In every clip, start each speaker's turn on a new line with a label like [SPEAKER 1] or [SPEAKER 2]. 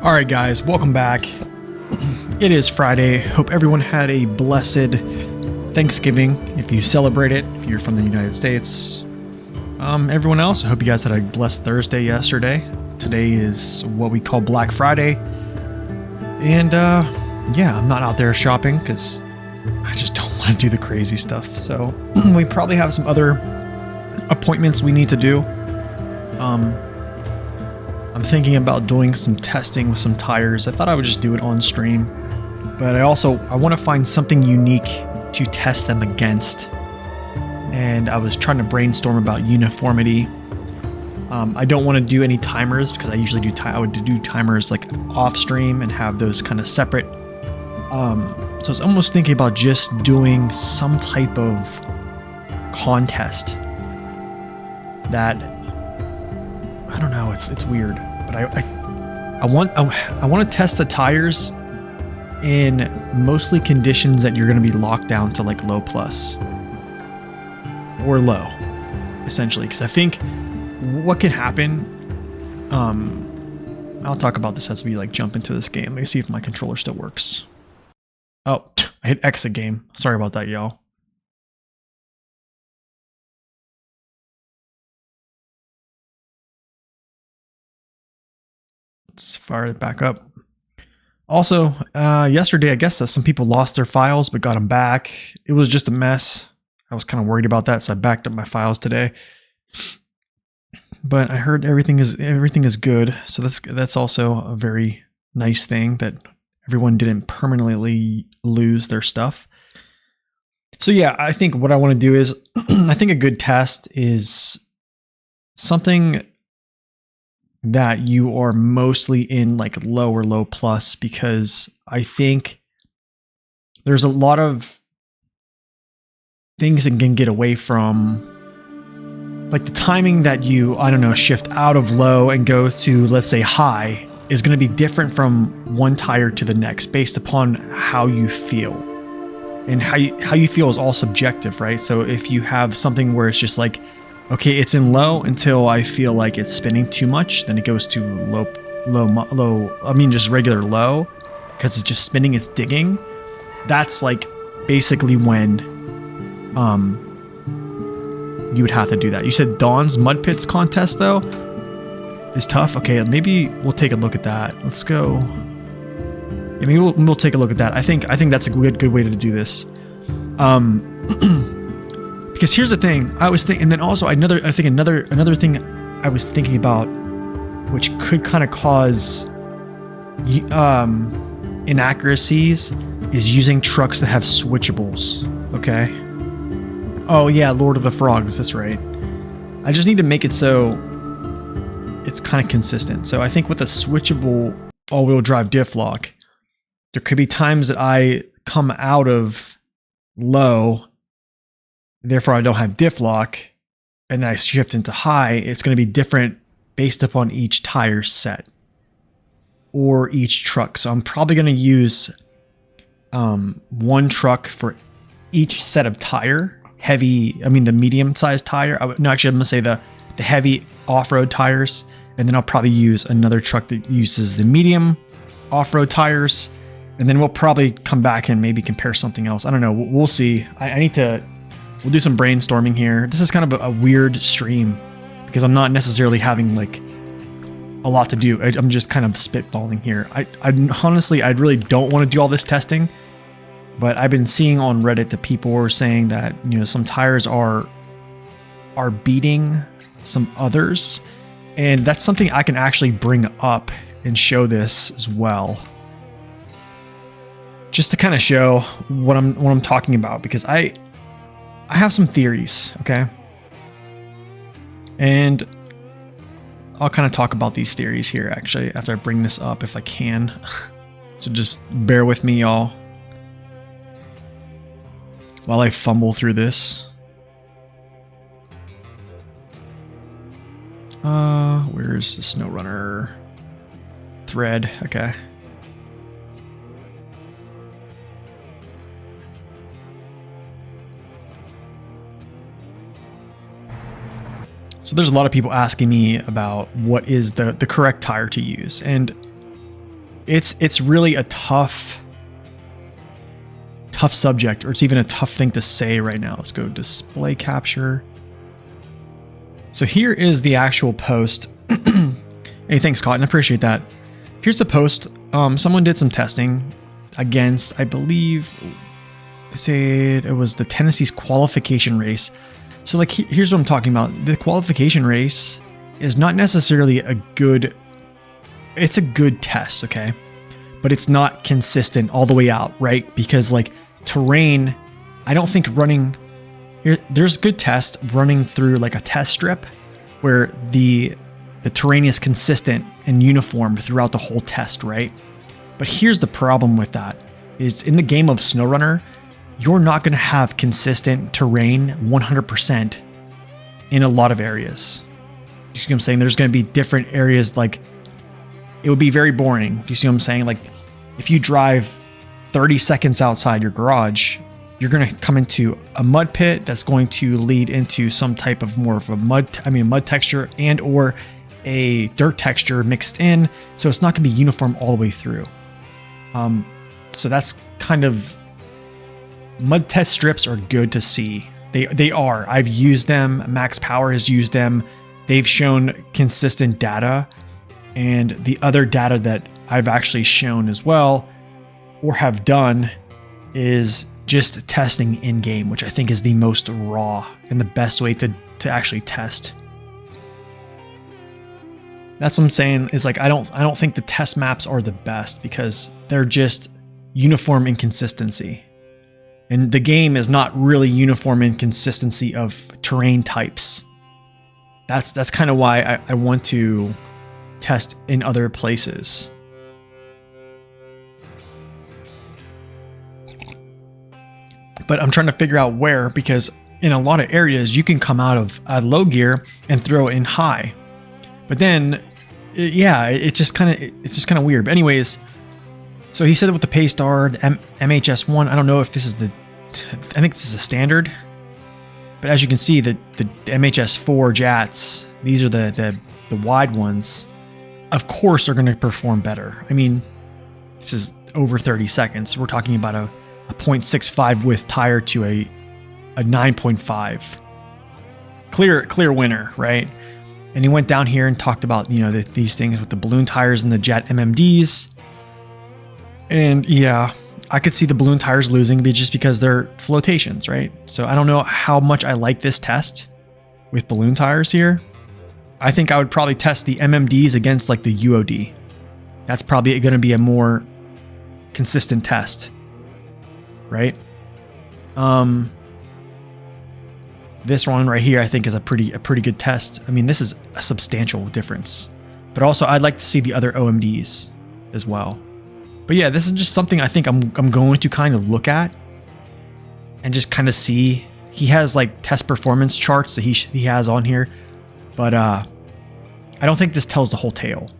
[SPEAKER 1] All right, guys, welcome back. It is Friday. Hope everyone had a blessed Thanksgiving if you celebrate it, if you're from the United States. Everyone else, I hope you guys had a blessed Thursday yesterday. Today is what we call Black Friday. And yeah, I'm not out there shopping because I just don't want to do the crazy stuff. So we probably have some other appointments we need to do. I'm thinking about doing some testing with some tires. I thought I would just do it on stream, but I want to find something unique to test them against. And I was trying to brainstorm about uniformity. I don't want to do any timers because I usually do. I would do timers like off stream and have those kind of separate. So I was almost thinking about just doing some type of contest that, I don't know, it's weird, but I want to test the tires in mostly conditions that you're going to be locked down to like low plus or low, essentially, because I think what can happen, I'll talk about this as we like jump into this game. Let me see if my controller still works. Oh, I hit exit game. Sorry about that, y'all. Let's fire it back up. Also, yesterday, I guess some people lost their files but got them back. It was just a mess. I was kind of worried about that, so I backed up my files today. But I heard everything is good, so that's also a very nice thing that everyone didn't permanently lose their stuff. So yeah, I think what I want to do is, I think a good test is something that you are mostly in like low or low plus, because I think there's a lot of things that can get away from, like the timing that you, I don't know, shift out of low and go to, let's say, high is going to be different from one tire to the next based upon how you feel. And how you feel is all subjective, right? So if you have something where it's just like, okay, it's in low until I feel like it's spinning too much, then it goes to low, I mean just regular low, because it's just spinning, it's digging. That's like basically when you would have to do that. You said Dawn's Mud Pits contest though is tough. Okay, maybe we'll take a look at that. Let's go. Yeah, maybe we'll take a look at that. I think that's a good way to do this. Because here's the thing I was thinking, and then also another thing I was thinking about, which could kind of cause inaccuracies, is using trucks that have switchables. Okay. Oh yeah, Lord of the Frogs. That's right. I just need to make it so it's kind of consistent. So I think with a switchable all-wheel drive diff lock, there could be times that I come out of low, therefore I don't have diff lock, and then I shift into high. It's going to be different based upon each tire set or each truck. So I'm probably going to use one truck for each set of tire. The medium-sized tire. I'm going to say the heavy off-road tires, and then I'll probably use another truck that uses the medium off-road tires, and then we'll probably come back and maybe compare something else. I don't know. We'll see. We'll do some brainstorming here. This is kind of a weird stream because I'm not necessarily having like a lot to do. I'm just kind of spitballing here. I honestly, I really don't want to do all this testing, but I've been seeing on Reddit that people were saying that, some tires are beating some others, and that's something I can actually bring up and show this as well, just to kind of show what I'm talking about, because I have some theories, okay? And I'll kind of talk about these theories here actually after I bring this up if I can. So just bear with me, y'all, while I fumble through this. Where's the SnowRunner thread? Okay. So there's a lot of people asking me about what is the correct tire to use, and it's really a tough subject, or it's even a tough thing to say right now. Let's go display capture. So here is the actual post. Hey, thanks, Cotton. I appreciate that. Here's the post. Someone did some testing against, I believe, they said it was the Tennessee's qualification race. So like, here's what I'm talking about. The qualification race is not necessarily it's a good test, okay? But it's not consistent all the way out, right? Because like terrain, I don't think there's good test running through like a test strip where the terrain is consistent and uniform throughout the whole test, right? But here's the problem with that, is in the game of SnowRunner, you're not going to have consistent terrain 100% in a lot of areas. You see what I'm saying? There's going to be different areas, like it would be very boring. Do you see what I'm saying? Like if you drive 30 seconds outside your garage, you're going to come into a mud pit that's going to lead into some type of more of a mud texture and or a dirt texture mixed in. So it's not going to be uniform all the way through. So that's kind of, mud test strips are good to see. They are. I've used them. Max Power has used them. They've shown consistent data. And the other data that I've actually shown as well, or have done, is just testing in game, which I think is the most raw and the best way to actually test. That's what I'm saying, is like I don't think the test maps are the best because they're just uniform inconsistency. And the game is not really uniform in consistency of terrain types. That's kind of why I want to test in other places. But I'm trying to figure out where, because in a lot of areas you can come out of low gear and throw it in high. But then, yeah, it's just kind of weird. But anyways, so he said that with the Paystar, the MHS1, I don't know if this is I think this is a standard. But as you can see, the MHS4 JATs, these are the wide ones, of course are going to perform better. I mean, this is over 30 seconds. We're talking about a 0.65 width tire to a 9.5. Clear winner, right? And he went down here and talked about, you know, these things with the balloon tires and the JAT MMDs. And yeah, I could see the balloon tires losing just because they're flotations, right? So I don't know how much I like this test with balloon tires here. I think I would probably test the MMDs against like the UOD. That's probably going to be a more consistent test, right? This one right here, I think, is a pretty good test. I mean, this is a substantial difference. But also, I'd like to see the other OMDs as well. But yeah, this is just something I think I'm going to kind of look at and just kind of see. He has like test performance charts that he has on here, but I don't think this tells the whole tale.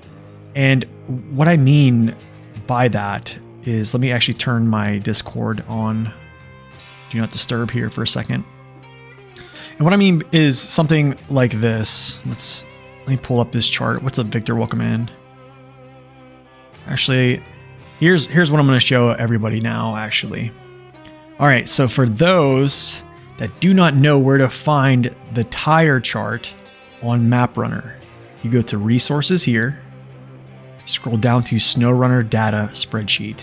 [SPEAKER 1] And what I mean by that is, let me actually turn my Discord on Do Not Disturb here for a second. And what I mean is something like this. Let me pull up this chart. What's up, Victor? Welcome in. Actually, here's what I'm going to show everybody now, actually. All right, so for those that do not know where to find the tire chart on MapRunner, you go to Resources here, scroll down to SnowRunner Data Spreadsheet.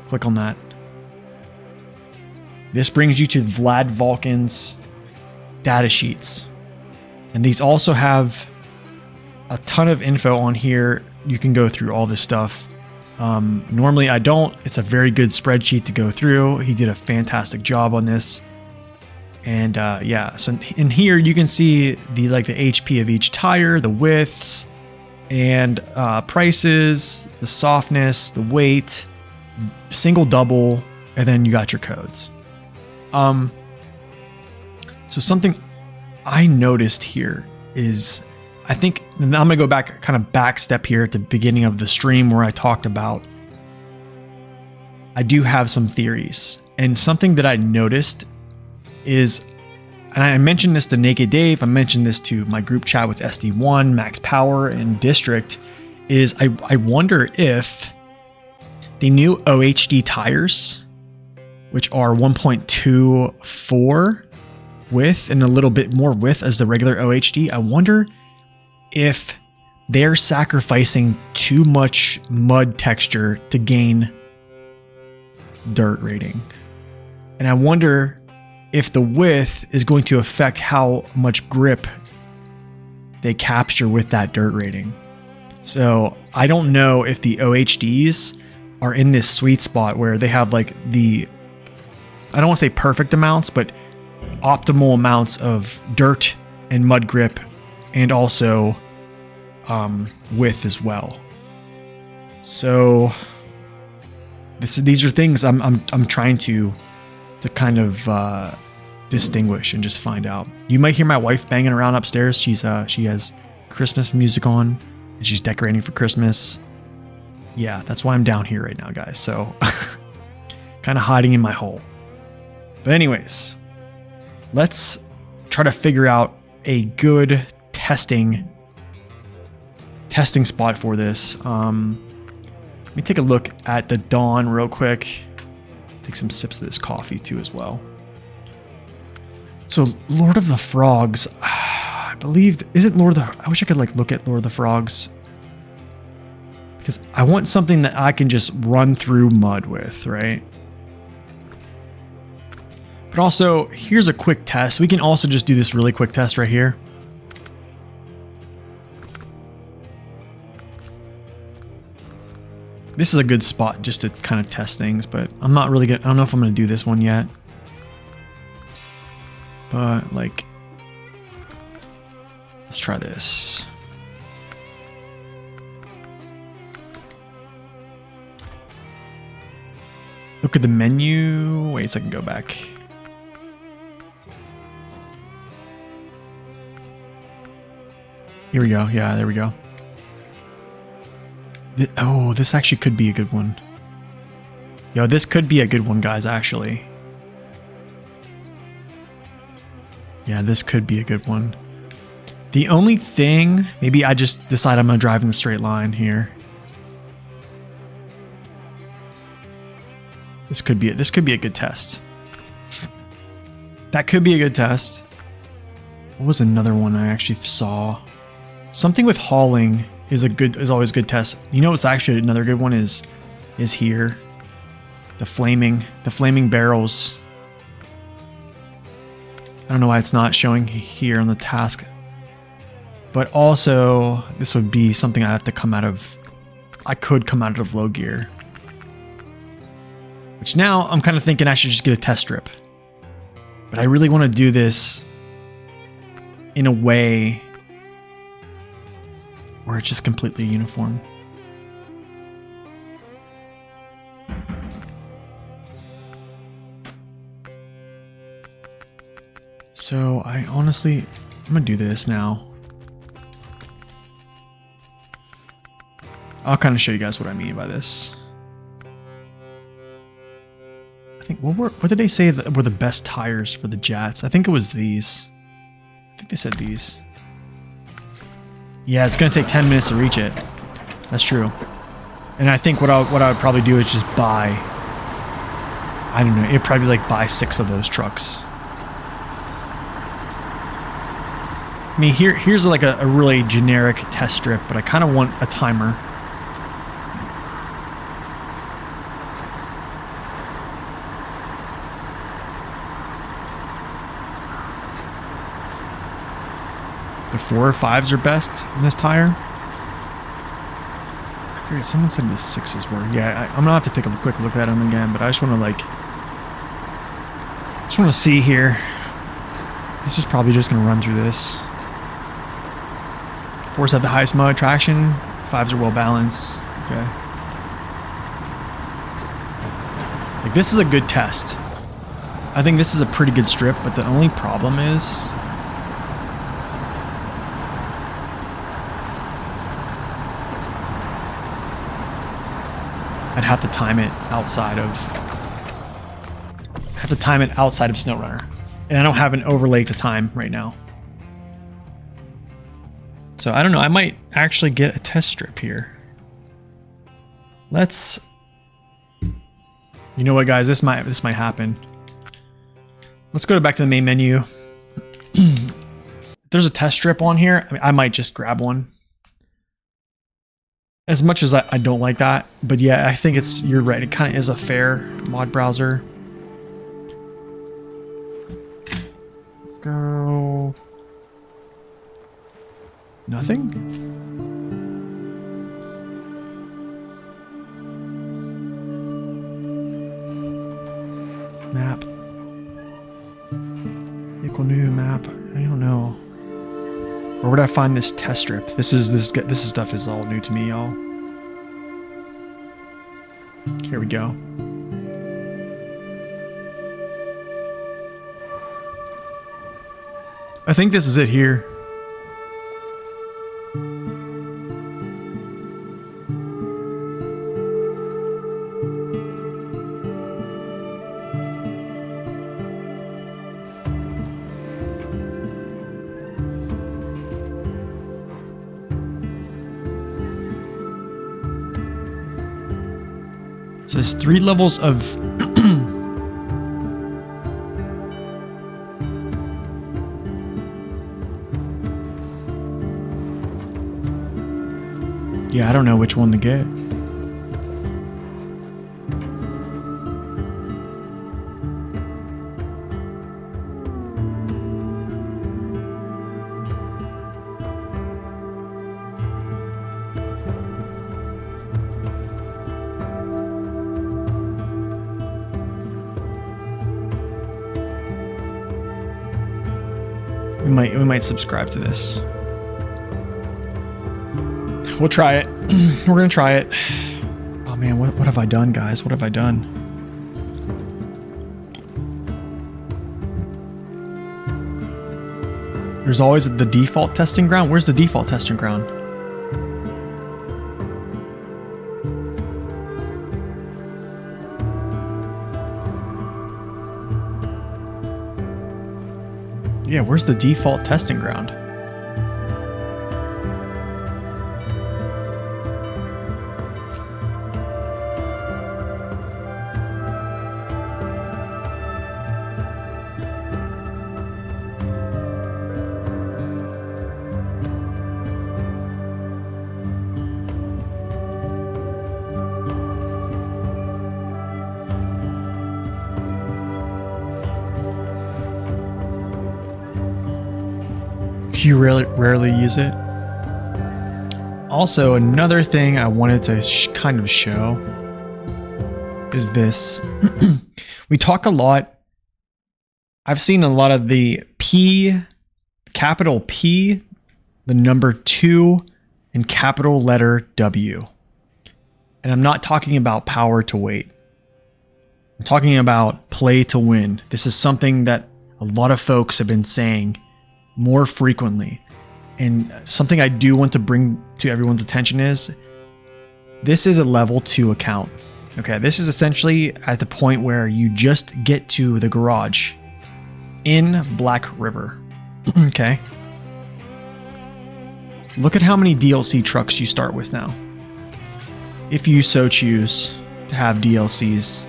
[SPEAKER 1] Click on that. This brings you to Vlad Volkin's data sheets. And these also have a ton of info on here. You can go through all this stuff. Normally I don't. It's a very good spreadsheet to go through. He did a fantastic job on this. And yeah, so in here you can see the HP of each tire, the widths, and prices, the softness, the weight, single, double, and then you got your codes. So something I noticed here is, I think, and I'm gonna go back, kind of back step here at the beginning of the stream where I talked about, I do have some theories, and something that I noticed is, and I mentioned this to Naked Dave, I mentioned this to my group chat with SD1, Max Power, and District, is I wonder if the new OHD tires, which are 1.24 width and a little bit more width as the regular OHD, I wonder if they're sacrificing too much mud texture to gain dirt rating. And I wonder if the width is going to affect how much grip they capture with that dirt rating. So I don't know if the OHDs are in this sweet spot where they have like the, I don't want to say perfect amounts, but optimal amounts of dirt and mud grip, and also width as well. So these are things I'm trying to kind of distinguish and just find out. You might hear my wife banging around upstairs. She has Christmas music on and she's decorating for Christmas. Yeah, that's why I'm down here right now, guys. So kind of hiding in my hole. But anyways, let's try to figure out a good testing spot for this. Let me take a look at the Dawn real quick. Take some sips of this coffee too as well. So Lord of the Frogs, I believe, is it Lord of the, I wish I could look at Lord of the Frogs, because I want something that I can just run through mud with, right? But also, here's a quick test. We can also just do this really quick test right here. This is a good spot just to kind of test things, but I'm not really gonna, I don't know if I'm gonna do this one yet. But like, let's try this. Look at the menu. Wait a second, go back. Here we go. Yeah, there we go. Oh, this actually could be a good one. Yo, this could be a good one, guys, actually. Yeah, this could be a good one. The only thing, maybe I just decide I'm gonna drive in the straight line here. This could be a good test. That could be a good test. What was another one I actually saw? Something with hauling is always a good test. You know what's actually another good one is here. The flaming barrels. I don't know why it's not showing here on the task. But also, this would be something I have to come out of. I could come out of low gear. Which now I'm kind of thinking I should just get a test strip. But I really want to do this in a way where it's just completely uniform. So I'm gonna do this now. I'll kind of show you guys what I mean by this. I think what did they say that were the best tires for the Jats? I think it was these. I think they said these. Yeah, it's gonna take 10 minutes to reach it. That's true. And I think what I would probably do is just buy. I don't know. It'd probably be like buy 6 of those trucks. I mean, here's like a really generic test strip, but I kind of want a timer. The 4 or 5s are best in this tire. I forget, someone said the 6s were. Yeah, I'm gonna have to take a quick look at them again, but I just want to see here. This is probably just gonna run through this. 4s have the highest mode traction. 5s are well balanced. Okay. Like, this is a good test. I think this is a pretty good strip, but the only problem is I'd have to time it outside of SnowRunner. And I don't have an overlay to time right now. So I don't know, I might actually get a test strip here. You know what, guys, this might happen. Let's go back to the main menu. If there's a test strip on here, I might just grab one. As much as I don't like that, but yeah, I think you're right, it kind of is a fair mod browser. Let's go. Nothing? Map. Equal new map. I don't know. Where would I find this test strip? This stuff is all new to me, y'all. Here we go. I think this is it here. It says 3 levels of yeah, I don't know which one to get. We might subscribe to this. We'll try it. We're gonna try it. Oh man, what have I done, guys? What have I done? There's always the default testing ground. Where's the default testing ground? Yeah, where's the default testing ground? You rarely use it. Also, another thing I wanted to kind of show is this. We talk a lot. I've seen a lot of the P, capital P, the number 2, and capital letter W. And I'm not talking about power to weight. I'm talking about play to win. This is something that a lot of folks have been saying more frequently, and something I do want to bring to everyone's attention is this is a level 2 account. Okay, this is essentially at the point where you just get to the garage in Black River. Okay, look at how many DLC trucks you start with now, if you so choose to have DLCs.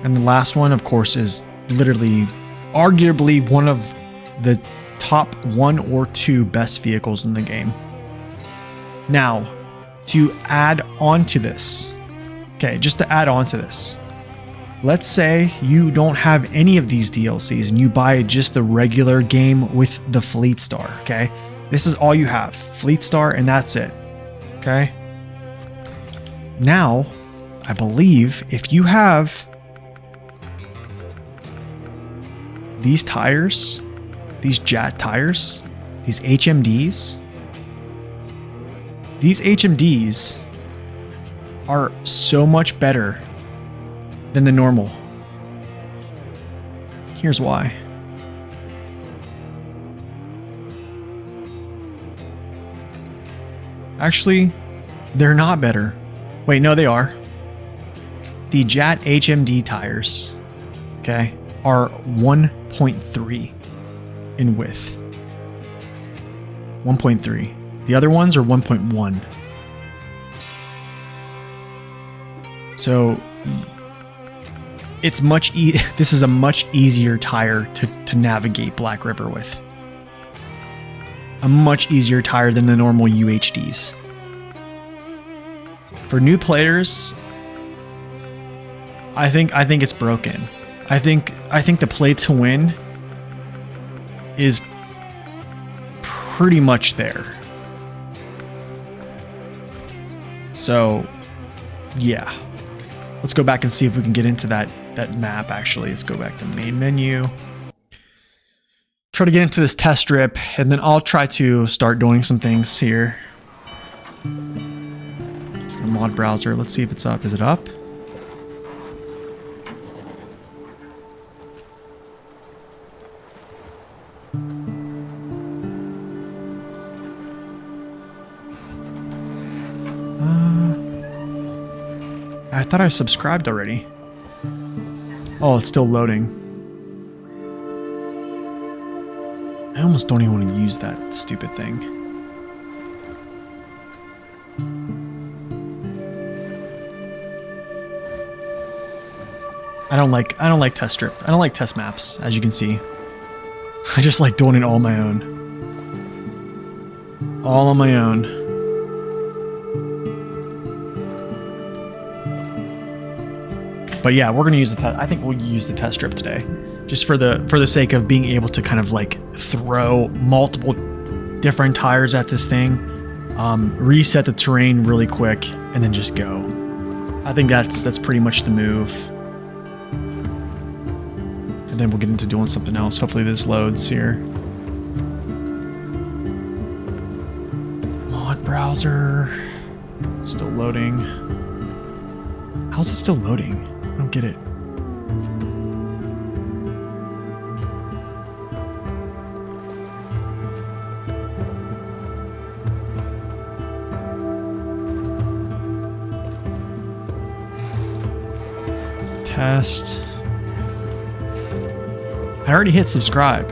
[SPEAKER 1] And the last one, of course, is literally arguably one of the top 1 or 2 best vehicles in the game. Now, to add on to this, okay, just to add on to this, let's say you don't have any of these DLCs and you buy just the regular game with the Fleet Star, okay? This is all you have, Fleet Star, and that's it, okay? Now, I believe if you have these tires, these JAT tires, these HMDs, are so much better than the normal. Here's why. Actually, they're not better. Wait, no, they are. The JAT HMD tires, okay, are 1.3 in width. 1.3. The other ones are 1.1. So it's this is a much easier tire to navigate Black River with. A much easier tire than the normal UHDs. For new players, I think it's broken. I think the play to win is pretty much there. So, yeah. Let's go back and see if we can get into that map actually. Let's go back to main menu. Try to get into this test strip, and then I'll try to start doing some things here. Let's go to mod browser. Let's see if it's up. Is it up? I thought I subscribed already. Oh, it's still loading. I almost don't even want to use that stupid thing. I don't like test strip. I don't like test maps, as you can see. I just like doing it all on my own. All on my own. But yeah, we're gonna use the test. I think we'll use the test strip today, just for the sake of being able to kind of like throw multiple different tires at this thing, reset the terrain really quick, and then just go. I think that's pretty much the move. and then we'll get into doing something else. Hopefully this loads here. Mod browser. Still loading. How's it still loading? I don't get it. Test. I already hit subscribe.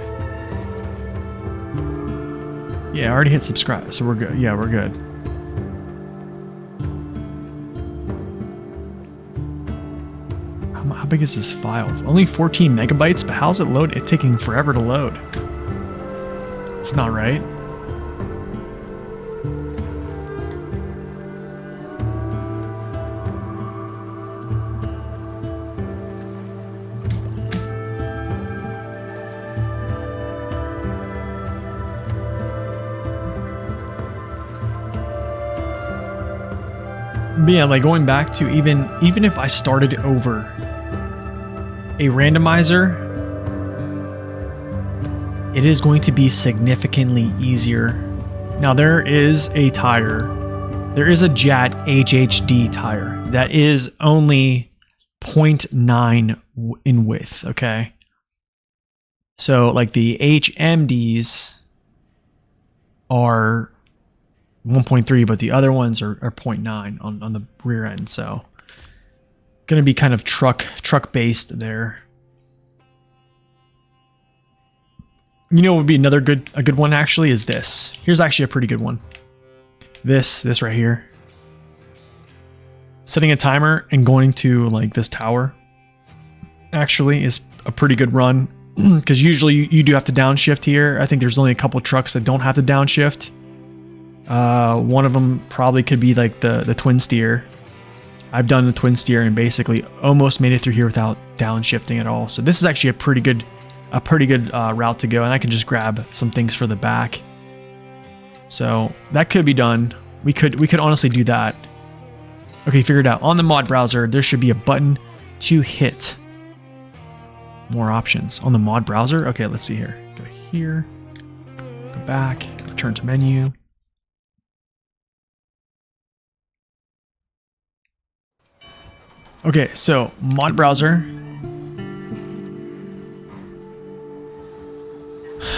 [SPEAKER 1] Yeah, I already hit subscribe, so we're good. Yeah, we're good. How big is this file? Only 14 megabytes, but how's it load? It's taking forever to load. It's not right. But yeah, like going back to even if I started over a randomizer, it is going to be significantly easier. Now there is a tire. There is a JAT HHD tire that is only 0.9 in width, okay? So like the HMDs are 1.3, but the other ones are 0.9 on the rear end, so gonna be kind of truck based there. You know what would be a good one actually is this. Here's actually a pretty good one. This right here. Setting a timer and going to like this tower actually is a pretty good run, because usually you do have to downshift here. I think there's only a couple trucks that don't have to downshift. One of them probably could be like the twin steer. I've done the twin steer and basically almost made it through here without downshifting at all. So this is actually a pretty good route to go, and I can just grab some things for the back. So that could be done. We could honestly do that. Okay, figured out. On the mod browser, there should be a button to hit. More options on the mod browser. Okay, let's see here. Go here. Go back. Return to menu. Okay, so mod browser.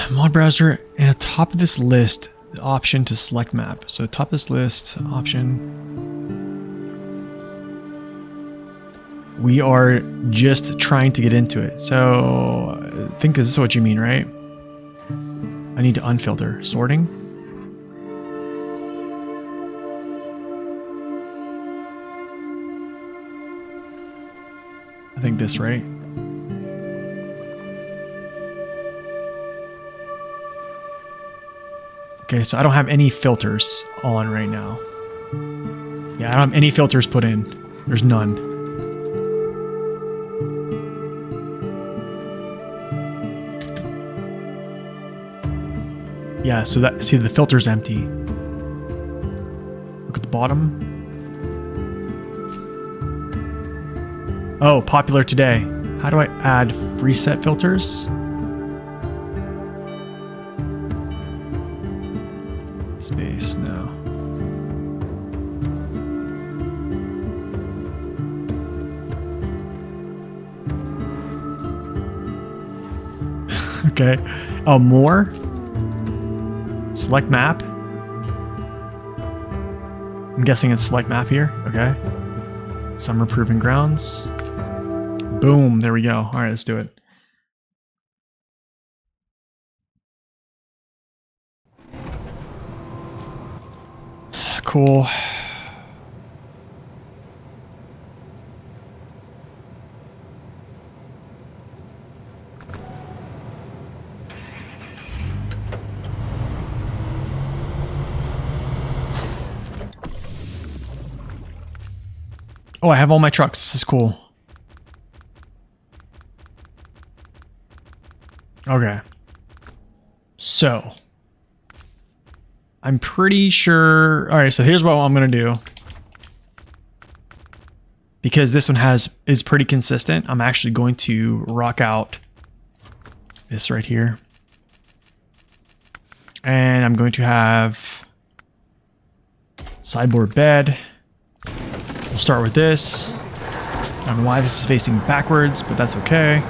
[SPEAKER 1] Mod browser, and at the top of this list, the option to select map. So top of this list, option. We are just trying to get into it. So I think this is what you mean, right? I need to unfilter. Sorting. I think this, right? Okay, so I don't have any filters on right now. Yeah, I don't have any filters put in. There's none. Yeah, so that, see, the filter's empty. Look at the bottom. Oh, popular today. How do I add preset filters? Space, no. Okay. Oh, more? Select map? I'm guessing it's select map here. Okay. Summer Proving Grounds. Boom, there we go. All right, let's do it. Cool. Oh, I have all my trucks. This is cool. Okay. So I'm pretty sure. All right, so here's what I'm going to do. Because this one is pretty consistent, I'm actually going to rock out this right here. And I'm going to have sideboard bed. We'll start with this. I don't know why this is facing backwards, but that's okay.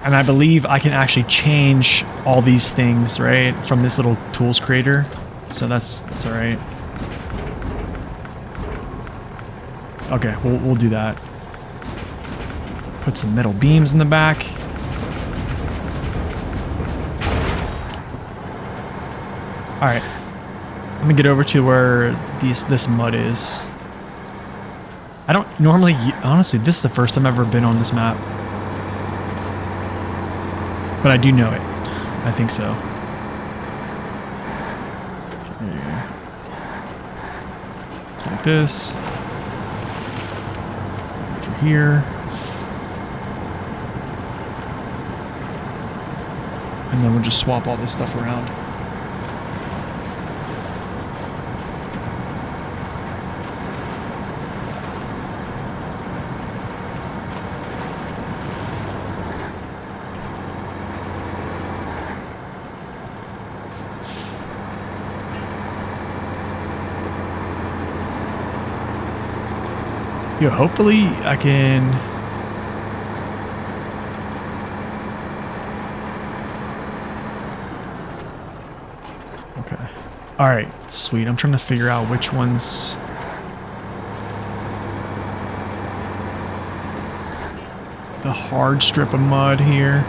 [SPEAKER 1] And I believe I can actually change all these things, right, from this little tools creator. So that's all right. Okay, we'll do that. Put some metal beams in the back. All right, I'm gonna get over to where this mud is. I don't normally, honestly, this is the first time I've ever been on this map. But I do know it. I think so. Okay. Like this. Through here. And then we'll just swap all this stuff around. Yo, hopefully I can... Okay. Alright, sweet. I'm trying to figure out which ones... The hard strip of mud here.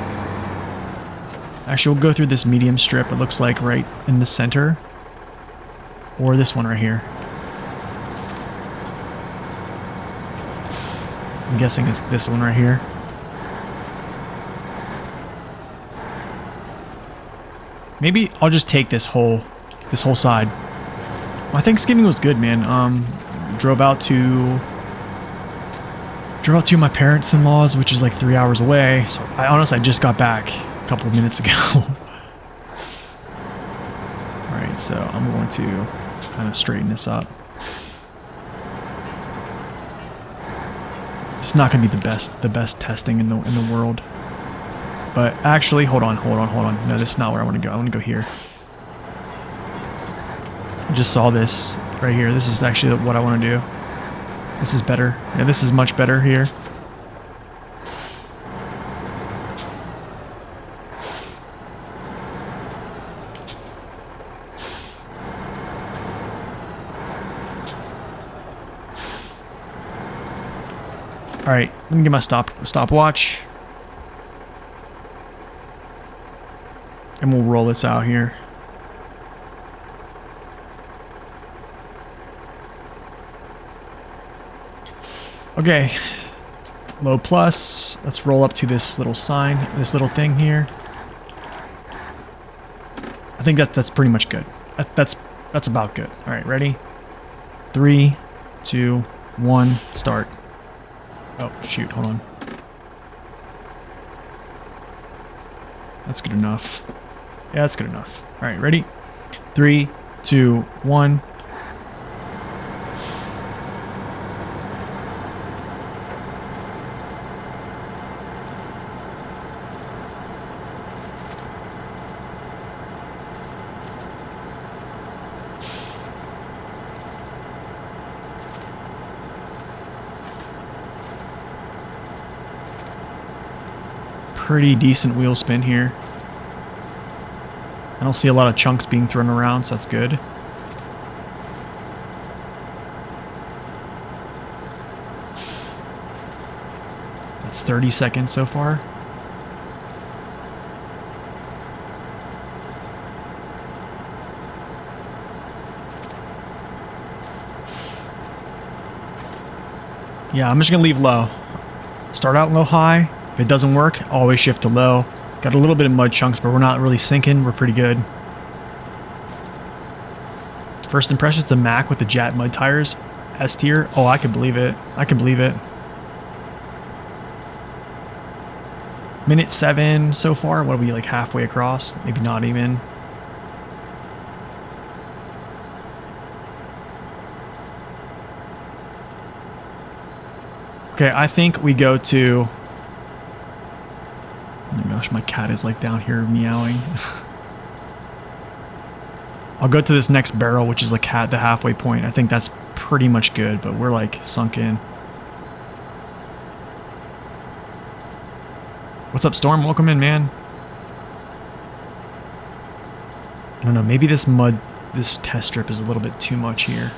[SPEAKER 1] Actually, we'll go through this medium strip, it looks like, right in the center. Or this one right here. I'm guessing it's this one right here. Maybe I'll just take this whole side. My Thanksgiving was good, man. Drove out to my parents-in-laws, which is like 3 hours away. So I just got back a couple of minutes ago. All right, so I'm going to kind of straighten this up. It's not going to be the best testing in the world. But actually, hold on. No, this is not where I want to go. I want to go here. I just saw this right here. This is actually what I want to do. This is better. Yeah, this is much better here. All right, let me get my stopwatch, and we'll roll this out here. Okay, low plus. Let's roll up to this little sign, this little thing here. I think that's pretty much good. That's about good. All right, ready? 3, 2, 1, start. Oh, shoot, hold on. That's good enough. Yeah, that's good enough. All right, ready? 3, 2, 1. Pretty decent wheel spin here. I don't see a lot of chunks being thrown around, so that's good. That's 30 seconds so far. Yeah, I'm just gonna leave low. Start out low high. If it doesn't work, always shift to low. Got a little bit of mud chunks, but we're not really sinking. We're pretty good. First impressions, the Mac with the JAT mud tires. S tier. Oh, I can believe it. I can believe it. Minute 7 so far. What are we, like halfway across? Maybe not even. Okay, I think we go to gosh, my cat is like down here meowing. I'll go to this next barrel, which is like the halfway point. I think that's pretty much good, but we're like sunk in. What's up, Storm? Welcome in, man. I don't know, maybe this test strip is a little bit too much here.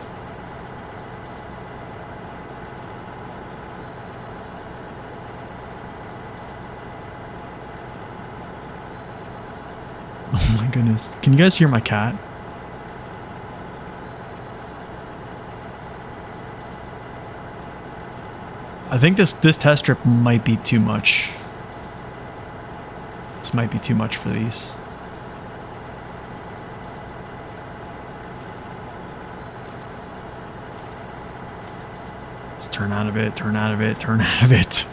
[SPEAKER 1] Oh my goodness. Can you guys hear my cat? I think this test strip might be too much. This might be too much for these. Let's turn out of it, turn out of it, turn out of it.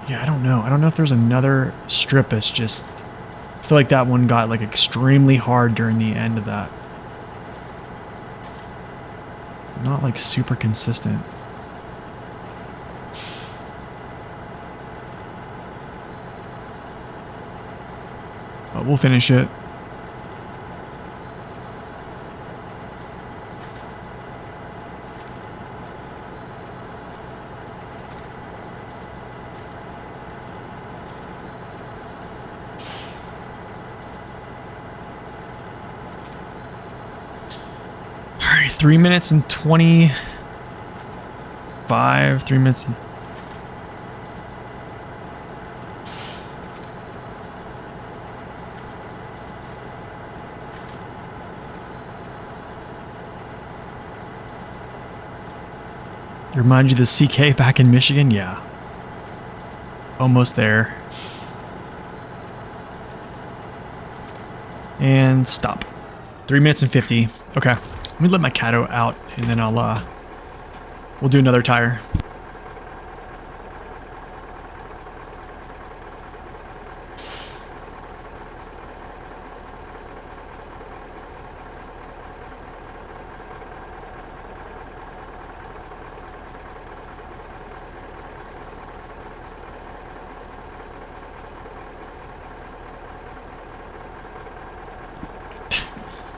[SPEAKER 1] Yeah, I don't know. I don't know if there's another strip that's just... I feel like that one got like extremely hard during the end of that. Not like super consistent. But we'll finish it. All right, 3 minutes and 25, 3 minutes. Remind you of the CK back in Michigan? Yeah. Almost there. And stop. 3 minutes and 50. Okay. Let me let my cat out and then we'll do another tire.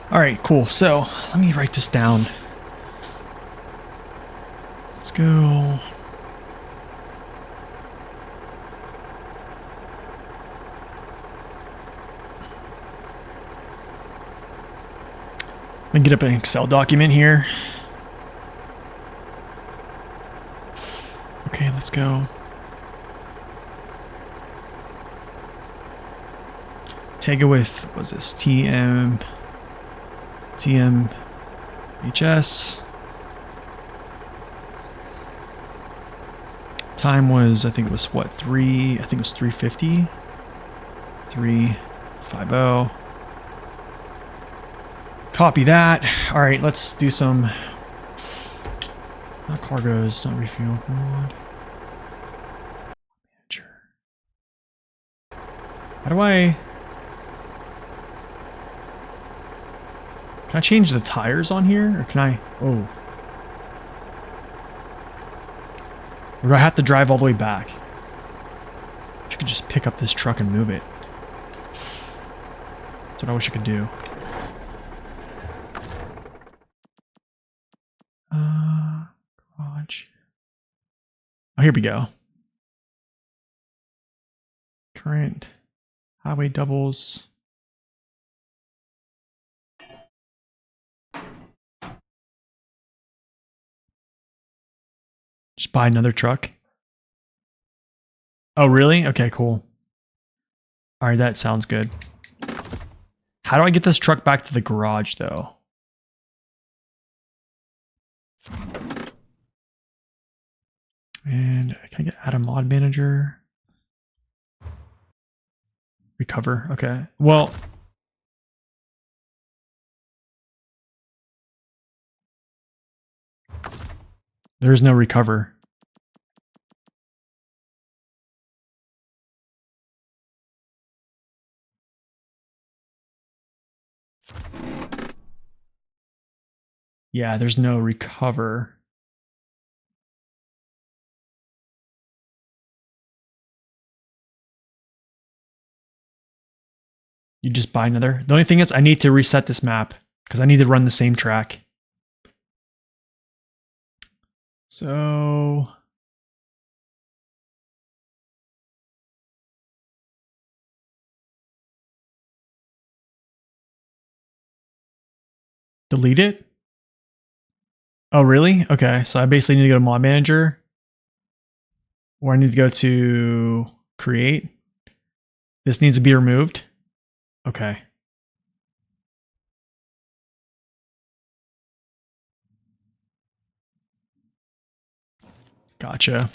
[SPEAKER 1] All right, cool. So let me write this down. Let's go. Let me get up an Excel document here. Okay, let's go. Take it with, what was this, TMHS. Time was, I think it was what, I think it was 350. 350. Copy that. All right, let's do some, not cargoes, not refuel. Manager. How do I... Can I change the tires on here? Or can I... Oh. Or do I have to drive all the way back? I could just pick up this truck and move it. That's what I wish I could do. Garage. Oh, here we go. Current. Highway doubles. Just buy another truck. Oh, really? Okay, cool. All right, that sounds good. How do I get this truck back to the garage, though? And can I get add a mod manager? Recover. Okay. Well, There is no recover. Yeah, there's no recover. You just buy another. The only thing is I need to reset this map because I need to run the same track. So delete it? Oh, really? Okay, so I basically need to go to mod manager, or I need to go to create. This needs to be removed. Okay. Gotcha.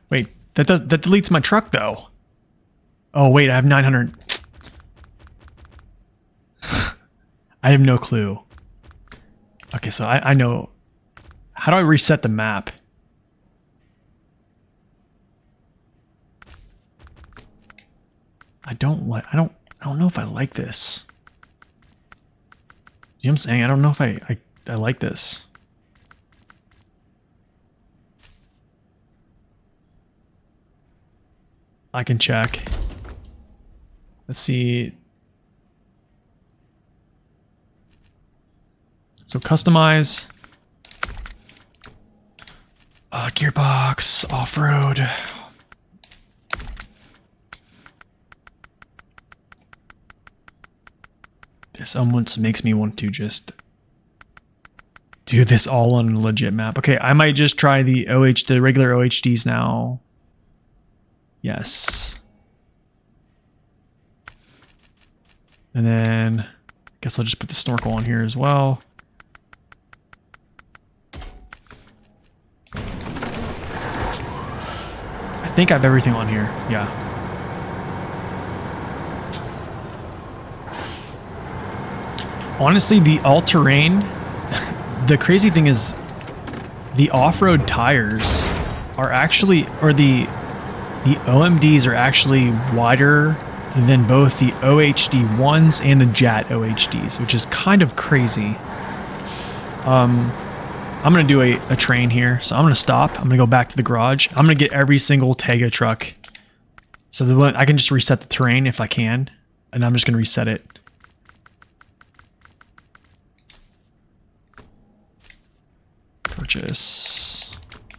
[SPEAKER 1] Wait, that deletes my truck though. Oh wait, I have 900. I have no clue. Okay, so I know. How do I reset the map? I don't know if I like this. You know what I'm saying? I don't know if I like this. I can check. Let's see. So customize. Gearbox, off-road. This almost makes me want to just do this all on a legit map. Okay, I might just try the regular OHDs now. Yes. And then I guess I'll just put the snorkel on here as well. I think I have everything on here. Yeah. Honestly, the all-terrain, the crazy thing is the off-road tires are actually, or the OMDs are actually wider than both the OHD 1s and the JAT OHDs, which is kind of crazy. I'm going to do a train here, so I'm going to stop. I'm going to go back to the garage. I'm going to get every single Tega truck. So I can just reset the terrain if I can, and I'm just going to reset it. Purchase.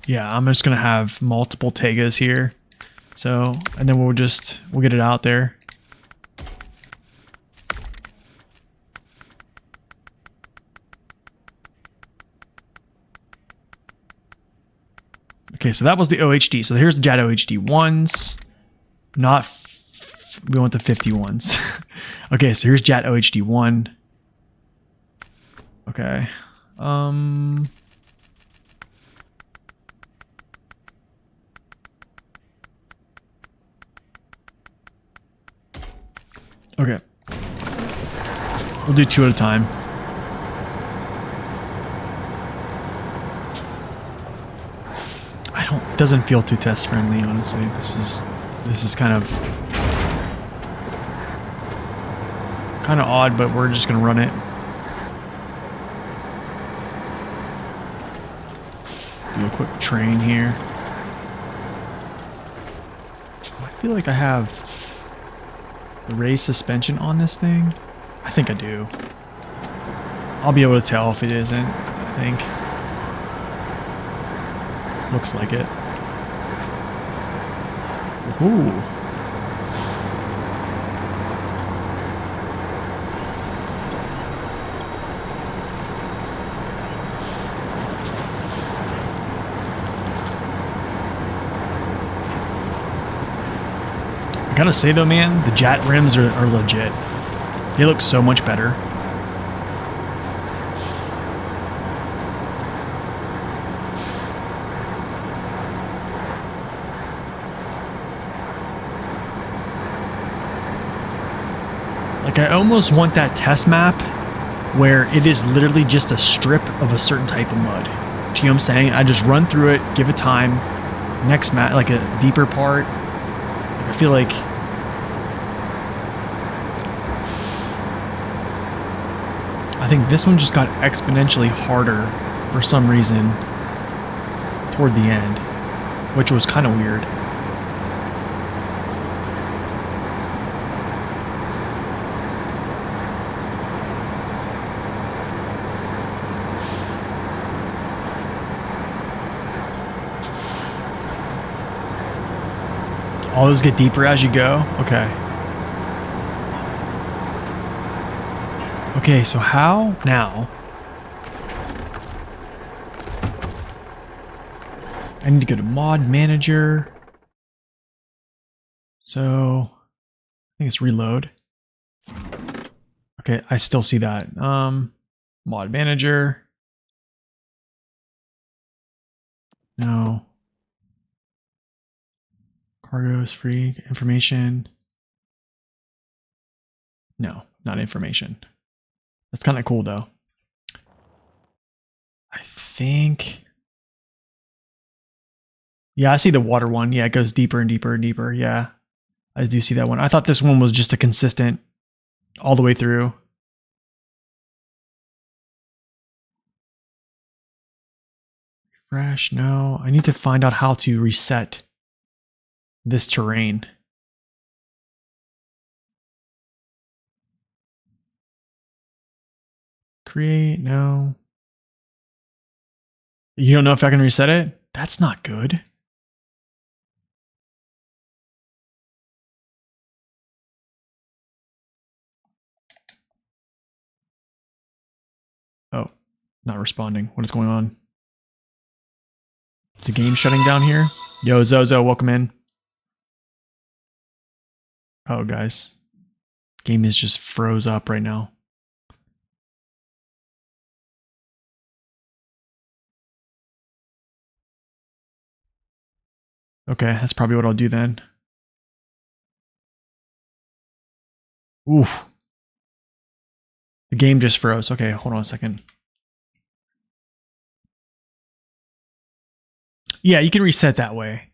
[SPEAKER 1] Yeah, I'm just going to have multiple Tegas here. So, and then we'll get it out there. Okay, so that was the OHD. So here's the JAT OHD 1s. We want the 51s. Okay, so here's JAT OHD 1. Okay. Okay. We'll do 2 at a time. It doesn't feel too test friendly, honestly. This is kind of odd, but we're just gonna run it. Do a quick train here. I feel like I have the raised suspension on this thing. I think I do. I'll be able to tell if it isn't, I think. Looks like it. Ooh. I gotta say though, man, the JAT rims are legit. They look so much better. Like, I almost want that test map where it is literally just a strip of a certain type of mud. you know what I'm saying? I just run through it, give it time. Next map, like a deeper part. I feel like I think this one just got exponentially harder for some reason toward the end, which was kind of weird. All those get deeper as you go? Okay. Okay, so how now? I need to go to mod manager. So I think it's reload. Okay, I still see that. Mod manager. No. Cargo is free. Information. No, not information. That's kind of cool though. I think. Yeah, I see the water one. Yeah, it goes deeper and deeper and deeper. Yeah, I do see that one. I thought this one was just a consistent all the way through. Refresh. No, I need to find out how to reset this terrain. Create. No. You don't know if I can reset it? That's not good. Oh, not responding. What is going on? Is the game shutting down here? Yo, Zozo, welcome in. Oh, guys. Game is just froze up right now. Okay, that's probably what I'll do then. Oof. The game just froze. Okay, hold on a second. Yeah, you can reset that way.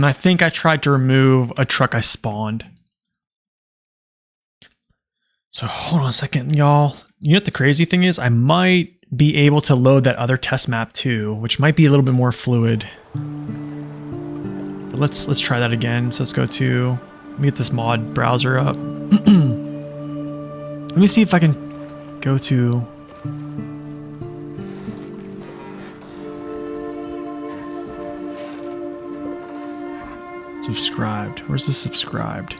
[SPEAKER 1] I think I tried to remove a truck I spawned. So hold on a second, y'all. You know what the crazy thing is? I might be able to load that other test map too, which might be a little bit more fluid. But let's try that again. So let's go to, let me get this mod browser up. Let me see if I can go to subscribed. Where's the subscribed?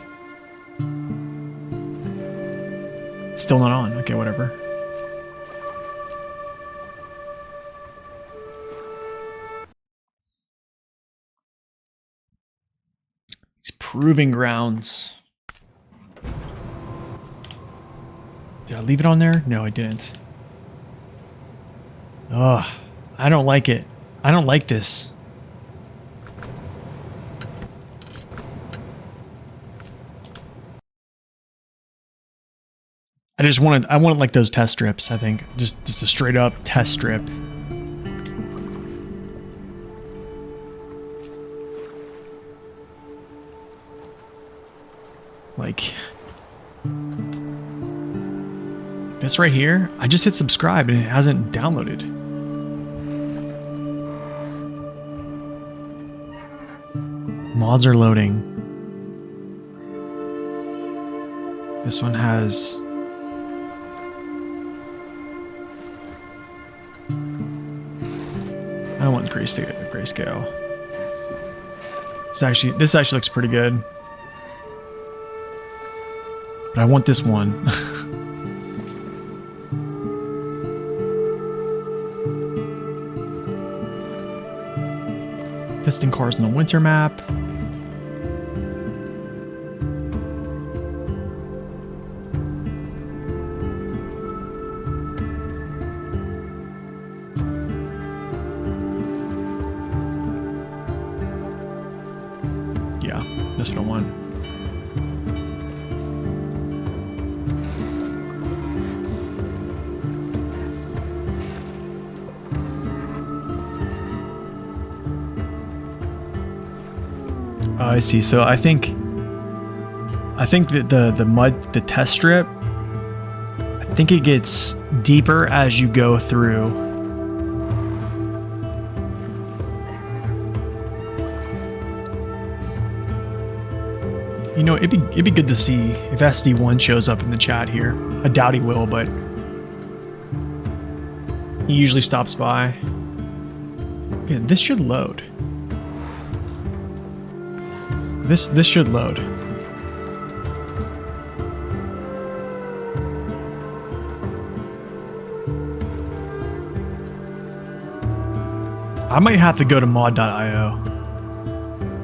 [SPEAKER 1] It's still not on. Okay, whatever. These proving grounds. Did I leave it on there? No, I didn't. Ugh, I don't like it. I don't like this. I wanted like those test strips, I think. Just a straight up test strip. Like this right here, I just hit subscribe and it hasn't downloaded. Mods are loading. This one has I don't want grayscale. This actually looks pretty good. But I want this one. Testing cars in the winter map. Yeah, that's what I want. I see. So I think that the test strip, I think it gets deeper as you go through. You know, it'd be good to see if SD1 shows up in the chat here. I doubt he will, but he usually stops by. Okay, this should load. This should load. I might have to go to mod.io.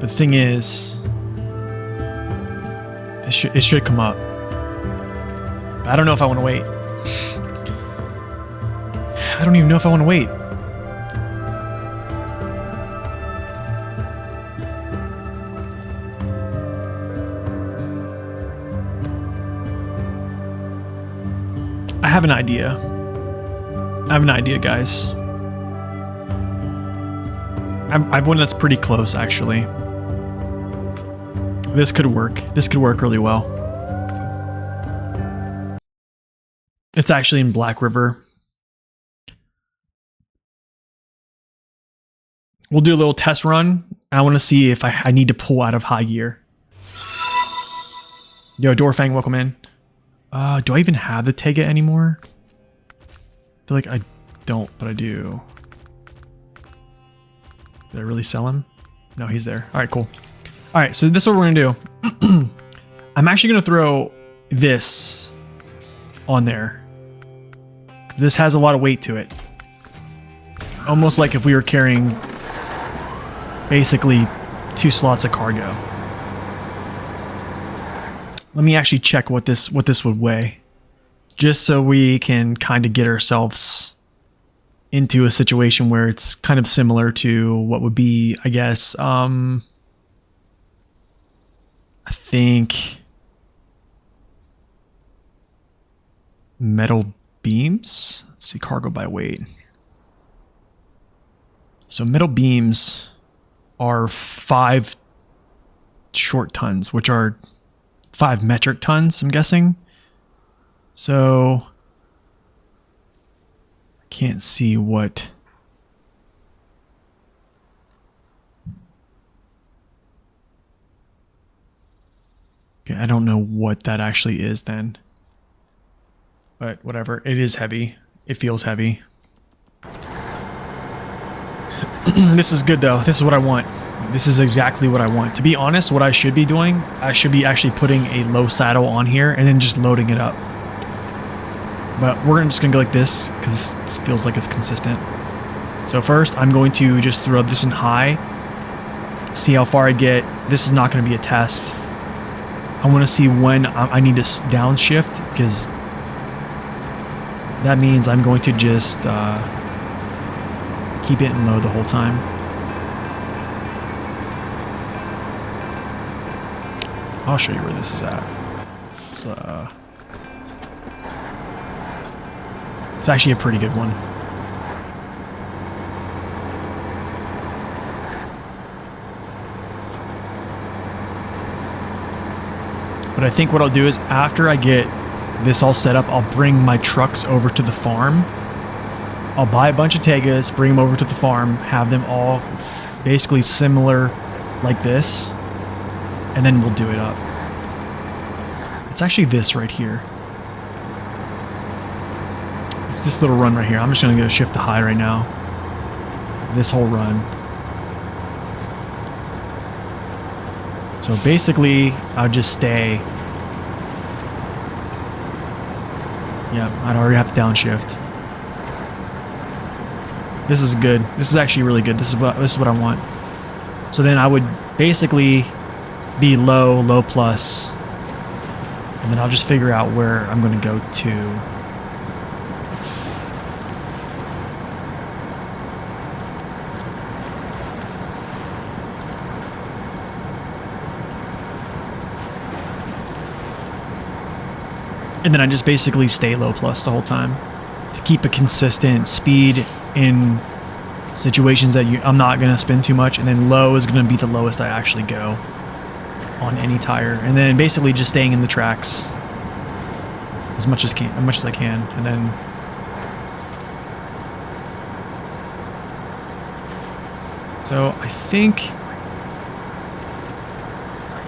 [SPEAKER 1] But the thing is, it should come up. I don't know if I want to wait. I don't even know if I want to wait. I have an idea. Guys. I have one that's pretty close, actually. This could work. This could work really well. It's actually in Black River. We'll do a little test run. I want to see if I need to pull out of high gear. Yo, Dorfang, welcome in. Do I even have the Tega anymore? I feel like I don't, but I do. Did I really sell him? No, he's there. All right, cool. All right, so this is what we're gonna do. I'm actually gonna throw this on there, because this has a lot of weight to it. Almost like if we were carrying basically 2 slots of cargo. Let me actually check what this would weigh, just so we can kind of get ourselves into a situation where it's kind of similar to what would be, I guess, I think metal beams. Let's see, cargo by weight. So metal beams are 5 short tons, which are 5 metric tons, I'm guessing. So I can't see what. Okay, I don't know what that actually is then. But whatever, it is heavy. It feels heavy. This is good though. This is what I want. This is exactly what I want. To be honest, what I should be doing, I should be actually putting a low saddle on here and then just loading it up. But we're just gonna go like this because this feels like it's consistent. So first, I'm going to just throw this in high, see how far I get. This is not gonna be a test. I want to see when I need to downshift, because that means I'm going to just keep it in low the whole time. I'll show you where this is at. It's actually a pretty good one. But I think what I'll do is after I get this all set up, I'll bring my trucks over to the farm. I'll buy a bunch of Tegas, bring them over to the farm, have them all basically similar like this, and then we'll do it up. It's actually this right here. It's this little run right here. I'm just going to go shift to high right now. This whole run. So basically, I'll just stay. Yeah, I'd already have to downshift. This is good. This is actually really good. This is what I want. So then I would basically be low plus, and then I'll just figure out where I'm going to go to. And then I just basically stay low plus the whole time to keep a consistent speed in situations that I'm not going to spin too much. And then low is going to be the lowest I actually go on any tire. And then basically just staying in the tracks as much as I can. And then so I think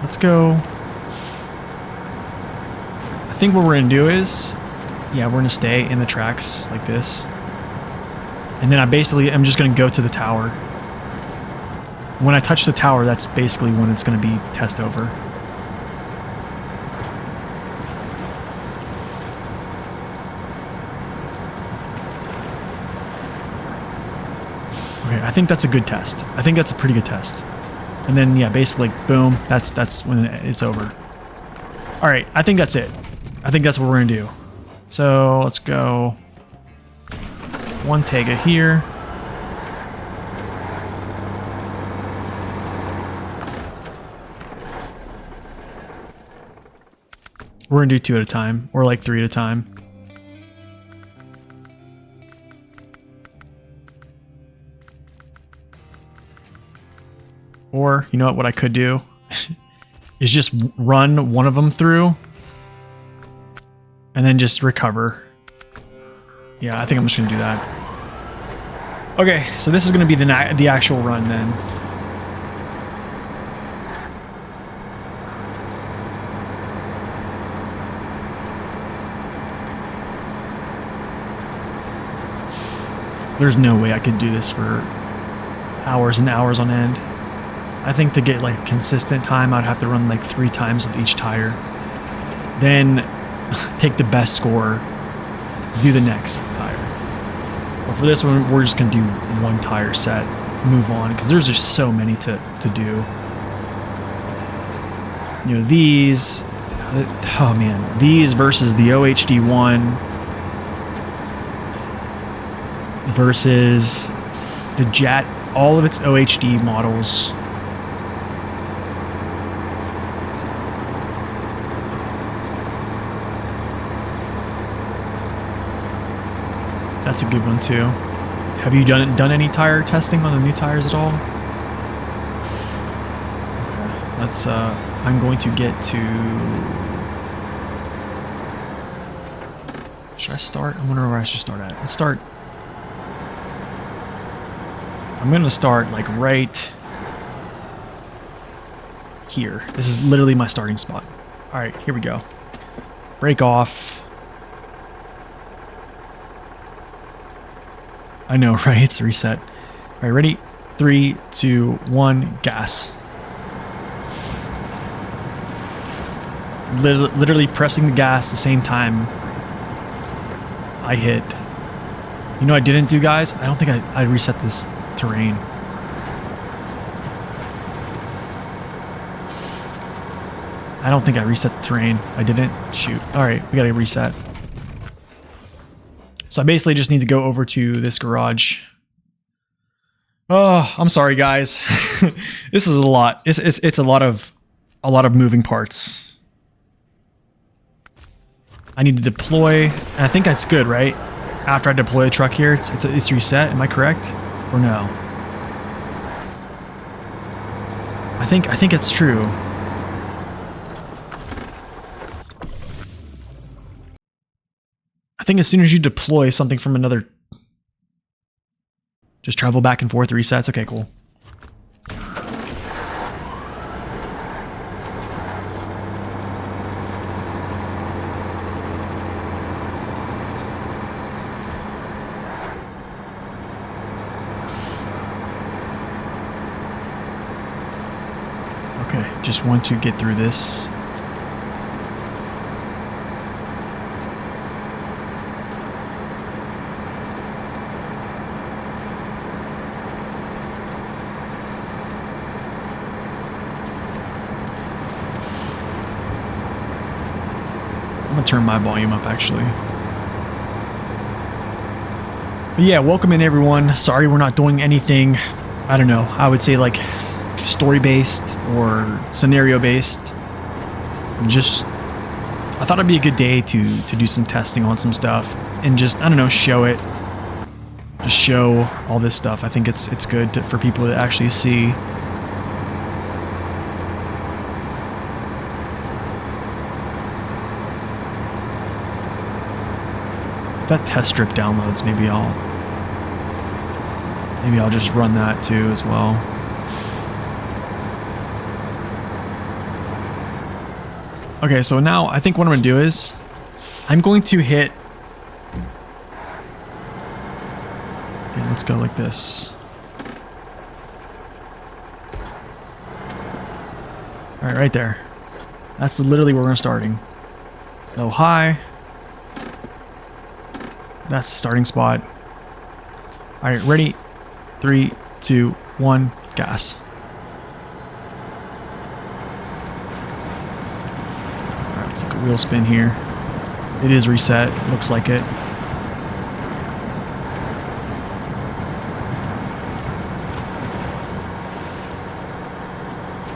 [SPEAKER 1] let's go. I think what we're going to do is, yeah, we're going to stay in the tracks like this. And then I'm just going to go to the tower. When I touch the tower, that's basically when it's going to be test over. Okay, I think that's a good test. I think that's a pretty good test. And then, yeah, basically, boom, that's when it's over. All right, I think that's it. I think that's what we're going to do. So let's go one Tega here. We're going to do 2 at a time, or like 3 at a time. Or, you know what I could do is just run one of them through and then just recover. Yeah, I think I'm just going to do that. Okay, so this is going to be the actual run then. There's no way I could do this for hours and hours on end. I think to get like consistent time, I'd have to run like 3 times with each tire. Then take the best score, do the next tire. But for this one, we're just gonna do 1 tire set, move on, because there's just so many to do. You know, these, oh man, these versus the OHD1 versus the JAT, all of its OHD models. That's a good one too. Have you done any tire testing on the new tires at all? Okay, let's I'm going to get to, should I start? I wonder where I should start at. Let's start. I'm going to start like right here. This is literally my starting spot. All right, here we go. Break off. I know, right? It's a reset. All right, ready? 3, 2, 1, gas. Literally pressing the gas the same time I hit. You know what I didn't do, guys? I don't think I reset this terrain. I don't think I reset the terrain. I didn't. Shoot. All right, we got to reset. So I basically just need to go over to this garage. Oh, I'm sorry, guys. This is a lot. It's a lot of moving parts. I need to deploy, and I think that's good, right? After I deploy a truck here, it's reset. Am I correct, or no? I think it's true. I think as soon as you deploy something from another, just travel back and forth, resets. Okay, cool. Okay, just want to get through this. I'm gonna turn my volume up actually. But yeah, welcome in everyone. Sorry we're not doing anything, I don't know, I would say like story based or scenario based. I'm just I thought it'd be a good day to do some testing on some stuff and just, I don't know, show it. Just show all this stuff. I think it's good for people to actually see. If that test strip downloads, maybe I'll just run that too as well. Okay, so now I think what I'm gonna do is I'm going to hit. Okay, let's go like this. All right, right there. That's literally where we're starting. Go high. That's the starting spot. All right, ready? 3, 2, 1, gas. All right, let's take a wheel spin here. It is reset. Looks like it.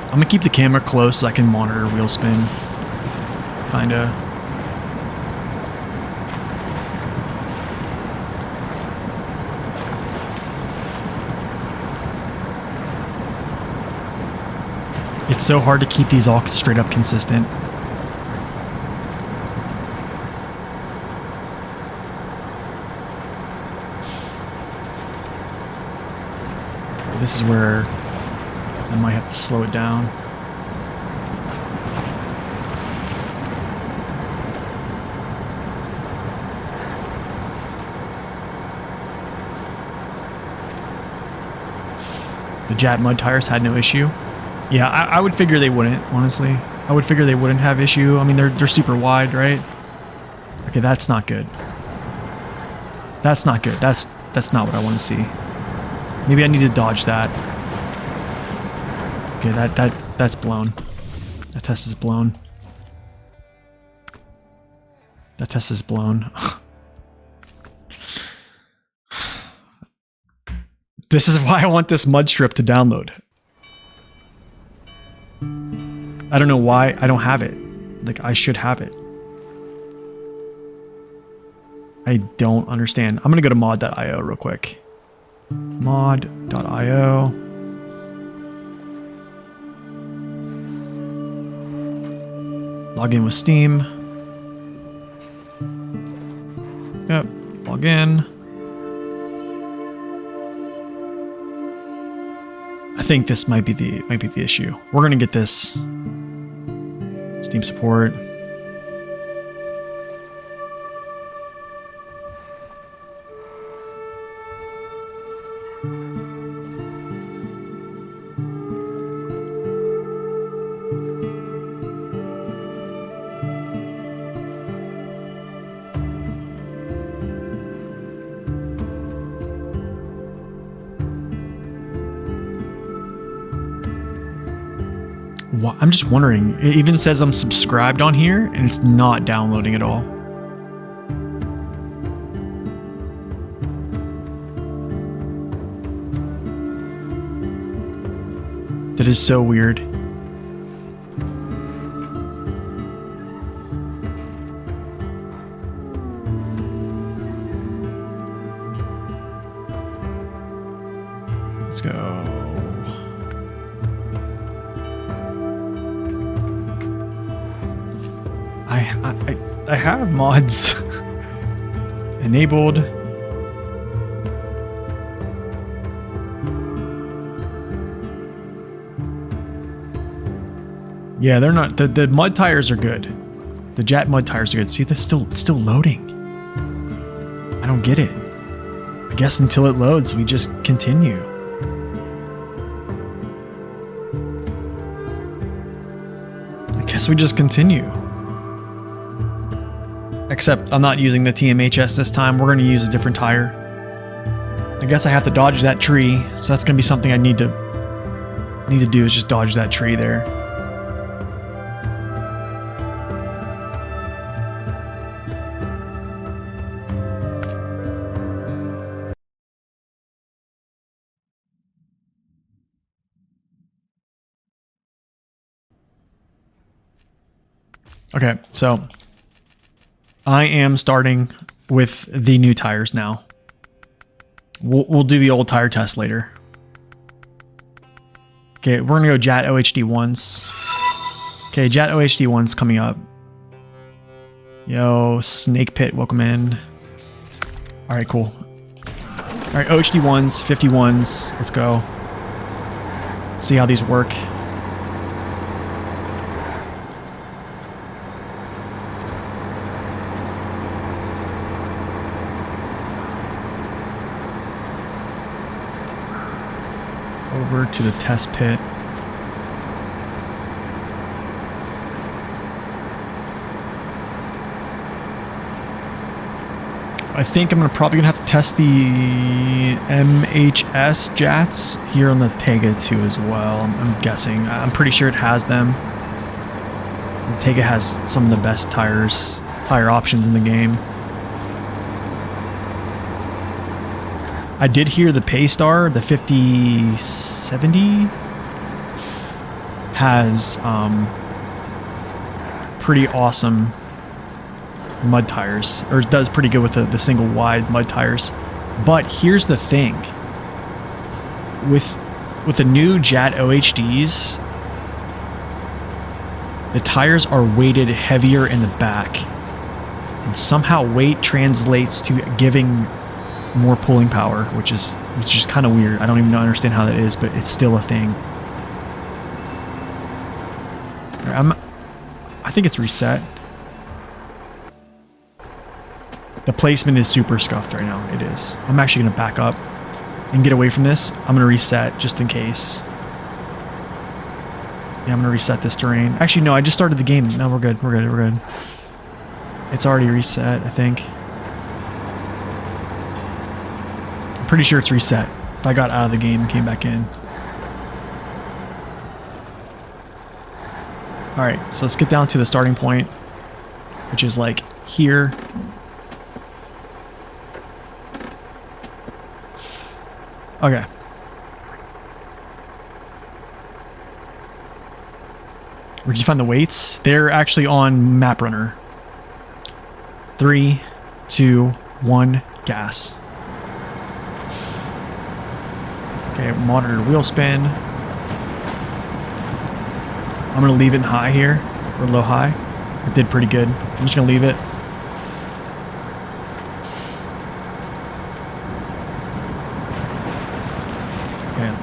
[SPEAKER 1] I'm gonna keep the camera close so I can monitor wheel spin. Kinda. It's so hard to keep these all straight up consistent. This is where I might have to slow it down. The JAT mud tires had no issue. Yeah, I would figure they wouldn't, honestly. I would figure they wouldn't have issue. I mean, they're super wide, right? Okay, that's not good. That's not good. That's not what I want to see. Maybe I need to dodge that. Okay, that's blown. That test is blown. That test is blown. This is why I want this mud strip to download. I don't know why I don't have it. Like, I should have it. I don't understand. I'm gonna go to mod.io real quick. Mod.io. Log in with Steam. Yep, log in. I think this might be the issue. We're gonna get this. Steam support. I'm just wondering, it even says I'm subscribed on here and it's not downloading at all. That is so weird. Let's go. I have mods enabled. Yeah, they're not. The mud tires are good. The JAT mud tires are good. See, it's still loading. I don't get it. I guess until it loads, we just continue. I guess we just continue. Except I'm not using the TMHS this time. We're going to use a different tire. I guess I have to dodge that tree. So that's going to be something I need to do is just dodge that tree there. Okay, so I am starting with the new tires now. We'll do the old tire test later. Okay, we're gonna go JAT OHD ones. Okay, JAT OHD ones coming up. Yo, Snake Pit, welcome in. All right, cool. All right, OHD ones, 51s. Let's go. Let's see how these work. Over to the test pit. I think I'm probably gonna have to test the MHS JATs here on the Tega too as well. I'm guessing. I'm pretty sure it has them. The Tega has some of the best tire options in the game. I did hear the Paystar, the 5070, has pretty awesome mud tires, or does pretty good with the single wide mud tires. But here's the thing. With the new JAT OHDs, the tires are weighted heavier in the back. And somehow weight translates to giving more pulling power, which is just kind of weird. I don't even understand how that is, but it's still a thing. I think it's reset. The placement is super scuffed right now. It is. I'm actually going to back up and get away from this. I'm going to reset just in case. Yeah, I'm going to reset this terrain. Actually, no, I just started the game. No, we're good. We're good. We're good. It's already reset, I think. I'm pretty sure it's reset. If I got out of the game and came back in. Alright, so let's get down to the starting point, which is like here. Okay. Where can you find the weights? They're actually on Map Runner. 3, 2, 1, gas. Okay, monitor wheel spin. I'm gonna leave it high here, or low high. It did pretty good. I'm just gonna leave it. Okay.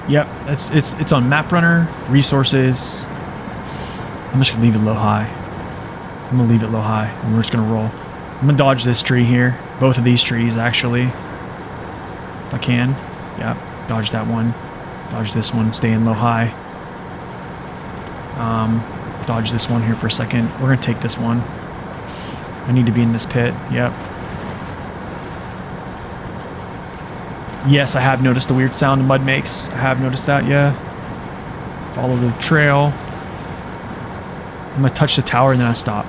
[SPEAKER 1] Yep, it's on Map Runner, resources. I'm just gonna leave it low high. I'm gonna leave it low high, and we're just gonna roll. I'm gonna dodge this tree here. Both of these trees, actually. If I can. Yep, dodge that one. Dodge this one, stay in low high. Dodge this one here for a second. We're gonna take this one. I need to be in this pit, yep. Yes, I have noticed the weird sound the mud makes. I have noticed that, yeah. Follow the trail. I'm gonna touch the tower and then I stop.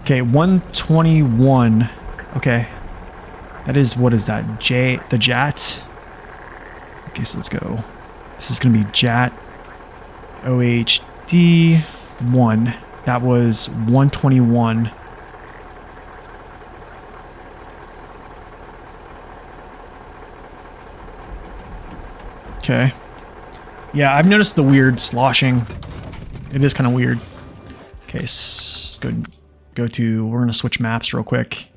[SPEAKER 1] Okay, 121. Okay. That is, what is that? The JAT? Okay, so let's go. This is gonna be JAT OHD 1. That was 121. Okay. Yeah, I've noticed the weird sloshing. It is kind of weird. Okay, so go to, we're going to switch maps real quick.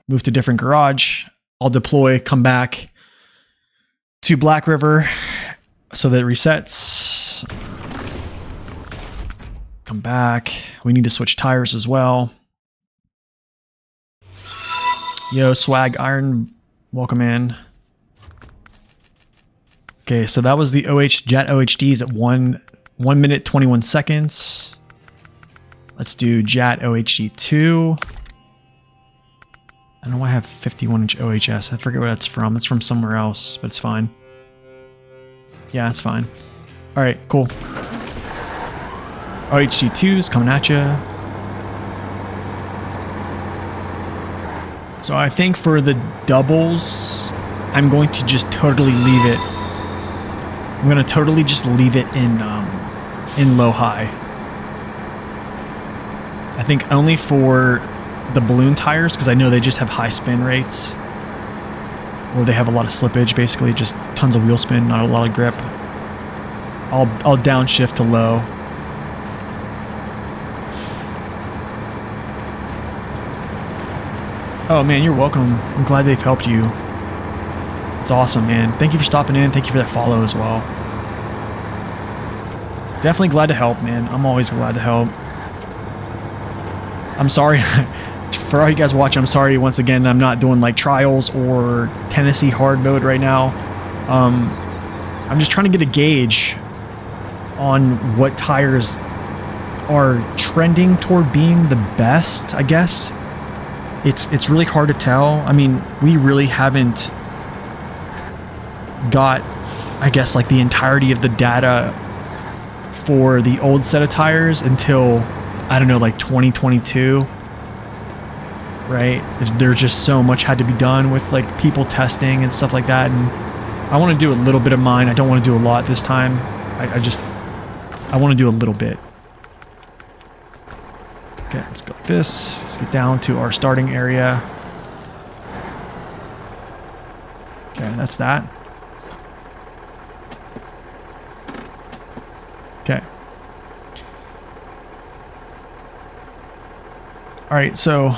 [SPEAKER 1] Move to different garage. I'll deploy, come back to Black River so that it resets. Come back. We need to switch tires as well. Yo, Swag Iron, welcome in. Okay, so that was the JAT OHDs at 1 minute 21 seconds. Let's do JAT OHD 2. I don't know why I have 51-inch OHS. I forget where that's from. It's from somewhere else, but it's fine. Yeah, it's fine. All right, cool. OHD2's coming at you. So I think for the doubles, I'm going to just totally leave it. I'm going to totally just leave it in low-high. I think only for the balloon tires, because I know they just have high spin rates. Or they have a lot of slippage, basically just tons of wheel spin, not a lot of grip. I'll downshift to low. Oh man, you're welcome. I'm glad they've helped you. It's awesome, man. Thank you for stopping in. Thank you for that follow as well. Definitely glad to help, man. I'm always glad to help. I'm sorry. For all you guys watching, I'm sorry once again I'm not doing like trials or Tennessee hard mode right now. I'm just trying to get a gauge on what tires are trending toward being the best, I guess. It's really hard to tell. I mean, we really haven't got, I guess, like the entirety of the data for the old set of tires until, I don't know, like 2022, right? There's just so much had to be done with like people testing and stuff like that, and I want to do a little bit of mine. I don't want to do a lot this time. I want to do a little bit. Okay, let's go like this. Let's get down to our starting area. Okay, that's that. Okay. All right, so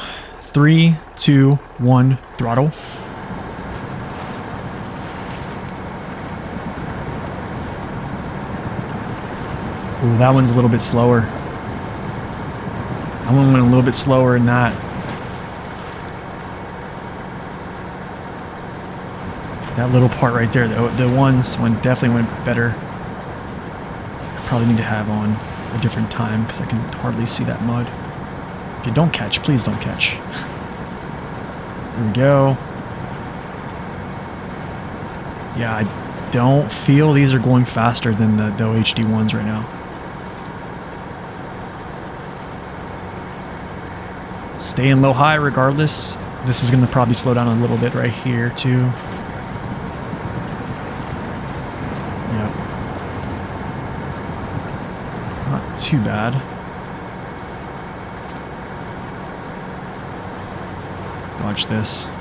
[SPEAKER 1] 3, 2, 1, throttle. Ooh, that one's a little bit slower. That one went a little bit slower than that. That little part right there, the ones definitely went better. Probably need to have on a different time because I can hardly see that mud. Okay, don't catch. Please don't catch. Here we go. Yeah, I don't feel these are going faster than the OHD ones right now. Stay in low high regardless. This is going to probably slow down a little bit right here too. Yep. Not too bad. Dodge this.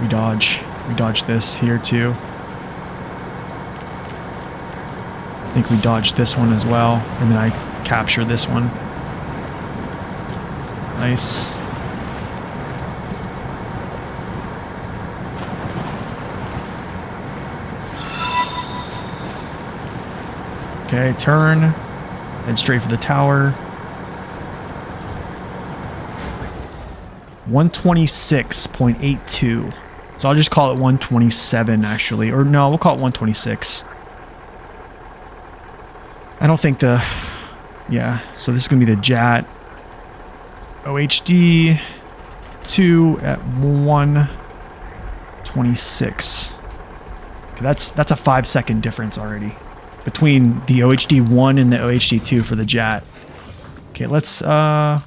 [SPEAKER 1] We dodge this here too. I think we dodged this one as well, and then I capture this one. Nice. Okay, turn. Head straight for the tower. 126.82. So I'll just call it 127 actually. Or no, we'll call it 126. I don't think the... Yeah, so this is going to be the JAT OHD 2 at 126. Okay, that's a 5-second difference already between the OHD 1 and the OHD 2 for the JAT. Okay, let's go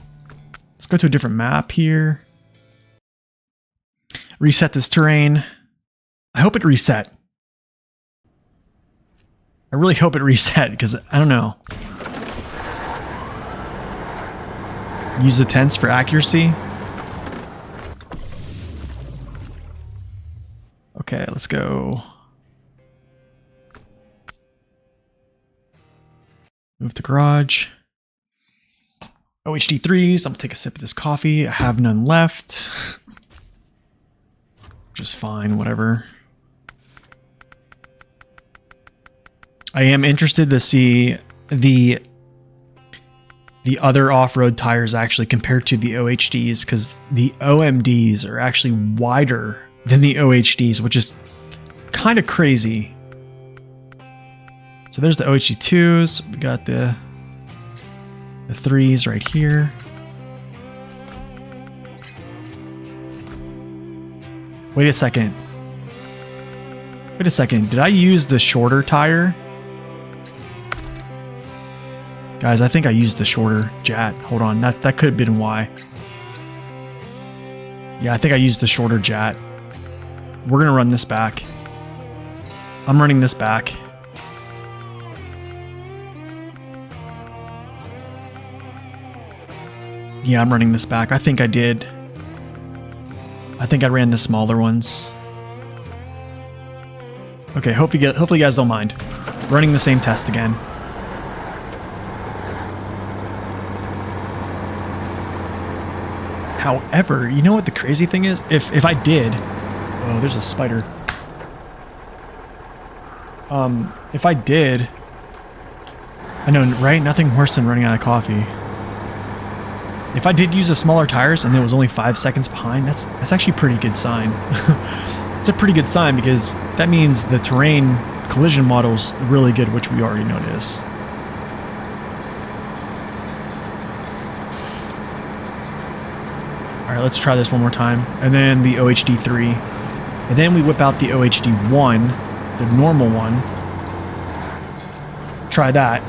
[SPEAKER 1] to a different map here. Reset this terrain. I hope it reset. I really hope it reset because I don't know. Use the tents for accuracy. Okay, let's go. Move to garage. OHD 3s. I'm gonna take a sip of this coffee. I have none left. Just fine, whatever. I am interested to see the other off-road tires actually compared to the OHDs, because the OMDs are actually wider than the OHDs, which is kind of crazy. So there's the OHD 2s. We got the 3s right here. Wait a second. Wait a second. Did I use the shorter tire? Guys, I think I used the shorter JAT. Hold on. That could have been why. Yeah, I think I used the shorter JAT. We're going to run this back. I'm running this back. Yeah, I'm running this back. I think I did. I think I ran the smaller ones. Okay, hopefully you guys don't mind. Running the same test again. However, you know what the crazy thing is? If I did... Oh, there's a spider. If I did... I know, right? Nothing worse than running out of coffee. If I did use the smaller tires and it was only 5 seconds behind, that's actually a pretty good sign. It's a pretty good sign because that means the terrain collision model's really good, which we already know it is. Alright, let's try this one more time. And then the OHD3. And then we whip out the OHD1, the normal one. Try that.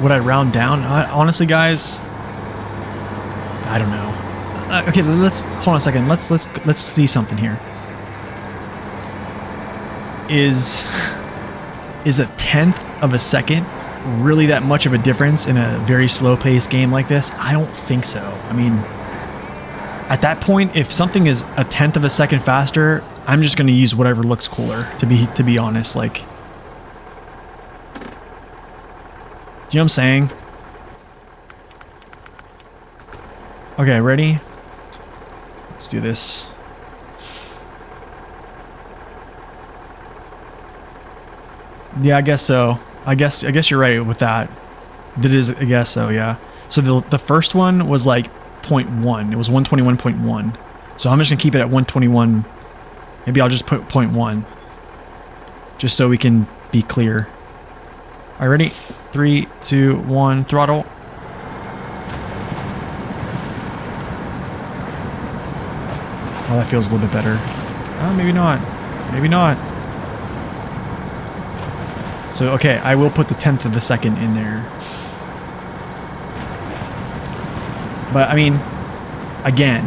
[SPEAKER 1] Would I round down? Honestly, guys, I don't know. Okay, let's hold on a second. Let's see something here. Is a tenth of a second really that much of a difference in a very slow-paced game like this? I don't think so. I mean, at that point, if something is a tenth of a second faster, I'm just going to use whatever looks cooler. To be honest, like. You know what I'm saying? Okay, ready? Let's do this. Yeah, I guess so. I guess you're right with that. That is, I guess so, yeah. So the first one was like 0.1. It was 121.1. So I'm just gonna keep it at 121. Maybe I'll just put 0.1. Just so we can be clear. All right, ready? 3, 2, 1, throttle. Oh, that feels a little bit better. Oh, maybe not. Maybe not. So, okay, I will put the tenth of a second in there. But, I mean, again,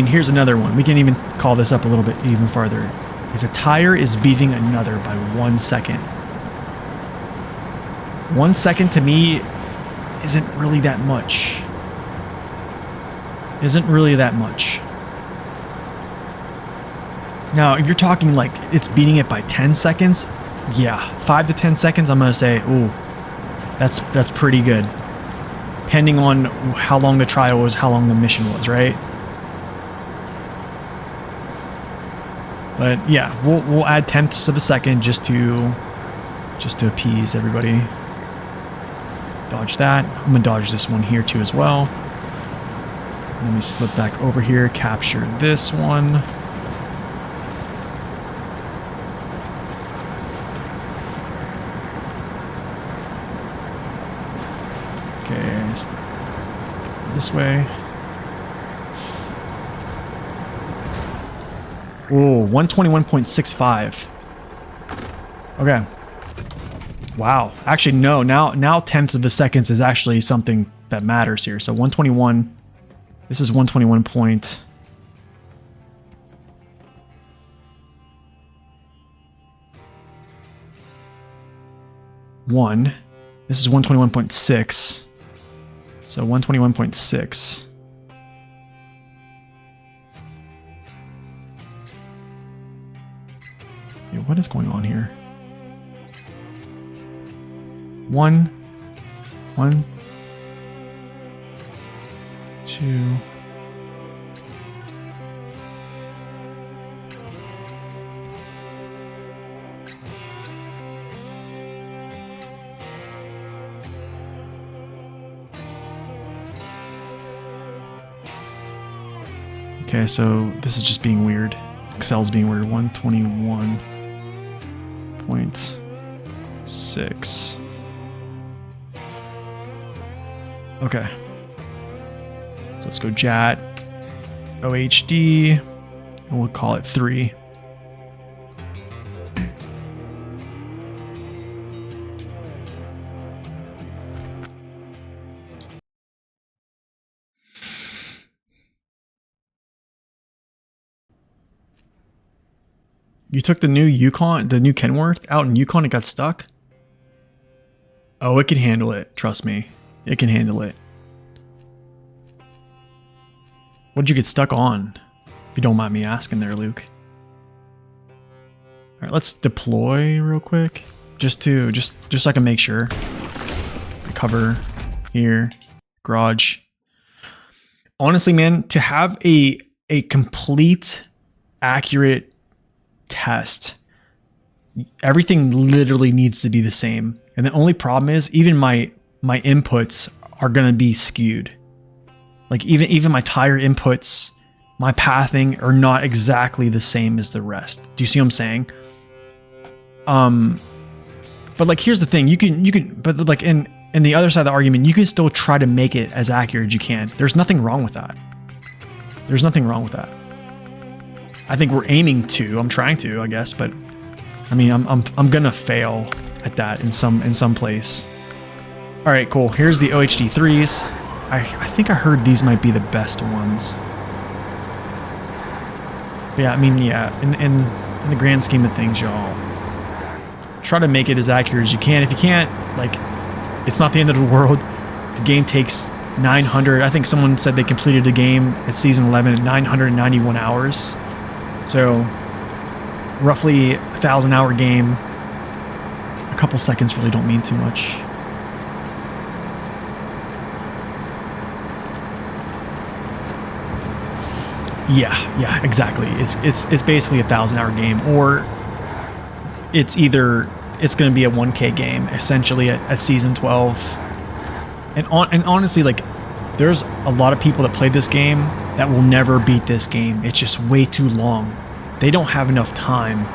[SPEAKER 1] here's another one. We can even call this up a little bit even farther. If a tire is beating another by 1 second, 1 second to me isn't really that much. Isn't really that much. Now, if you're talking like it's beating it by 10 seconds, yeah, 5 to 10 seconds, I'm gonna say, ooh, that's pretty good. Depending on how long the trial was, how long the mission was, right? But yeah, we'll add tenths of a second just to appease everybody. Dodge that. I'm gonna dodge this one here too as well. Let me slip back over here, capture this one. Okay, this way. Oh, 121.65. Okay. Wow. Actually, no. Now tenths of a seconds is actually something that matters here. So 121. This is 121 point. One. This is 121.6. So 121.6. Yeah, what is going on here? 1, 2. Okay, so this is just being weird. Excel's being weird. 121.6. Okay. So let's go JAT OHD, and we'll call it 3. You took the new Yukon, the new Kenworth out in Yukon, it got stuck? Oh, it can handle it. Trust me. It can handle it. What did you get stuck on? If you don't mind me asking there, Luke. All right, let's deploy real quick. Just so I can make sure. Cover here, garage. Honestly, man, to have a complete, accurate test, everything literally needs to be the same. And the only problem is even my inputs are gonna be skewed. Like even my tire inputs, my pathing are not exactly the same as the rest. Do you see what I'm saying? But like here's the thing, you can but like in the other side of the argument, you can still try to make it as accurate as you can. There's nothing wrong with that. There's nothing wrong with that. I think we're aiming to. I'm trying to, I guess, but I mean, I'm gonna fail at that in some place. All right, cool. Here's the OHD 3s. I think I heard these might be the best ones. But yeah, I mean, yeah. In the grand scheme of things, y'all, try to make it as accurate as you can. If you can't, like, it's not the end of the world. The game takes 900. I think someone said they completed the game at season 11 at 991 hours. So roughly 1,000-hour game. A couple seconds really don't mean too much. Yeah, exactly. It's basically a 1,000-hour game, or it's going to be a 1K game essentially at season 12. And honestly, like, there's a lot of people that play this game that will never beat this game. It's just way too long. They don't have enough time.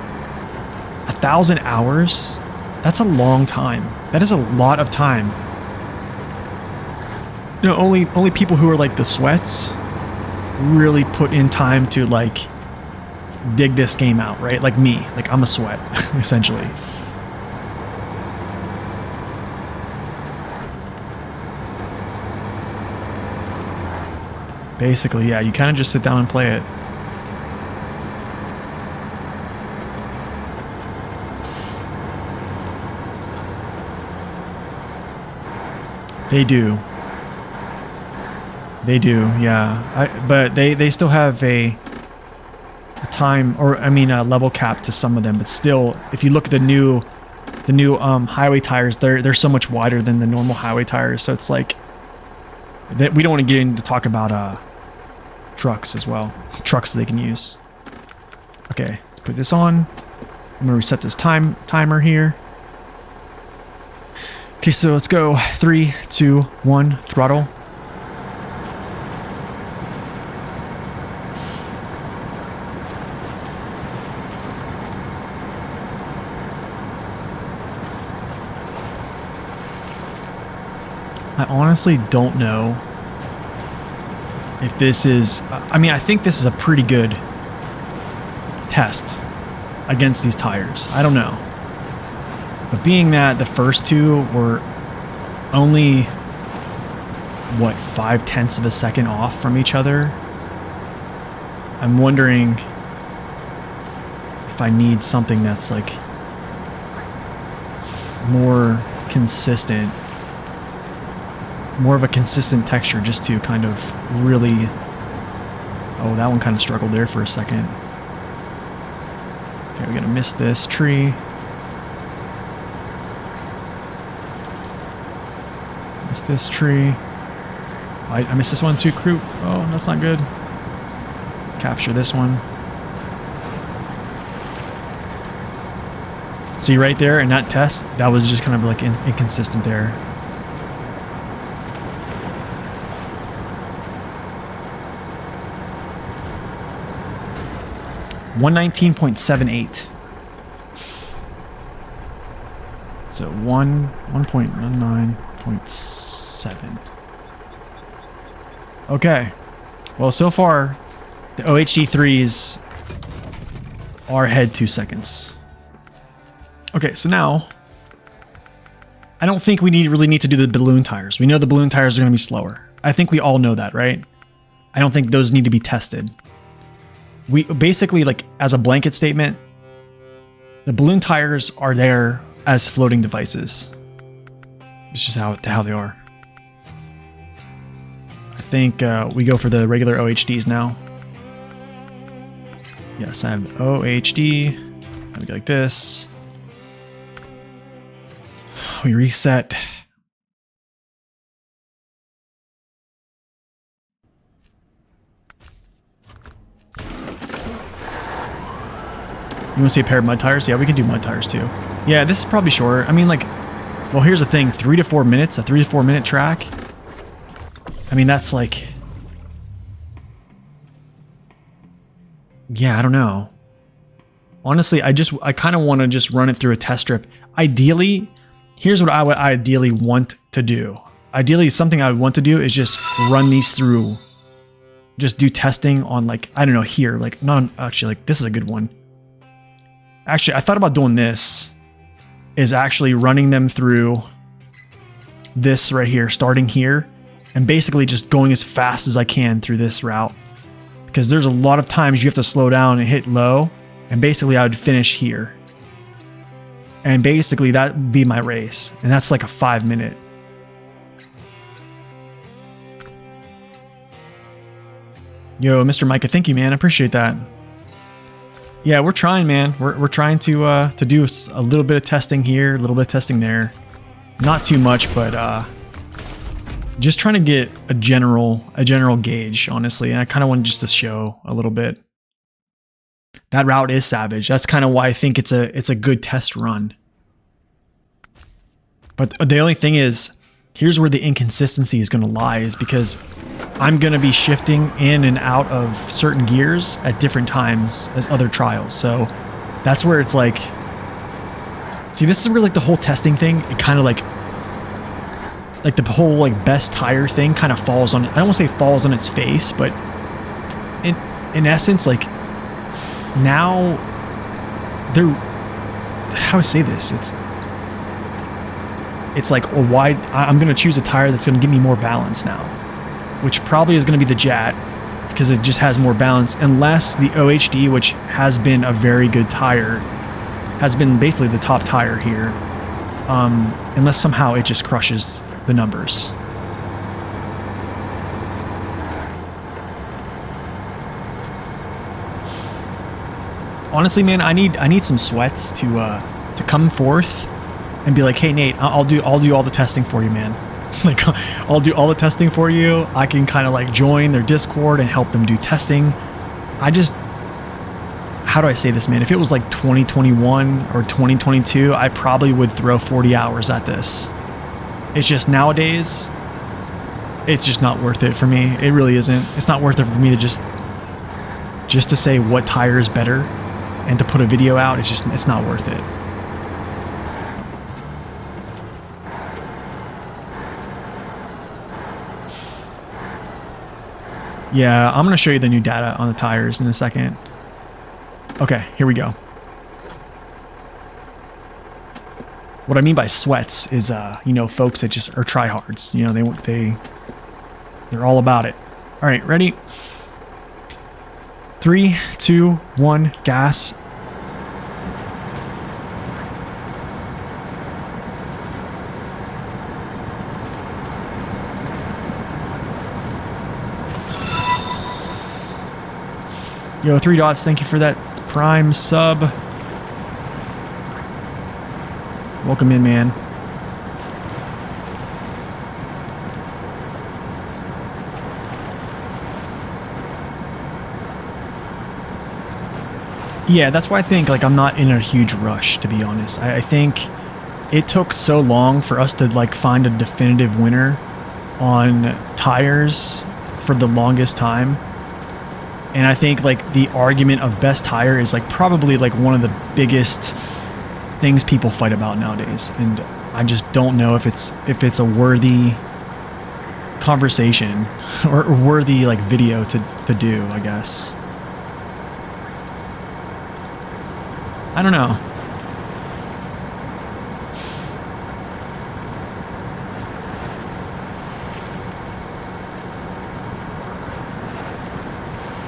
[SPEAKER 1] 1,000 hours? That's a long time. That is a lot of time. You know, only people who are like the sweats really put in time to like dig this game out, right? Like me. Like I'm a sweat, essentially. Basically, yeah, you kind of just sit down and play it. They do. They do, yeah. But they still have a time, or I mean a level cap to some of them. But still, if you look at the new highway tires, they're so much wider than the normal highway tires. So it's like that we don't want to get into talk about trucks as well. Trucks they can use. Okay, let's put this on. I'm gonna reset this timer here. Okay, so let's go. 3, 2, 1, throttle. I honestly don't know if this is, I mean, I think this is a pretty good test against these tires. I don't know. But being that the first two were only, what, 0.5 of a second off from each other, I'm wondering if I need something that's like more consistent, more of a consistent texture, just to kind of really, oh, that one kind of struggled there for a second. Okay, we gotta miss this tree. Miss this tree. I missed this one too, crew. Oh, that's not good. Capture this one. See right there in that test, that was just kind of like inconsistent there. 119.78. So 1.19.7. Okay. Well, so far, the OHD3s are ahead 2 seconds. Okay, so now, I don't think we really need to do the balloon tires. We know the balloon tires are going to be slower. I think we all know that, right? I don't think those need to be tested. We basically, like, as a blanket statement, the balloon tires are there as floating devices. It's just how they are. I think we go for the regular OHDs now. Yes, I have OHD. I go like this. We reset. You want to see a pair of mud tires? Yeah, we can do mud tires too. Yeah, this is probably short. I mean, like, well, here's the thing. 3 to 4 minutes, a 3 to 4 minute track. I mean, that's like... Yeah, I don't know. Honestly, I kind of want to just run it through a test strip. Ideally, here's what I would ideally want to do. Ideally, something I would want to do is just run these through. Just do testing on, like, I don't know, here. Like, not on, actually, like, this is a good one. Actually, I thought about doing this, is actually running them through this right here, starting here, and basically just going as fast as I can through this route. Because there's a lot of times you have to slow down and hit low, and basically I would finish here. And basically that would be my race, and that's like a 5 minute. Yo, Mr. Micah, thank you, man. I appreciate that. Yeah, we're trying, man. We're trying to do a little bit of testing here, a little bit of testing there. Not too much, but just trying to get a general gauge, honestly. And I kind of want just to show a little bit. That route is savage. That's kind of why I think it's a good test run. But the only thing is, here's where the inconsistency is going to lie, is because I'm going to be shifting in and out of certain gears at different times as other trials. So that's where it's like, see, this is where like the whole testing thing, it kind of like the whole like best tire thing kind of falls on, I don't want to say falls on its face, but in essence, like now they're, how do I say this? It's like, well, why I'm going to choose a tire that's going to give me more balance now, which probably is going to be the JAT because it just has more balance, unless the OHD, which has been a very good tire, has been basically the top tire here, unless somehow it just crushes the numbers. Honestly, man, I need some sweats to come forth and be like, hey Nate, I'll do all the testing for you, man. Like, I'll do all the testing for you. I can kind of like join their Discord and help them do testing. I just, how do I say this, man? If it was like 2021 or 2022, I probably would throw 40 hours at this. It's just nowadays, it's just not worth it for me. It really isn't. It's not worth it for me to just to say what tire is better and to put a video out. It's not worth it. Yeah, I'm going to show you the new data on the tires in a second. Okay, here we go. What I mean by sweats is, you know, folks that just are tryhards. You know, they're all about it. All right, ready? 3, 2, 1, gas. Yo, 3 dots, thank you for that Prime sub. Welcome in, man. Yeah, that's why I think like I'm not in a huge rush, to be honest. I think it took so long for us to like find a definitive winner on tires for the longest time. And I think like the argument of best tire is like probably like one of the biggest things people fight about nowadays. And I just don't know if it's a worthy conversation or worthy like video to do, I guess. I don't know.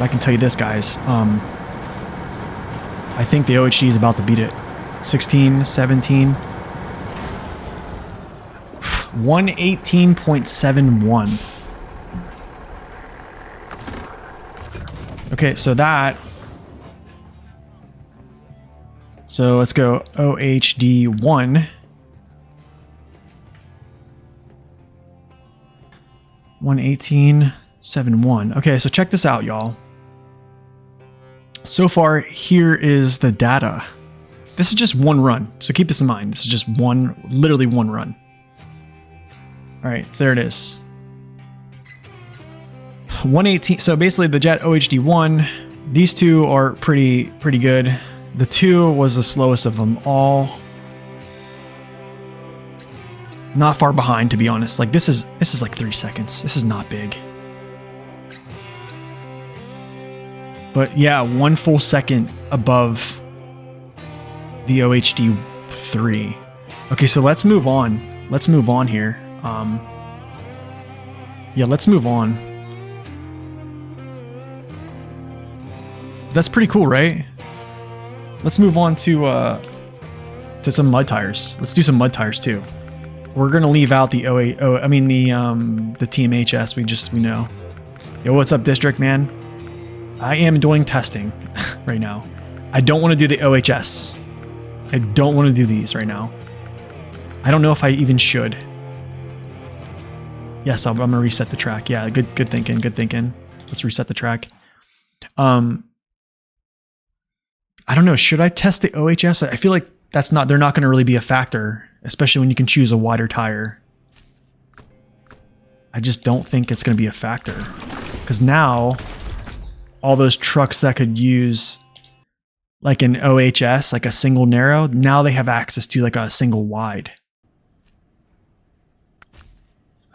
[SPEAKER 1] I can tell you this, guys. I think the OHD is about to beat it. 16, 17. 118.71. Okay, so that... So let's go OHD1. 118.71. Okay, so check this out, y'all. So far, here is the data. This is just one run, so keep this in mind. This is just literally one run. All right, there it is. 118. So basically, the JAT OHD1. These two are pretty good. The 2 was the slowest of them all. Not far behind, to be honest. Like this is like 3 seconds. This is not big. But yeah, 1 full second above the OHD 3. Okay, so let's move on. Let's move on here. Yeah, let's move on. That's pretty cool, right? Let's move on to some mud tires. Let's do some mud tires too. We're gonna leave out the the TMHS. We know. Yo, what's up, District Man? I am doing testing right now. I don't want to do the OHS. I don't want to do these right now. I don't know if I even should. Yes, I'm gonna reset the track. Yeah, good thinking. Good thinking. Let's reset the track. I don't know. Should I test the OHS? I feel like they're not going to really be a factor, especially when you can choose a wider tire. I just don't think it's going to be a factor, because now all those trucks that could use like an OHS, like a single narrow, now they have access to like a single wide.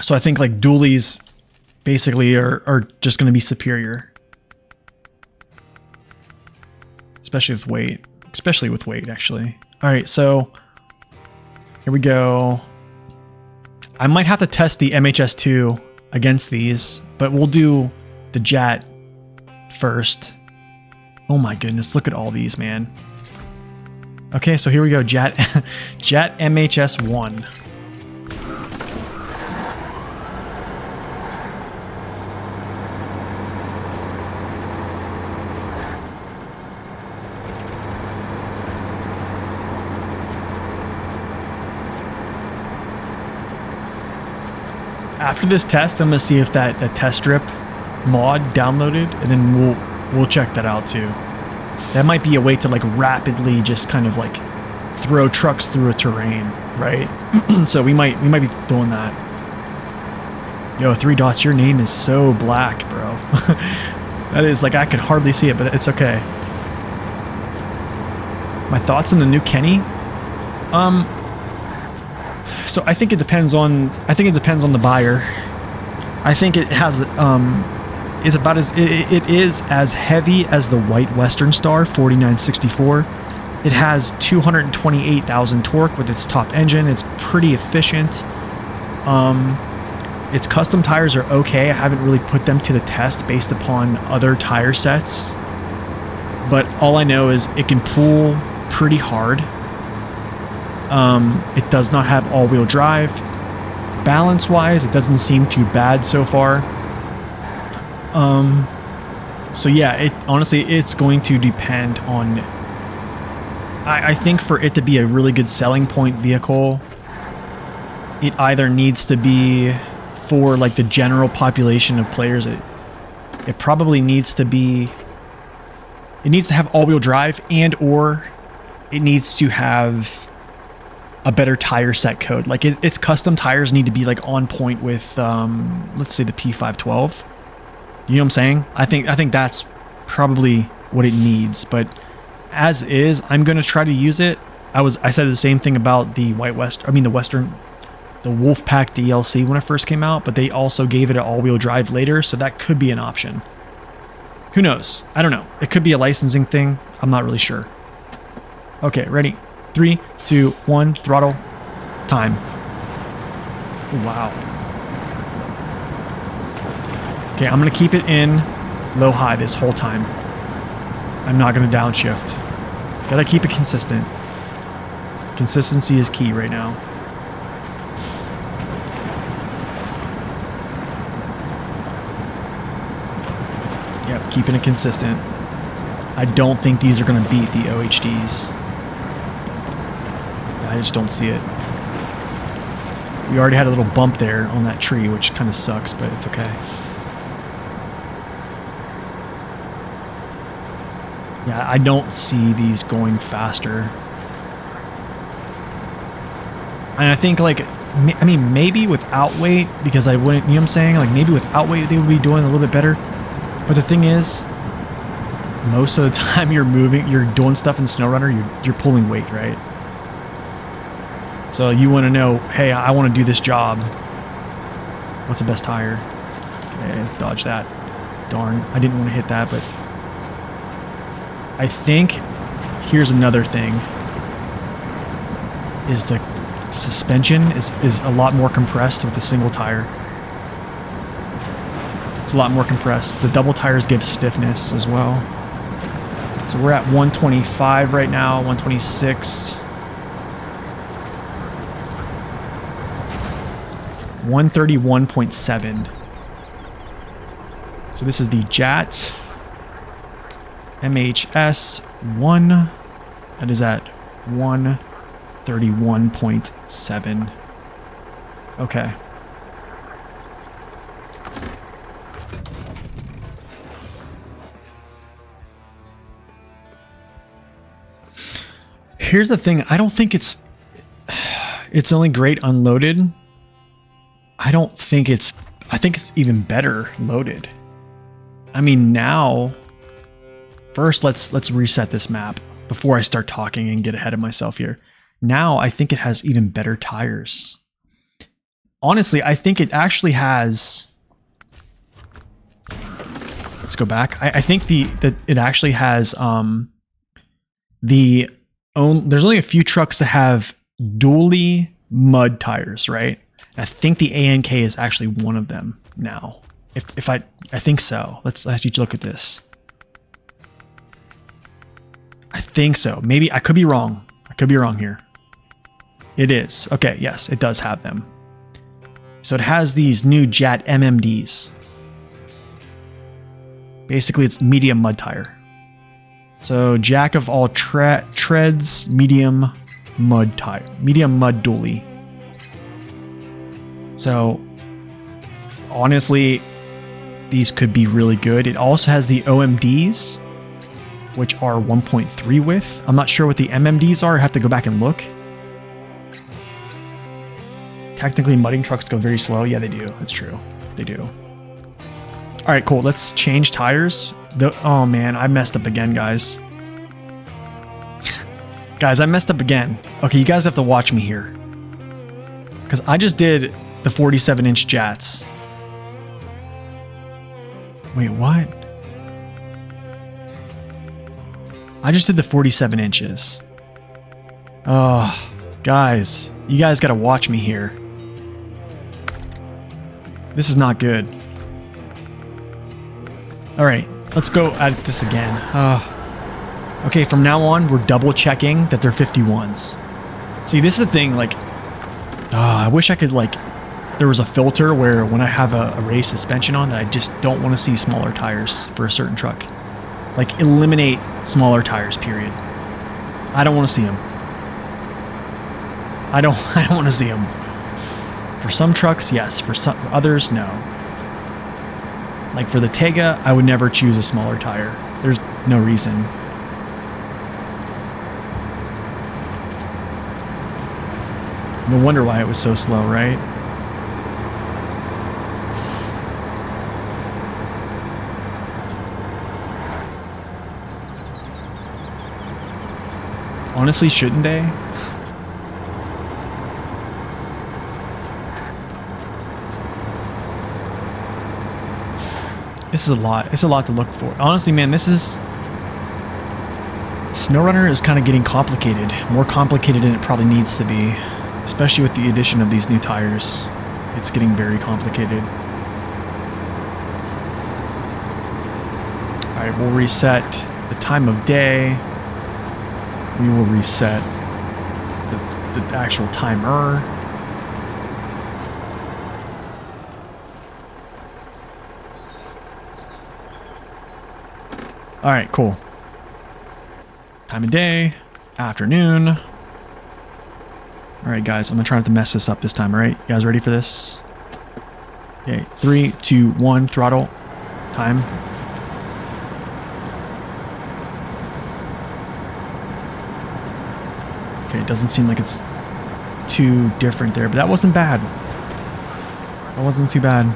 [SPEAKER 1] So I think like dualies basically are just going to be superior. Especially with weight, actually. All right, so here we go. I might have to test the MHS2 against these, but we'll do the JAT first. Oh my goodness, look at all these, man. Okay, so here we go, JAT MHS1. After this test, I'm gonna see if that test strip mod downloaded, and then we'll check that out too. That might be a way to like rapidly just kind of like throw trucks through a terrain, right? So we might be doing that. Yo, 3 dots, your name is so black, bro. That is like, I can hardly see it, but it's okay. My thoughts on the new Kenny? So I think it depends on the buyer. I think it has is about it is as heavy as the white Western Star 4964. It has 228,000 torque with its top engine. It's pretty efficient. Its custom tires are okay. I haven't really put them to the test based upon other tire sets, but all I know is it can pull pretty hard. It does not have all-wheel drive. Balance-wise, it doesn't seem too bad so far. So yeah, honestly, it's going to depend on... I think for it to be a really good selling point vehicle, it either needs to be for like the general population of players. It probably needs to be... It needs to have all-wheel drive, and or it needs to have a better tire set code. Like its custom tires need to be like on point with let's say the P512. You know what I'm saying? I think that's probably what it needs, but as is, I'm going to try to use it. I said the same thing about the the Wolfpack DLC when it first came out, but they also gave it an all-wheel drive later, so that could be an option. Who knows? I don't know. It could be a licensing thing. I'm not really sure. Okay, ready? 3, 2, 1, throttle. Time. Wow. Okay, I'm going to keep it in low-high this whole time. I'm not going to downshift. Gotta keep it consistent. Consistency is key right now. Yep, keeping it consistent. I don't think these are going to beat the OHDs. I just don't see it. We already had a little bump there on that tree, which kind of sucks, but it's okay. Yeah, I don't see these going faster. And I think, like, I mean, maybe without weight, because I wouldn't, you know what I'm saying? Like, maybe without weight, they would be doing a little bit better. But the thing is, most of the time you're doing stuff in SnowRunner, you're pulling weight, right? So you want to know, hey, I want to do this job. What's the best tire? Okay, let's dodge that. Darn, I didn't want to hit that, but I think here's another thing. Is the suspension is a lot more compressed with a single tire. It's a lot more compressed. The double tires give stiffness as well. So we're at 125 right now, 126. 131.7. So this is the JAT MHS 1. That is at 131.7. Okay. Here's the thing. I don't think it's only great unloaded. I think it's even better loaded. I mean, now, first let's reset this map before I start talking and get ahead of myself here. Now I think it has even better tires. Honestly, I think it actually has. Let's go back. I think that it actually has there's only a few trucks that have dually mud tires, right? I think the ANK is actually one of them now. If I think so. Let's actually look at this. I think so. Maybe I could be wrong. I could be wrong here. It is. Okay, yes, it does have them. So it has these new JAT MMDs. Basically, it's medium mud tire. So jack of all treads, medium mud tire, medium mud dually. So honestly, these could be really good. It also has the OMDs, which are 1.3 width. I'm not sure what the MMDs are. I have to go back and look. Technically, mudding trucks go very slow. Yeah, they do. That's true. They do. All right, cool. Let's change tires. Oh man, I messed up again, guys. Guys, I messed up again. Okay, you guys have to watch me here. Because I just did the 47-inch JATs. Wait, what? I just did the 47 inches. Oh, guys, you guys gotta watch me here. This is not good. All right, let's go at this again. Okay, from now on, we're double checking that they're 51s. See, this is the thing, like, I wish I could, like, there was a filter where when I have a race suspension on that I just don't want to see smaller tires for a certain truck. Like, eliminate smaller tires, period. I don't want to see them. I don't want to see them. For some trucks, yes. For some others, no. Like for the Tega, I would never choose a smaller tire. There's no reason. No wonder why it was so slow, right? Honestly, shouldn't they? This is a lot. It's a lot to look for. Honestly, man, this is... SnowRunner is kind of getting complicated. More complicated than it probably needs to be. Especially with the addition of these new tires. It's getting very complicated. Alright, we'll reset the time of day. We will reset the actual timer. Alright, cool. Time of day, afternoon. Alright guys, I'm gonna try not to mess this up this time, alright? You guys ready for this? Okay, 3, 2, 1, throttle. Time. Okay, it doesn't seem like it's too different there, but that wasn't bad. That wasn't too bad.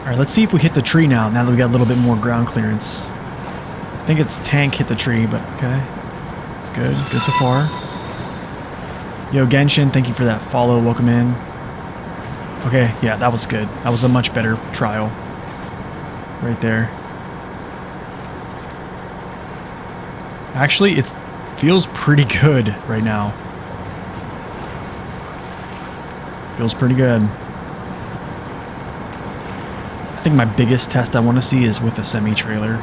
[SPEAKER 1] Alright, let's see if we hit the tree now that we got a little bit more ground clearance. I think it's tank hit the tree, but okay. It's good. Good so far. Yo, Genshin, thank you for that follow. Welcome in. Okay, yeah, that was good. That was a much better trial. Right there. Actually, it feels pretty good right now. Feels pretty good. I think my biggest test I want to see is with a semi-trailer.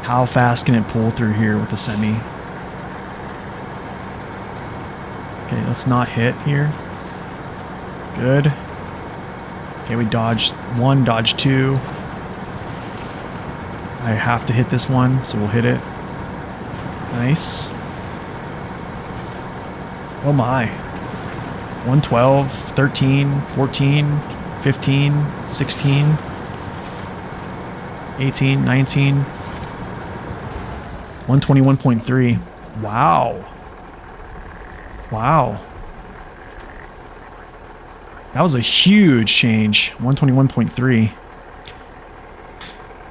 [SPEAKER 1] How fast can it pull through here with a semi? Okay, let's not hit here. Good. Okay, we dodged one, dodged two. I have to hit this one, so we'll hit it. Nice. Oh my. 112, 13, 14, 15, 16, 18, 19, 121.3. Wow. Wow. That was a huge change. 121.3.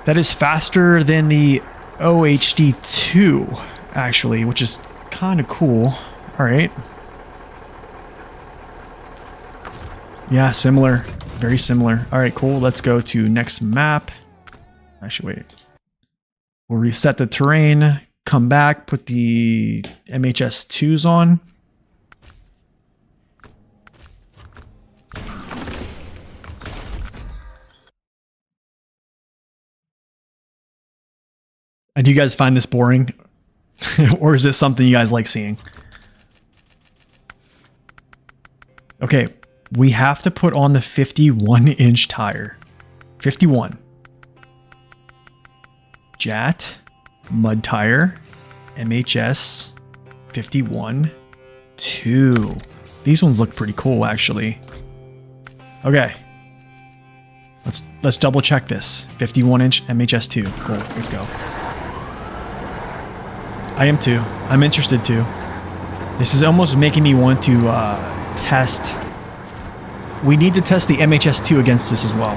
[SPEAKER 1] That is faster than the OHD2, actually, which is kind of cool. All right. Yeah, similar. Very similar. All right, cool. Let's go to next map. Actually, wait. We'll reset the terrain, come back, put the MHS2s on. And do you guys find this boring? Or is this something you guys like seeing? Okay, we have to put on the 51-inch tire. 51. JAT, mud tire, MHS, 51, 2. These ones look pretty cool, actually. Okay. Let's double check this. 51-inch MHS2. Cool, let's go. I am too. I'm interested too. This is almost making me want to test. We need to test the MHS2 against this as well.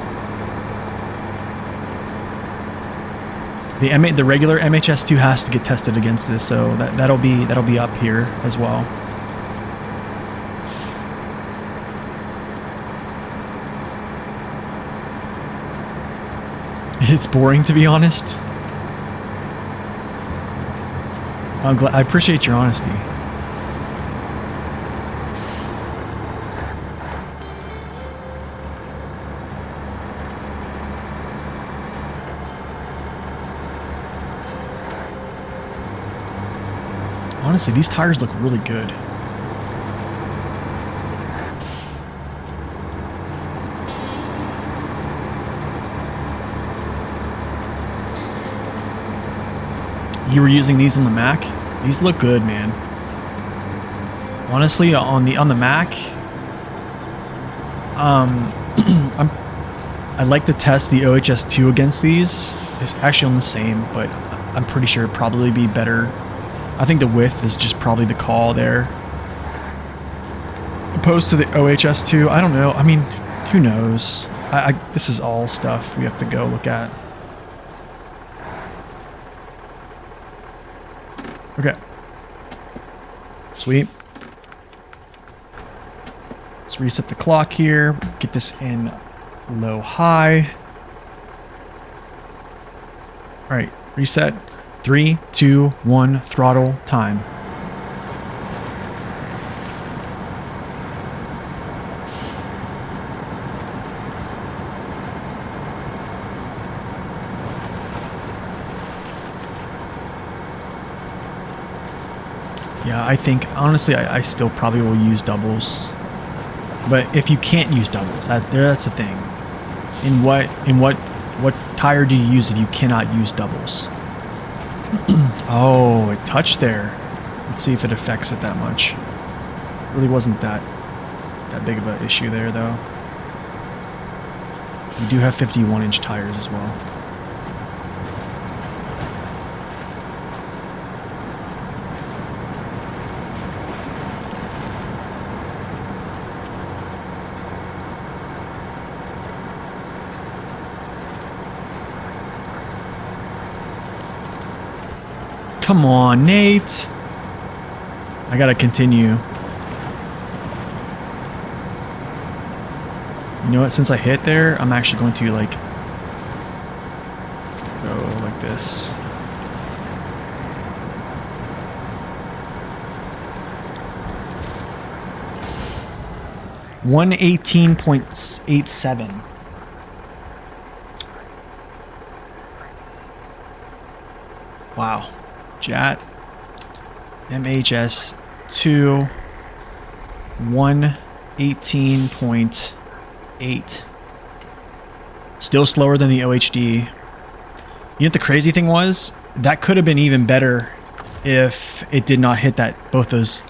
[SPEAKER 1] The regular MHS2 has to get tested against this, so that'll be up here as well. It's boring, to be honest. I'm glad. I appreciate your honesty. Honestly, these tires look really good. You were using these on the Mac? These look good, man. Honestly, on the Mac, I'd like to test the OHS2 against these. It's actually on the same, but I'm pretty sure it'd probably be better. I think the width is just probably the call there. Opposed to the OHS2, I don't know. I mean, who knows? This is all stuff we have to go look at. Okay. Sweet. Let's reset the clock here. Get this in low high. All right, reset. 3, 2, 1, throttle time. Yeah, I think, honestly, I still probably will use doubles. But if you can't use doubles, that's the thing. In what tire do you use if you cannot use doubles? Oh, it touched there. Let's see if it affects it that much. It really wasn't that big of an issue there, though. We do have 51-inch tires as well. Come on, Nate. I gotta continue. You know what? Since I hit there, I'm actually going to like go like this. $118.87. Wow. JAT MHS 2 118.8. Still slower than the OHD. You know what the crazy thing was? That could have been even better if it did not hit that both those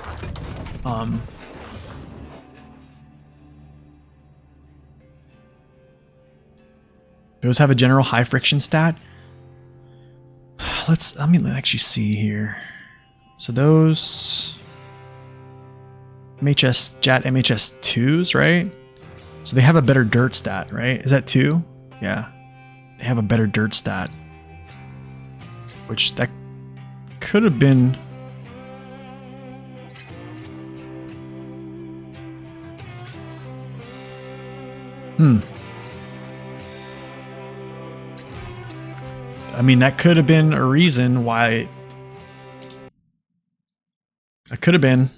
[SPEAKER 1] those have a general high friction stat. Let me actually see here. So those JAT MHS 2s, right? So they have a better dirt stat, right? Is that 2? Yeah. They have a better dirt stat. Which that could have been I mean, that could have been a reason why. It could have been.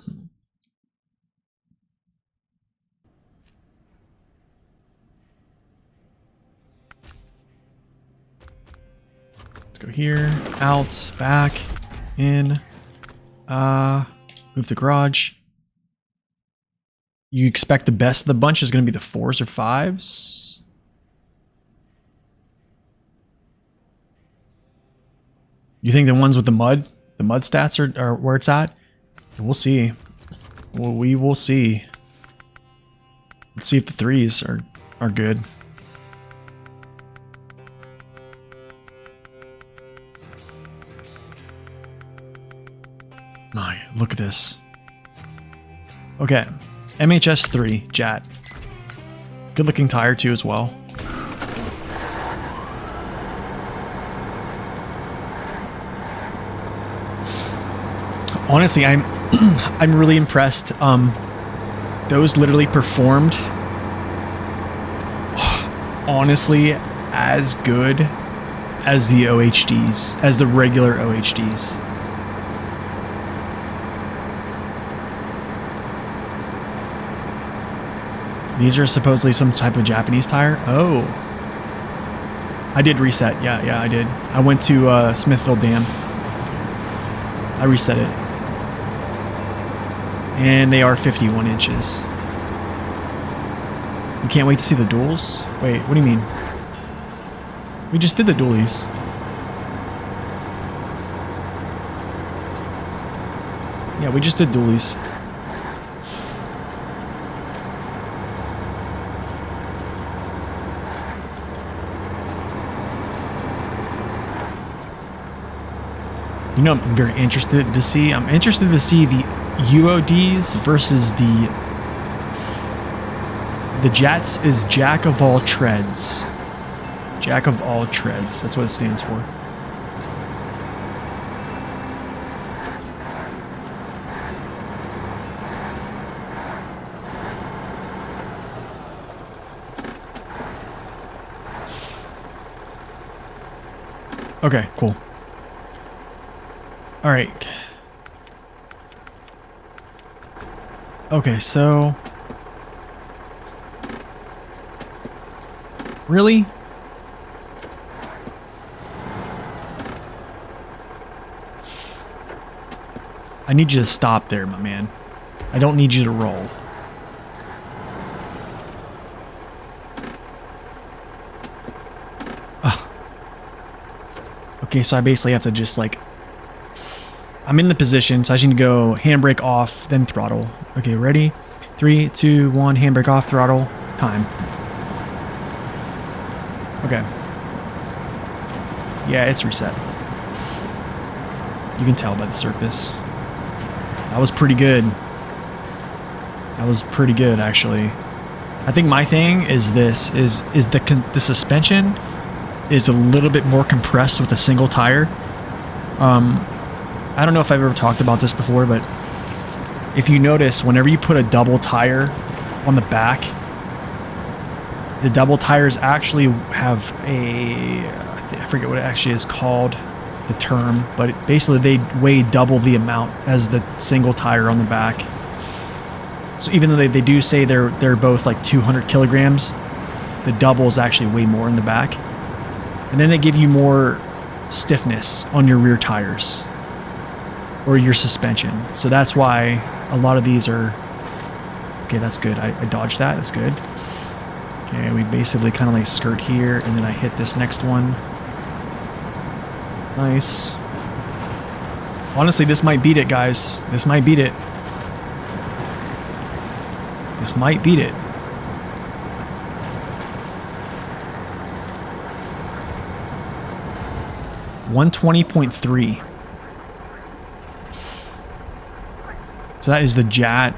[SPEAKER 1] Let's go here, out, back, in, move the garage. You expect the best of the bunch is going to be the 4s or 5s? You think the ones with the mud stats are where it's at? We'll see. Well, we will see. Let's see if the 3s are good. My, look at this. Okay, MHS 3 JAT. Good looking tire too as well. Honestly, I'm really impressed. Those literally performed honestly as good as the OHDs, as the regular OHDs. These are supposedly some type of Japanese tire. Oh, I did reset. Yeah, I did. I went to Smithville Dam. I reset it. And they are 51 inches. You can't wait to see the duals? Wait, what do you mean? We just did the dualies. Yeah, we just did dualies. You know, I'm very interested to see. I'm interested to see the UODs versus the JATs is Jack of all treads. Jack of all treads. That's what it stands for. Okay, cool. All right. Okay, so... Really? I need you to stop there, my man. I don't need you to roll. Ugh. Okay, so I basically have to just like... I'm in the position, so I just need to go handbrake off, then throttle. Okay, ready? 3, 2, 1, handbrake off, throttle, time. Okay. Yeah, it's reset. You can tell by the surface. That was pretty good. That was pretty good, actually. I think my thing is this, is the suspension is a little bit more compressed with a single tire. I don't know if I've ever talked about this before, but if you notice, whenever you put a double tire on the back, the double tires actually have I forget what it actually is called, the term, but basically they weigh double the amount as the single tire on the back. So even though they do say they're both like 200 kilograms, the doubles actually weigh more in the back. And then they give you more stiffness on your rear tires or your suspension. So that's why a lot of these are... Okay, that's good. I dodged that. That's good. Okay, we basically kind of like skirt here, and then I hit this next one. Nice. Honestly, this might beat it, guys. This might beat it. This might beat it. $120.3. So that is the JAT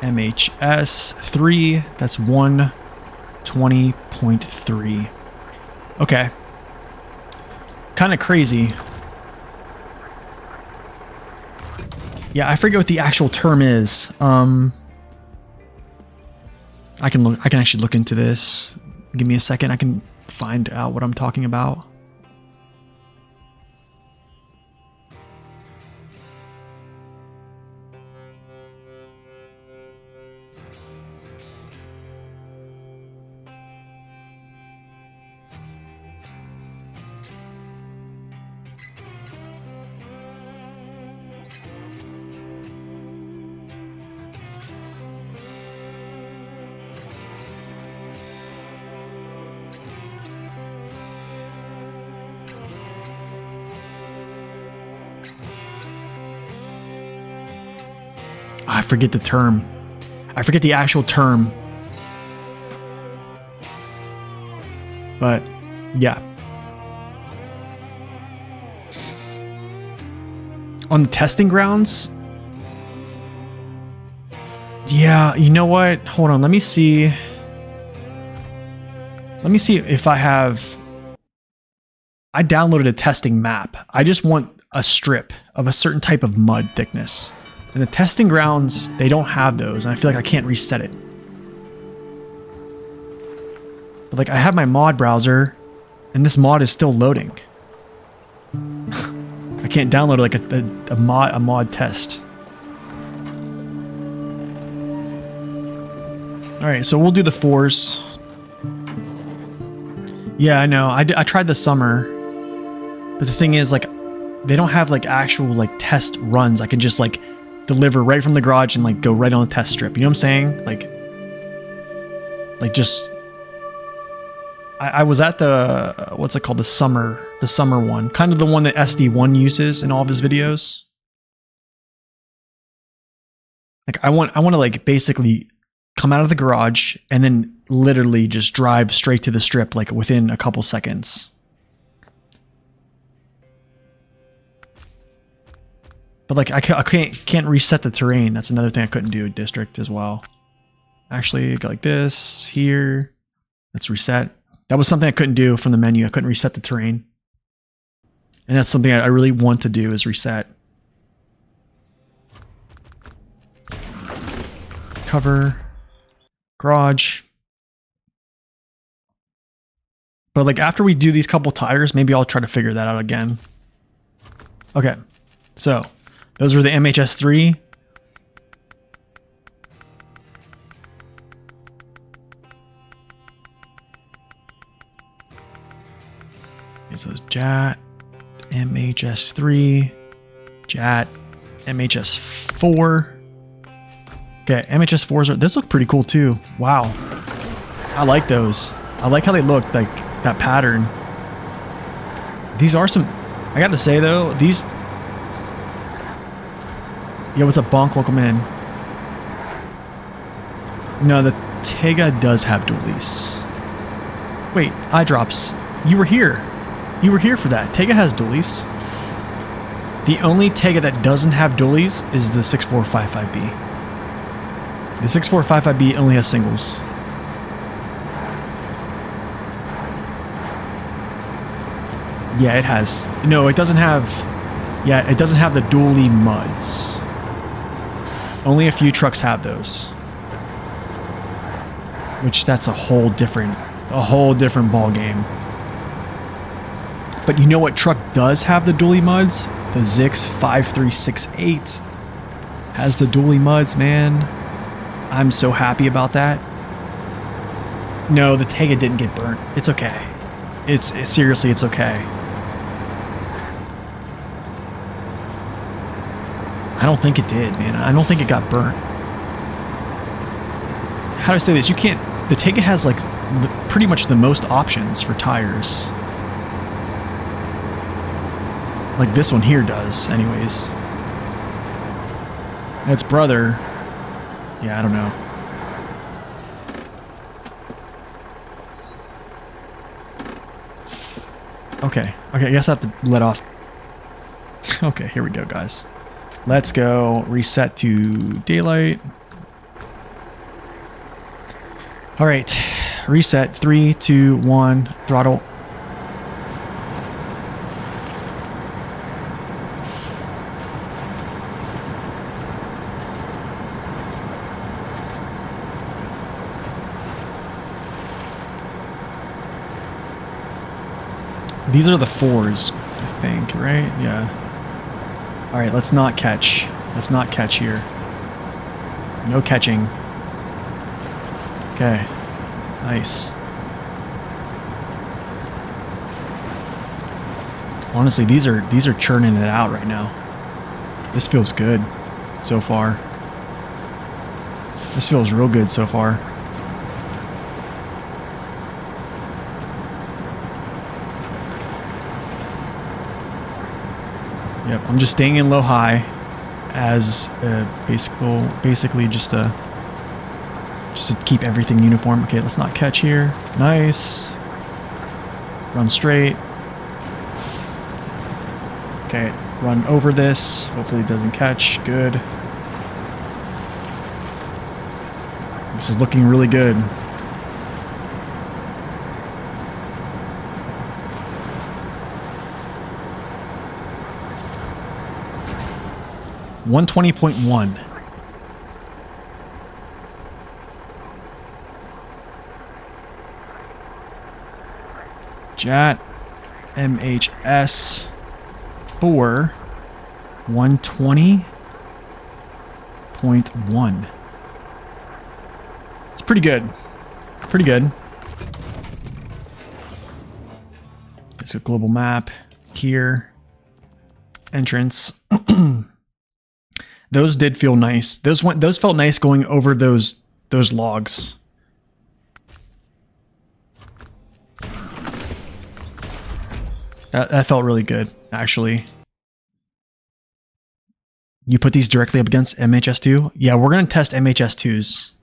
[SPEAKER 1] MHS 3. That's 120.3. Okay. Kind of crazy. Yeah, I forget what the actual term is. I can actually look into this. Give me a second. I can find out what I'm talking about. I forget the term. I forget the actual term. But, yeah. On the testing grounds? Yeah, you know what? Hold on, let me see. Let me see if I have... I downloaded a testing map. I just want a strip of a certain type of mud thickness. And the testing grounds, they don't have those, and I feel like I can't reset it. But like, I have my mod browser, and this mod is still loading. I can't download like a mod test. All right, so we'll do the 4s. Yeah, I know. I tried the summer, but the thing is, like, they don't have like actual like test runs. I can just like deliver right from the garage and like go right on the test strip. You know what I'm saying? Like just. I was at the what's it called, the summer one, kind of the one that SD1 uses in all of his videos. Like I want to like basically come out of the garage and then literally just drive straight to the strip like within a couple seconds. But like I can't reset the terrain. That's another thing I couldn't do at district as well. Actually, go like this here. Let's reset. That was something I couldn't do from the menu. I couldn't reset the terrain. And that's something I really want to do, is reset. Cover. Garage. But like after we do these couple tires, maybe I'll try to figure that out again. Okay, so those are the MHS3. It says JAT, MHS3, JAT, MHS4. Okay, MHS4s are, those look pretty cool too. Wow. I like those. I like how they look, like that pattern. These are some, I gotta say though, these, yo, what's up, Bonk? Welcome in. No, the Tega does have dualies. Wait, eye drops. You were here. You were here for that. Tega has dualies. The only Tega that doesn't have dualies is the 6455B. The 6455B only has singles. Yeah, it has. No, it doesn't have. Yeah, it doesn't have the dually muds. Only a few trucks have those. Which that's a whole different ball game. But you know what truck does have the dually muds? The Zix 5368 has the dually muds, man. I'm so happy about that. No, the Tega didn't get burnt. It's okay. It's seriously, it's okay. I don't think it did, man. I don't think it got burnt. How do I say this? You can't... The Tega has, like, pretty much the most options for tires. Like this one here does, anyways. Its brother... Yeah, I don't know. Okay, I guess I have to let off. Okay, here we go, guys. Let's go reset to daylight. All right, reset. 3, 2, 1, throttle. These are the 4s, I think, right? Yeah. All right, let's not catch. Let's not catch here. No catching. Okay. Nice. Honestly, these are churning it out right now. This feels good so far. This feels real good so far. Yep, I'm just staying in low high as basically just to keep everything uniform. Okay, let's not catch here. Nice. Run straight. Okay, run over this. Hopefully it doesn't catch. Good. This is looking really good. .120.1. JAT MHS 4 120.1. It's pretty good. Pretty good. It's a global map here. Entrance. Those did feel nice. Those felt nice going over those logs. That felt really good, actually. You put these directly up against MHS2? Yeah, we're gonna test MHS2s.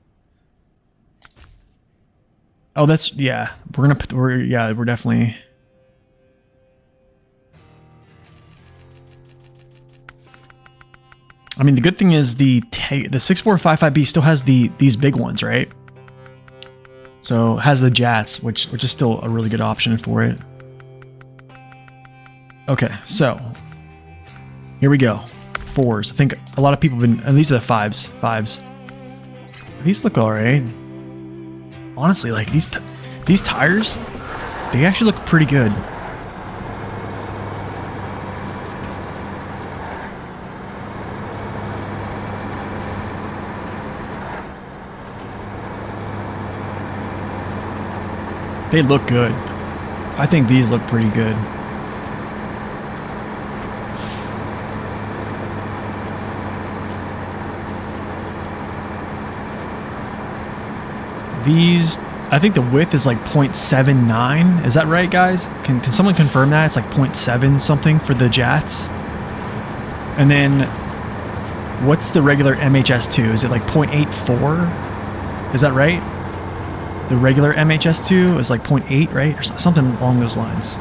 [SPEAKER 1] Oh, that's, yeah. We're definitely. I mean, the good thing is the 6455B still has these big ones, right? So it has the JATs, which is still a really good option for it. Okay, so here we go. 4s. I think a lot of people have been, and these are the 5s. 5s. These look alright. Honestly, like these tires, They actually look pretty good. They look good. I think these look pretty good. These, I think the width is like 0.79. Is that right, guys? Can someone confirm that? It's like 0.7 something for the JATs. And then, what's the regular MHS2? Is it like 0.84? Is that right? The regular MHS2 is like 0.8, right? Or something along those lines.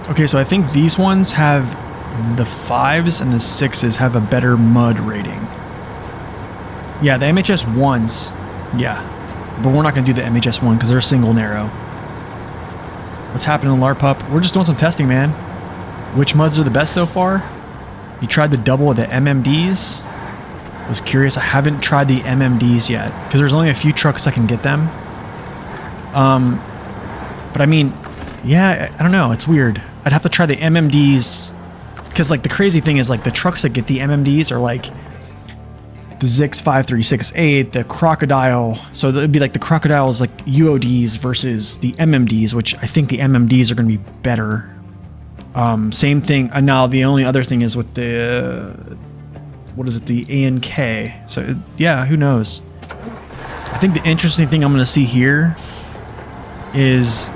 [SPEAKER 1] Okay, so I think these ones have the 5s and the 6s have a better mud rating. Yeah, the MHS 1s, yeah. But we're not going to do the MHS 1 because they're single narrow. What's happening, LARPup? We're just doing some testing, man. Which muds are the best so far? You tried the double of the MMDs? I was curious. I haven't tried the MMDs yet because there's only a few trucks that can get them. But I mean, yeah, I don't know. It's weird. I'd have to try the MMDs because like the crazy thing is like the trucks that get the MMDs are like the Zix 5368, the Crocodile. So it'd be like the Crocodile is like UODs versus the MMDs, which I think the MMDs are going to be better. Same thing. And now the only other thing is with the, what is it? The ANK. So yeah, who knows? I think the interesting thing I'm going to see here is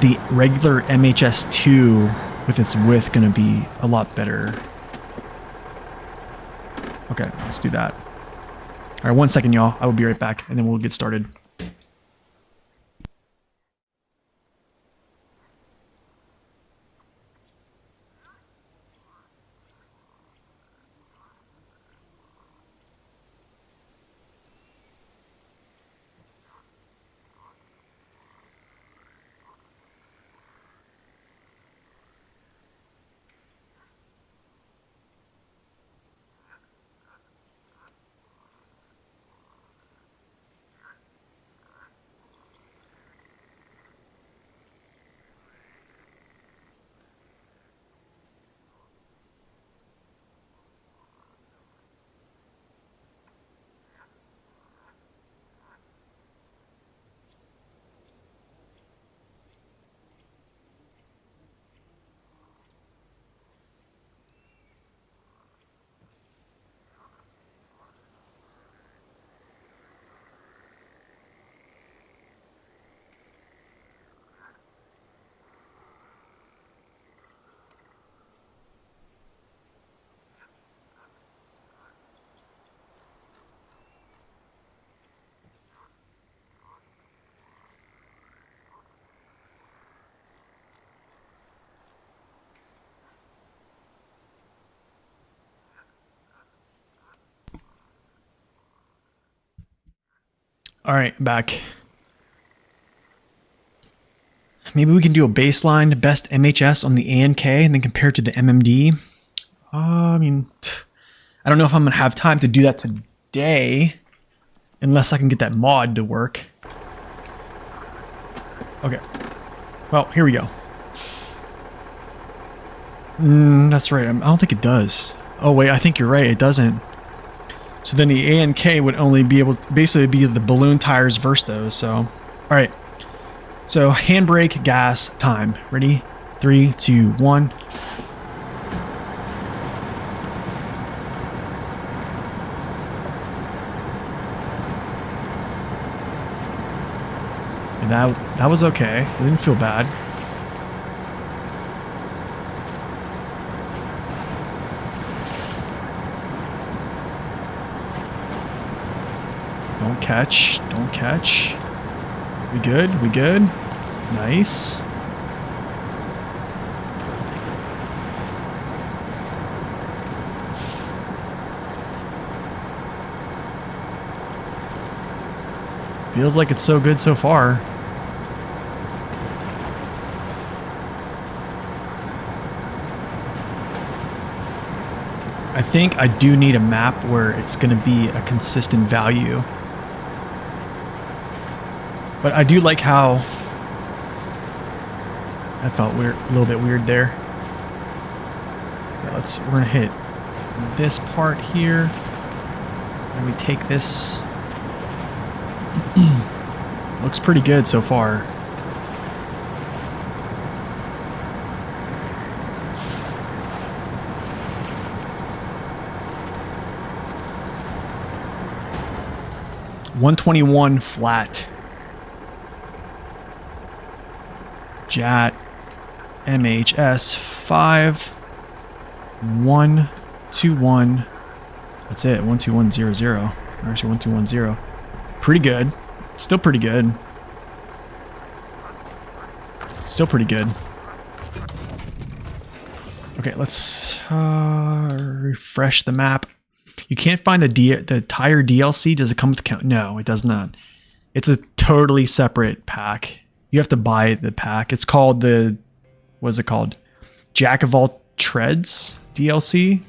[SPEAKER 1] the regular MHS2 with its width going to be a lot better. Okay, let's do that. All right, 1 second, y'all. I will be right back, and then we'll get started. All right, back. Maybe we can do a baseline best MHS on the ANK and then compare it to the MMD. I mean, I don't know if I'm going to have time to do that today unless I can get that mod to work. Okay. Well, here we go. That's right. I don't think it does. Oh, wait. I think you're right. It doesn't. So then the ANK would only be able to basically be the balloon tires versus those. So, all right. So handbrake, gas, time. Ready? 3, 2, 1. And that was okay. It didn't feel bad. Don't catch. Don't catch. We good? We good? Nice. Feels like it's so good so far. I think I do need a map where it's going to be a consistent value. But I do like how that felt weird, a little bit weird there. Yeah, we're gonna hit this part here, and we take this. Looks pretty good so far. $121 flat. JAT MHS 5121. That's it. 12100. Or actually 1210. Pretty good. Still pretty good. Still pretty good. Okay, let's refresh the map. You can't find the tire DLC. Does it come with count? No, it does not. It's a totally separate pack. You have to buy the pack. It's called the, what is it called? Jack of all Treads DLC.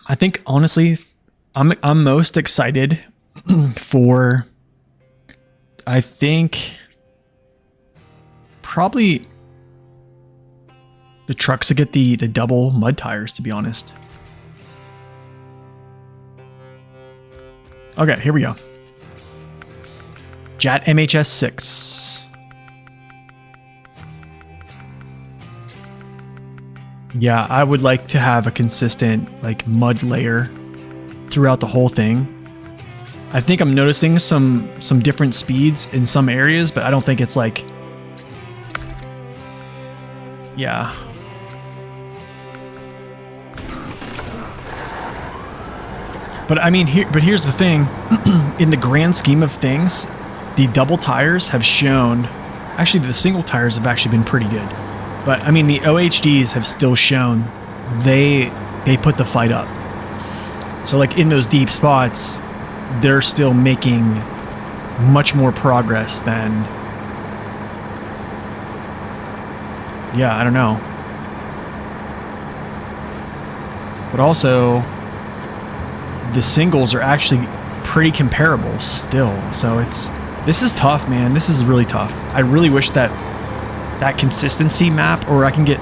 [SPEAKER 1] I think honestly, I'm most excited for, I think probably the trucks to get the double mud tires, to be honest. Okay, here we go. JAT MHS 6. Yeah, I would like to have a consistent like mud layer throughout the whole thing. I think I'm noticing some different speeds in some areas, but I don't think it's like, yeah. But I mean, here's the thing. In the grand scheme of things, the double tires have shown, actually the single tires have actually been pretty good. But I mean, the OHDs have still shown they put the fight up. So like in those deep spots, they're still making much more progress than, yeah, I don't know. But also, the singles are actually pretty comparable still. So this is tough, man. This is really tough. I really wish that consistency map, or I can get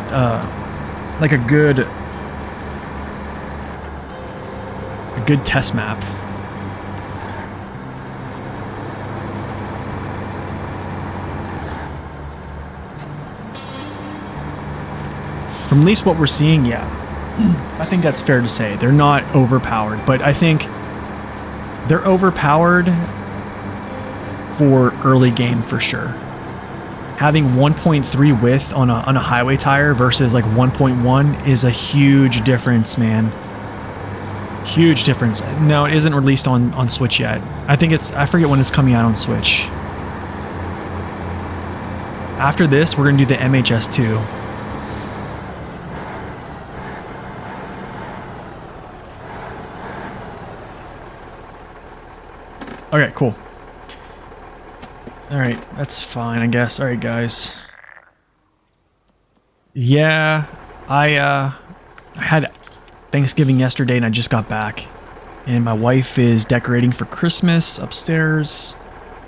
[SPEAKER 1] like a good test map. From at least what we're seeing, yeah. I think that's fair to say. They're not overpowered, but I think they're overpowered for early game for sure. Having 1.3 width on a highway tire versus like 1.1 is a huge difference, man. Huge difference. No, it isn't released on Switch yet. I think I forget when it's coming out on Switch. After this, we're gonna do the MHS 2. Okay, cool. Alright, that's fine, I guess. Alright, guys. Yeah, I had Thanksgiving yesterday and I just got back. And my wife is decorating for Christmas upstairs.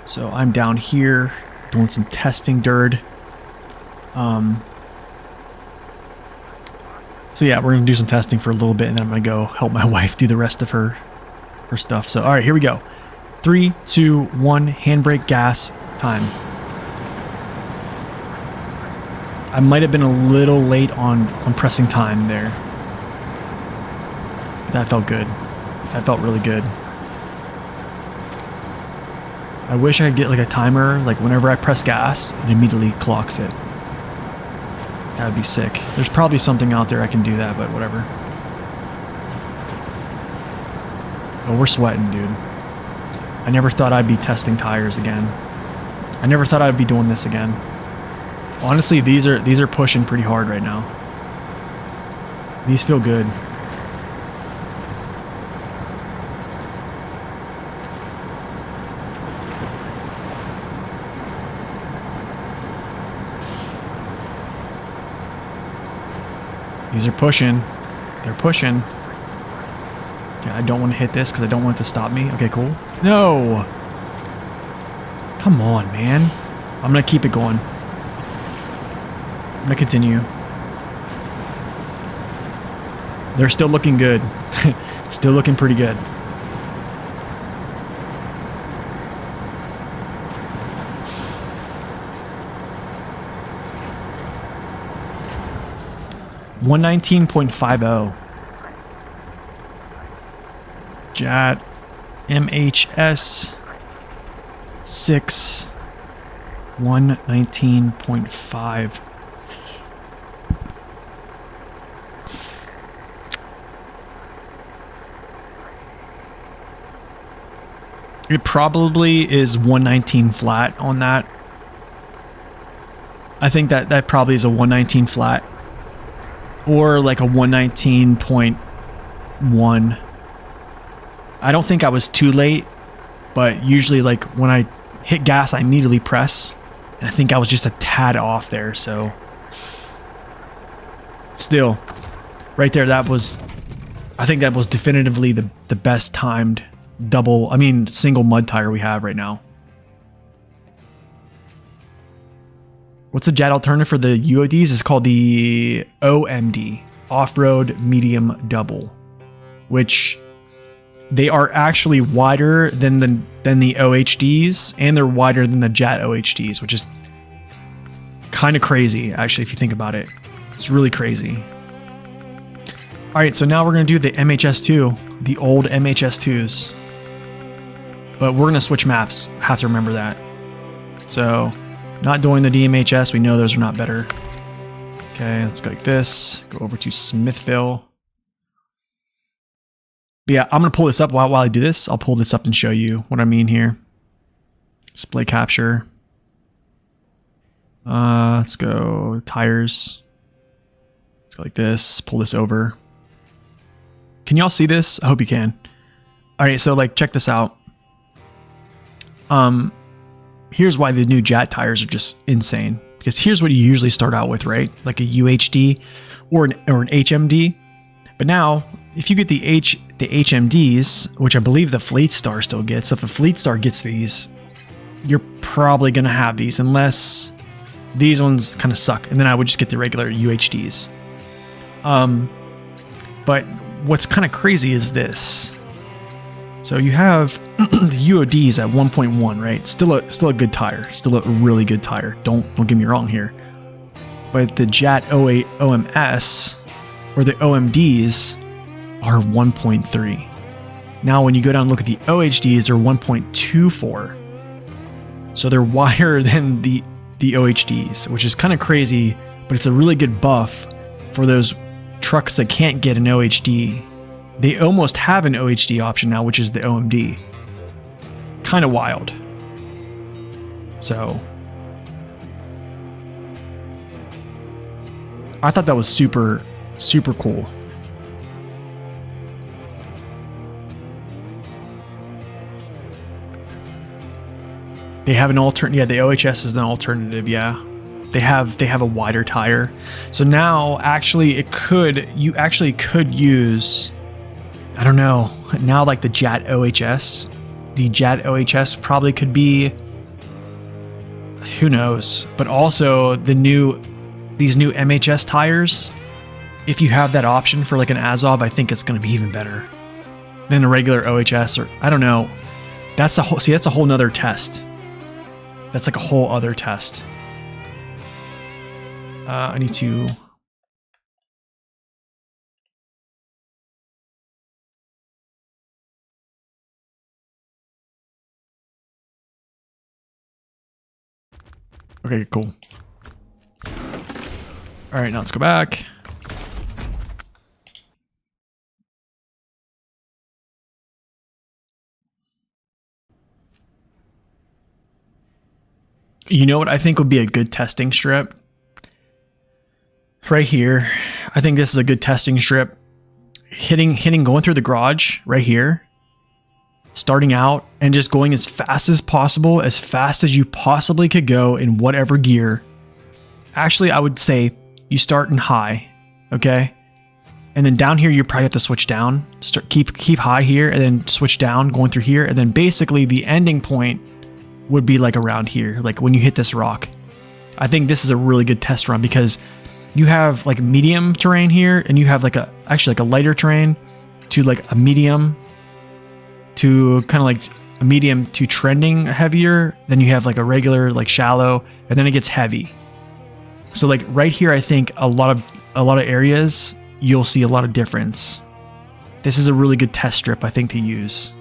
[SPEAKER 1] So I'm down here doing some testing dirt. So yeah, we're going to do some testing for a little bit and then I'm going to go help my wife do the rest of her stuff. So alright, here we go. 3, 2, 1, handbrake, gas, time. I might have been a little late on pressing time there. That felt good. That felt really good. I wish I could get like a timer, like whenever I press gas, it immediately clocks it. That would be sick. There's probably something out there I can do that, but whatever. Oh, we're sweating, dude. I never thought I'd be testing tires again. I never thought I'd be doing this again. Honestly, these are pushing pretty hard right now. These feel good. These are pushing. They're pushing. Okay, I don't want to hit this because I don't want it to stop me. Okay, cool. No! Come on, man. I'm going to keep it going. I'm going to continue. They're still looking good. Still looking pretty good. $119.50. JAT MHS 6 119.5. It probably is 119 flat on that. I think that probably is a 119 flat. Or like a 119.1. I don't think I was too late, but usually like when I hit gas, I immediately press. And I think I was just a tad off there, so. Still, right there, that was, I think that was definitively the best timed single mud tire we have right now. What's the JAT alternative for the UODs? It's called the OMD, Off-Road Medium Double, which they are actually wider than the OHDs, and they're wider than the JAT OHDs, which is kind of crazy, actually, if you think about it. It's really crazy. All right, so now we're going to do the MHS2, the old MHS2s. But we're going to switch maps. Have to remember that. So, not doing the DMHS. We know those are not better. Okay, let's go like this. Go over to Smithville. But yeah, I'm going to pull this up while I do this. I'll pull this up and show you what I mean here. Display capture. Let's go tires. Let's go like this. Pull this over. Can y'all see this? I hope you can. All right, so like check this out. Here's why the new JAT tires are just insane. Because here's what you usually start out with, right? Like a UHD or an HMD. But now, if you get the HMDs, which I believe the Fleet Star still gets, so if the Fleet Star gets these, you're probably gonna have these unless these ones kind of suck. And then I would just get the regular UHDs. But what's kind of crazy is this. So you have the UODs at 1.1, right? Still a good tire. Still a really good tire. Don't get me wrong here. But the JAT OMS or the OMDs are 1.3. Now when you go down and look at the OHDs, they're 1.24. So they're wider than the OHDs, which is kind of crazy, but it's a really good buff for those trucks that can't get an OHD. They almost have an OHD option now, which is the OMD. Kind of wild. So I thought that was super, super cool. They have an alternate. Yeah, the OHS is an alternative. Yeah, they have a wider tire. So now, actually, you actually could use. I don't know. Now, like the JAT OHS, probably could be. Who knows? But also these new MHS tires. If you have that option for like an Azov, I think it's going to be even better than a regular OHS. Or I don't know. That's a whole nother test. That's like a whole other test. I need to. Okay, cool. All right, now let's go back. You know what I think would be a good testing strip? Right here. I think this is a good testing strip. Going through the garage right here. Starting out and just going as fast as possible, as fast as you possibly could go in whatever gear. Actually, I would say you start in high, okay? And then down here, you probably have to switch down. Keep high here, and then switch down, going through here. And then basically the ending point would be like around here, like when you hit this rock. I think this is a really good test run because you have like medium terrain here, and you have like actually like a lighter terrain to like a medium to kind of like a medium to trending heavier. Then you have like a regular, like shallow, and then it gets heavy. So like right here, I think a lot of areas, you'll see a lot of difference. This is a really good test strip, I think, to use.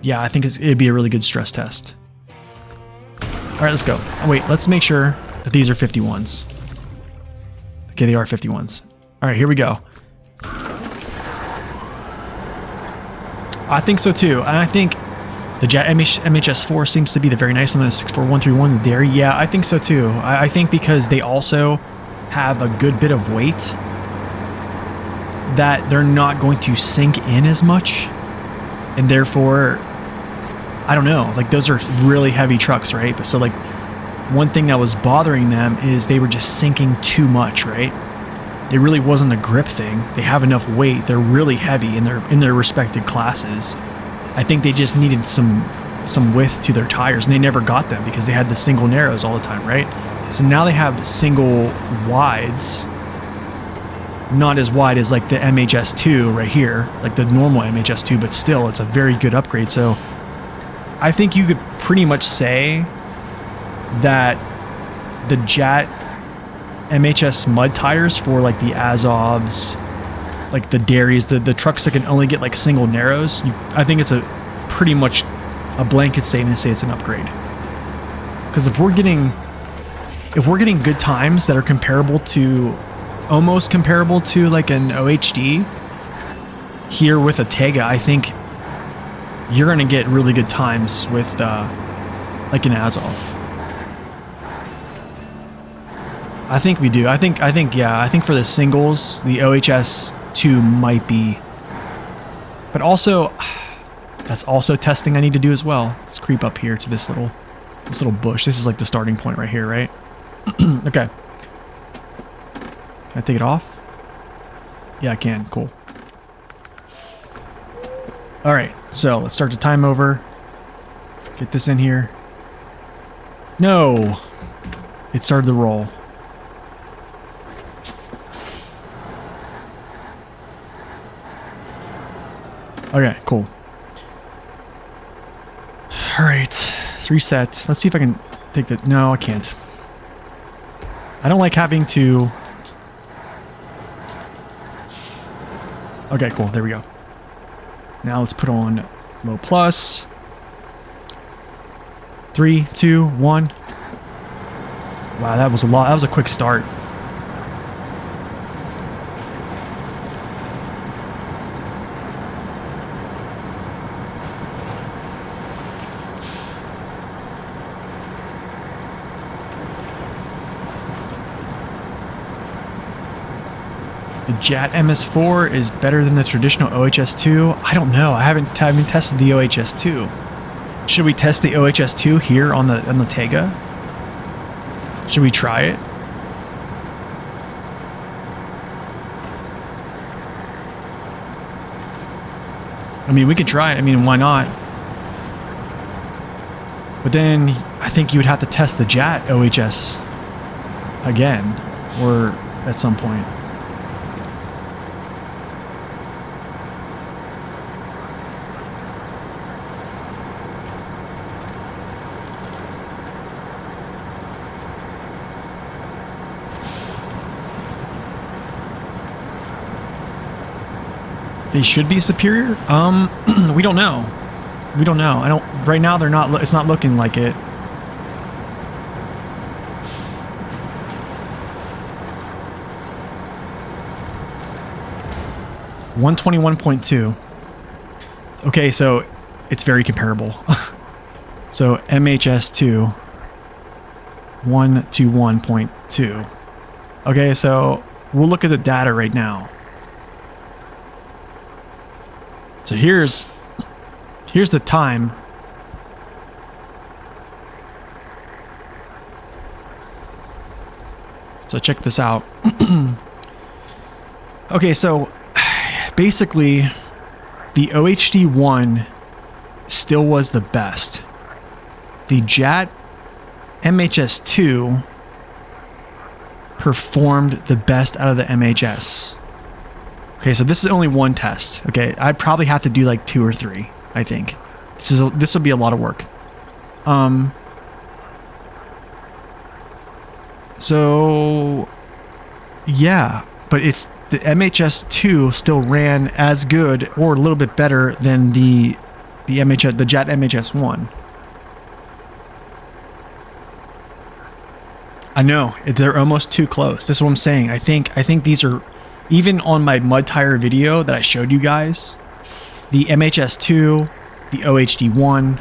[SPEAKER 1] Yeah, I think it'd be a really good stress test. All right, let's go. Oh, wait, let's make sure that these are 51s. Okay, they are 51s. All right, here we go. I think so too. And I think the JAT MHS4 seems to be the very nice one. The 64131 Dairy. Yeah, I think so too. I think because they also have a good bit of weight that they're not going to sink in as much. And therefore, I don't know, like those are really heavy trucks, right? But so like one thing that was bothering them is they were just sinking too much, right? It really wasn't a grip thing. They have enough weight. They're really heavy in their respective classes. I think they just needed some width to their tires, and they never got them because they had the single narrows all the time, right? So now they have single wides, not as wide as like the MHS2 right here, like the normal MHS2, but still it's a very good upgrade. So I think you could pretty much say that the JAT MHS mud tires for like the Azovs, like the Dairies, the trucks that can only get like single narrows, I think it's a pretty much a blanket statement to say it's an upgrade. Because if we're getting good times that are comparable to, almost comparable to like an OHD here with a Tega, I think you're going to get really good times with like an Azov. I think we do. I think for the singles, the OHS2 might be. But also, that's also testing I need to do as well. Let's creep up here to this little bush. This is like the starting point right here, right? Okay. Can I take it off? Yeah, I can. Cool. All right, so let's start the time over. Get this in here. No! It started to roll. Okay, cool. All right, let's reset. Let's see if I can take the... No, I can't. I don't like having to... Okay, cool. There we go. Now let's put on low plus. 3, 2, 1. Wow, that was a lot. That was a quick start. The JAT MS4 is better than the traditional OHS2. I don't know. I haven't tested the OHS2. Should we test the OHS2 here on the Tega? Should we try it? I mean, we could try it. I mean, why not? But then I think you would have to test the JAT OHS again, or at some point. They should be superior? We don't know. We don't know. Right now they're not, it's not looking like it. $121.2. Okay, so it's very comparable. So MHS2 121.2. Okay, so we'll look at the data right now. So here's the time. So check this out. Okay, so basically the OHD1 still was the best. The JAT MHS2 performed the best out of the MHS. Okay, so this is only one test. Okay, I'd probably have to do like 2 or 3, I think. This would be a lot of work. So yeah, but it's the MHS2 still ran as good or a little bit better than the JAT MHS1. I know they're almost too close. This is what I'm saying. I think these are, even on my mud tire video that I showed you guys, the MHS2, the OHD1,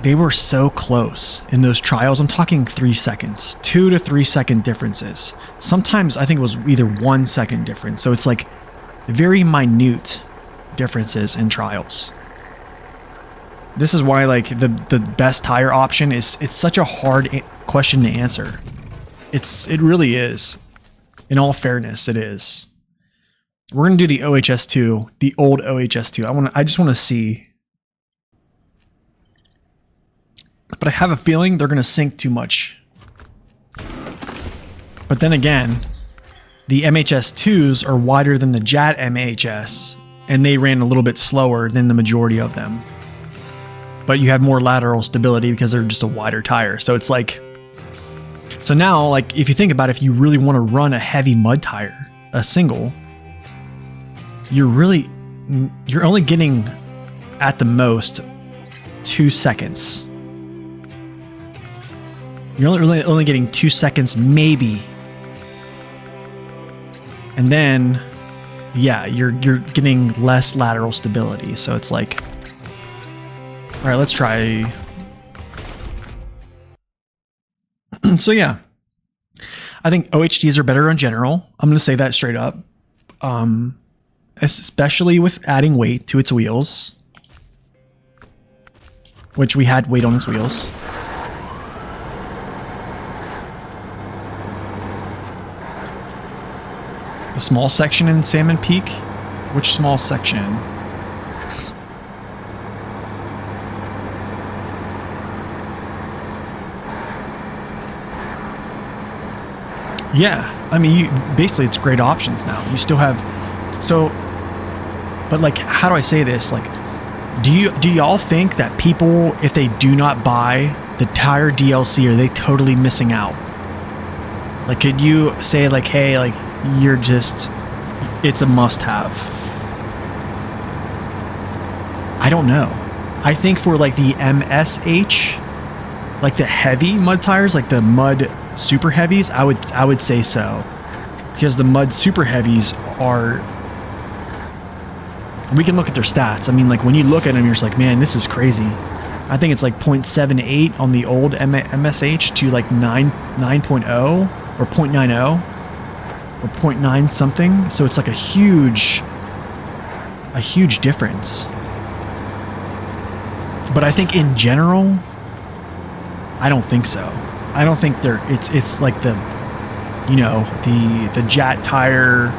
[SPEAKER 1] they were so close in those trials. I'm talking 3 seconds, 2 to 3 second differences. Sometimes I think it was either 1 second difference. So it's like very minute differences in trials. This is why like the best tire option is, it's such a hard question to answer. It really is. In all fairness, it is. We're gonna do the OHS2, the old OHS2. I just want to see. But I have a feeling they're gonna sink too much. But then again, the MHS2s are wider than the JAT MHS, and they ran a little bit slower than the majority of them. But you have more lateral stability because they're just a wider tire. So it's like, so now, like, if you think about it, if you really want to run a heavy mud tire, a single, you're only getting at the most 2 seconds. You're only getting 2 seconds, maybe. And then, yeah, you're getting less lateral stability. So it's like, all right, let's try. So yeah, I think OHDs are better in general. I'm going to say that straight up. Especially with adding weight to its wheels, which we had weight on its wheels. The small section in Salmon Peak? Which small section? Yeah, I mean, basically it's great options now. You still have, so, but like, how do I say this? Like, do y'all think that people, if they do not buy the tire DLC, are they totally missing out? Like, could you say like, hey, like, you're just, it's a must-have? I don't know. I think for like the MSH, like the heavy mud tires, like the mud super heavies, I would say so, because the mud super heavies are, we can look at their stats. I mean, like when you look at them, you're just like, man, this is crazy. I think it's like 0.78 on the old MSH to like 9.0 or 0.90 or 0.9 something. So it's like a huge difference. But I think in general, I don't think so. I don't think it's like the, you know, the JAT tire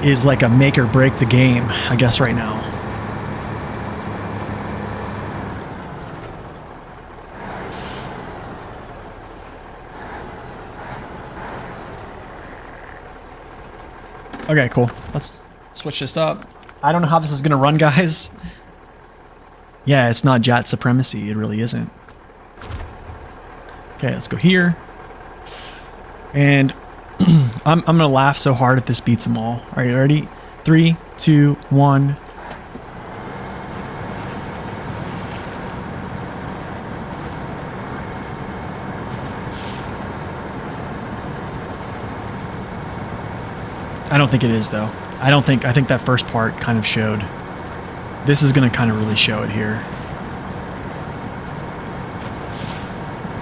[SPEAKER 1] is like a make or break the game, I guess, right now. Okay, cool. Let's switch this up. I don't know how this is gonna run, guys. Yeah, it's not JAT supremacy. It really isn't. Okay, let's go here. And I'm gonna laugh so hard if this beats them all. Are you ready? 3, 2, 1. I don't think it is though. I think that first part kind of showed. This is gonna kind of really show it here.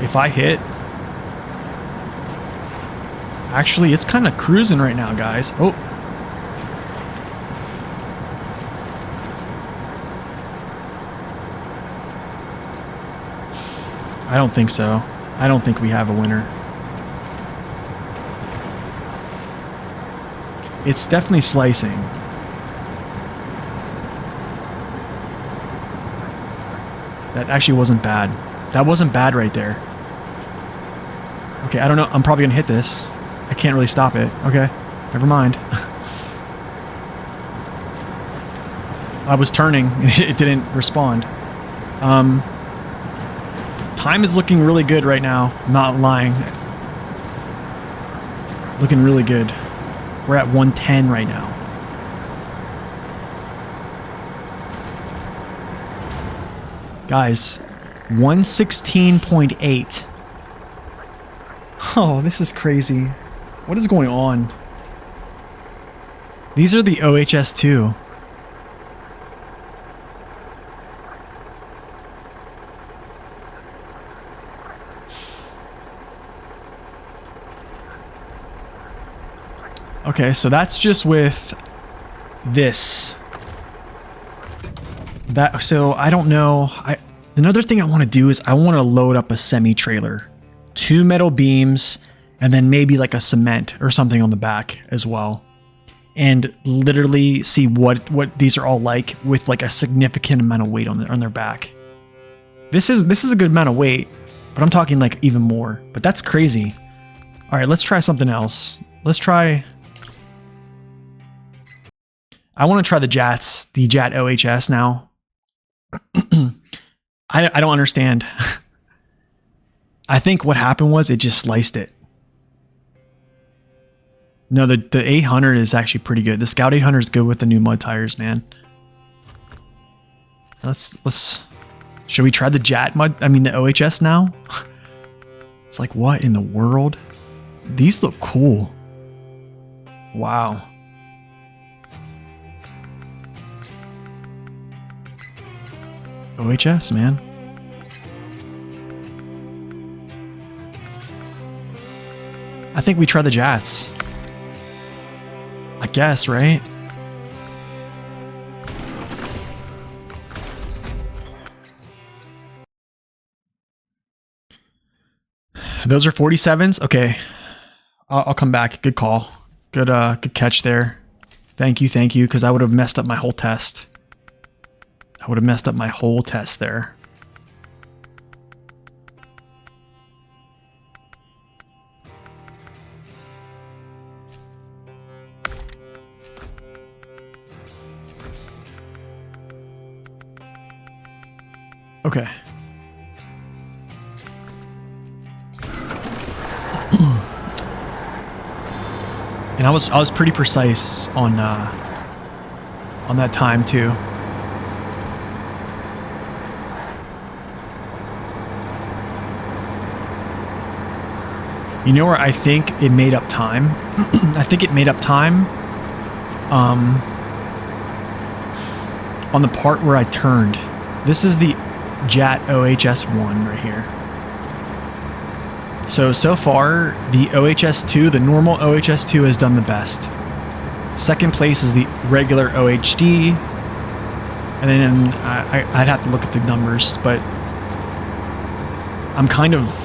[SPEAKER 1] If I hit, actually it's kind of cruising right now, guys. Oh, I don't think so. I don't think we have a winner. It's definitely slicing. That actually wasn't bad. That wasn't bad right there. Okay, I don't know. I'm probably gonna hit this. I can't really stop it. Okay, never mind. I was turning and it didn't respond. Time is looking really good right now. I'm not lying. Looking really good. We're at 110 right now. Guys, 116.8. Oh, this is crazy. What is going on? These are the OHS2. Okay, so that's just with this. So I don't know. Another thing I want to do is I want to load up a semi-trailer. 2 metal beams, and then maybe like a cement or something on the back as well. And literally see what these are all like with like a significant amount of weight on their back. This is a good amount of weight, but I'm talking like even more. But that's crazy. All right, let's try something else. Let's try... I want to try the JAT OHS now. I don't understand. I think what happened was it just sliced it. No, the 800 is actually pretty good. The Scout 800 is good with the new mud tires, man. Should we try the the OHS now? It's like, what in the world? These look cool. Wow. OHS, man. I think we try the JATs. I guess, right? Those are 47s? Okay. I'll come back. Good call. Good catch there. Thank you, because I would have messed up my whole test. I would have messed up my whole test there. Okay. And I was pretty precise on that time too. You know where I think it made up time? I think it made up time on the part where I turned. This is the JAT OHS1 right here. So far, the OHS2, the normal OHS2 has done the best. Second place is the regular OHD. And then I'd have to look at the numbers, but I'm kind of...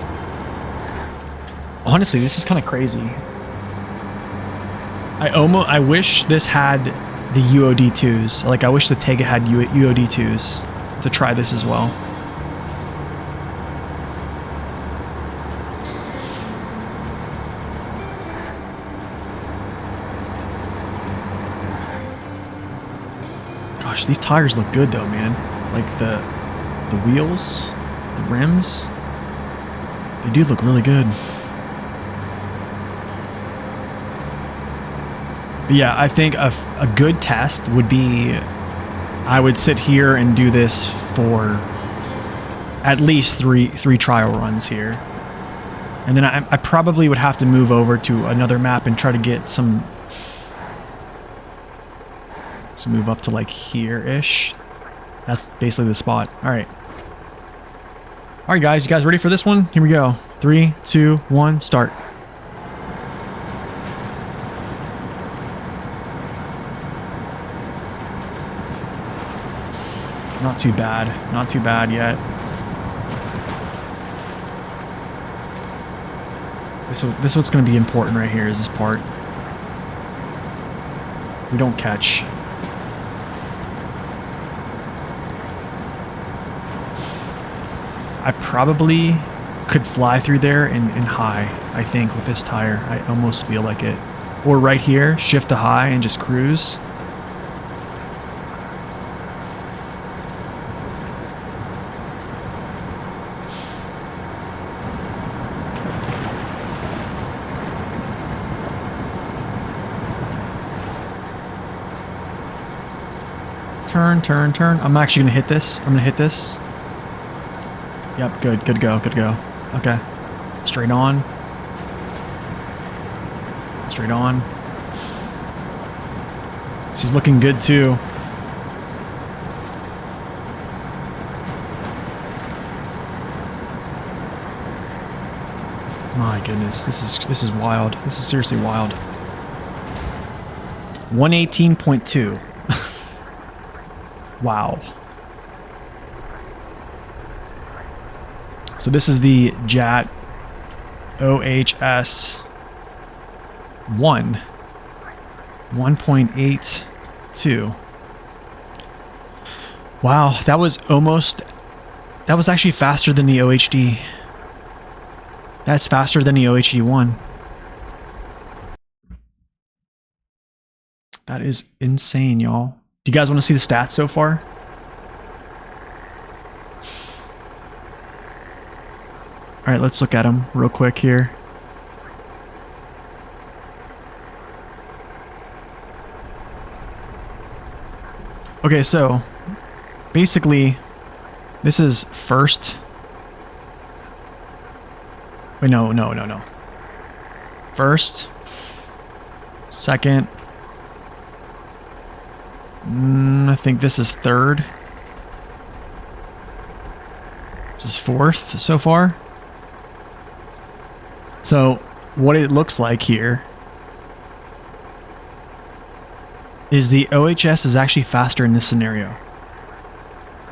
[SPEAKER 1] Honestly, this is kind of crazy. I wish this had the UOD2s. Like, I wish the Tega had UOD2s to try this as well. Gosh, these tires look good though, man. Like the wheels, the rims, they do look really good. But yeah, I think a good test would be, I would sit here and do this for at least three trial runs here. And then I probably would have to move over to another map and try to get some... Let's move up to like here-ish. That's basically the spot. Alright. Alright guys, you guys ready for this one? Here we go. 3, 2, 1, start. Not too bad. Not too bad yet. This is what's going to be important right here, is this part. We don't catch. I probably could fly through there in high, I think, with this tire. I almost feel like it. Or right here, shift to high and just cruise. Turn, turn, turn. I'm actually gonna hit this. I'm gonna hit this. Yep, good, good to go, good to go. Okay. Straight on. Straight on. This is looking good too. My goodness, this is wild. This is seriously wild. 118.2. Wow. So this is the JAT OHS 1.82. Wow, that was actually faster than the OHD. That's faster than the OHD 1. That is insane, y'all. Do you guys want to see the stats so far? All right, let's look at them real quick here. Okay, so basically this is first. Wait, no. First, second. I think this is third. This is fourth so far. So what it looks like here is the OHS is actually faster in this scenario.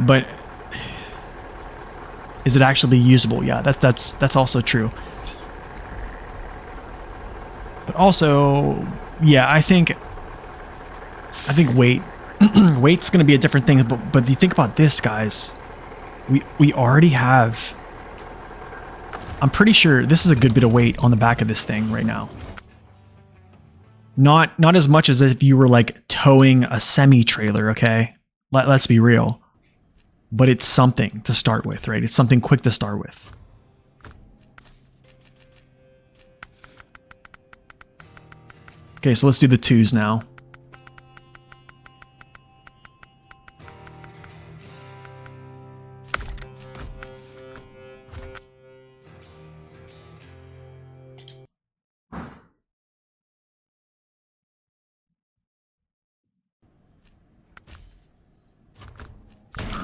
[SPEAKER 1] But is it actually usable? Yeah, that's also true. But also, yeah, I think weight weight's going to be a different thing, but you think about this, guys. We already have, I'm pretty sure this is a good bit of weight on the back of this thing right now. Not as much as if you were like towing a semi-trailer, okay? Let's be real. But it's something to start with, right? It's something quick to start with. Okay, so let's do the 2s now.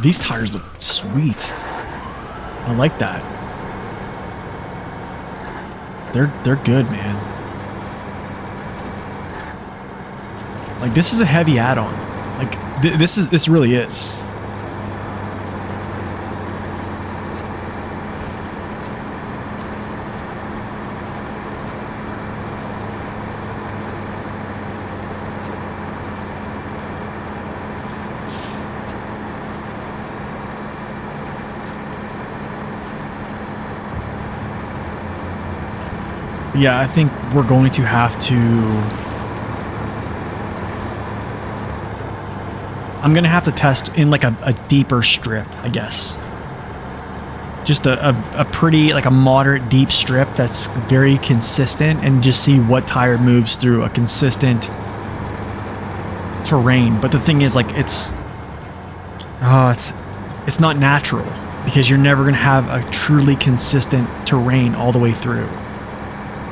[SPEAKER 1] These tires look sweet. I like that. They're good, man. Like, this is a heavy add-on. Like, this really is. Yeah, I think we're going to have to... I'm going to have to test in like a deeper strip, I guess. Just a pretty, like a moderate deep strip that's very consistent, and just see what tire moves through a consistent terrain. But the thing is, like, it's not natural, because you're never going to have a truly consistent terrain all the way through.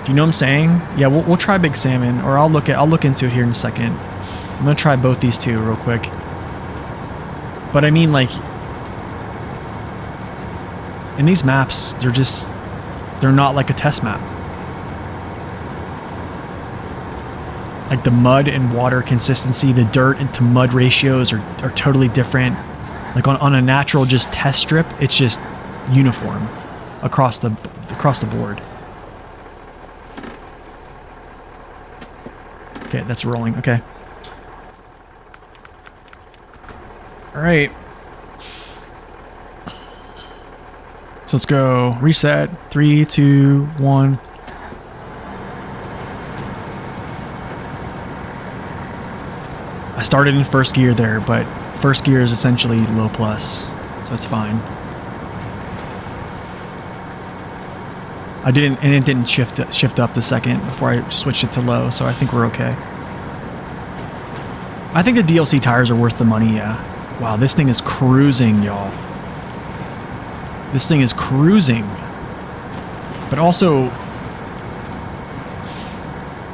[SPEAKER 1] Do you know what I'm saying? Yeah, we'll try Big Salmon, or I'll look into it here in a second. I'm gonna try both these two real quick. But I mean, like, in these maps, they're not like a test map. Like, the mud and water consistency, the dirt into mud ratios are totally different. Like on a natural just test strip, it's just uniform across the board. Okay, that's rolling. Okay. All right. So let's go reset. 3, 2, 1. I started in first gear there, but first gear is essentially low plus, so it's fine. And it didn't shift up the second before I switched it to low, so I think we're okay. I think the DLC tires are worth the money, yeah. Wow, this thing is cruising, y'all. This thing is cruising. But also,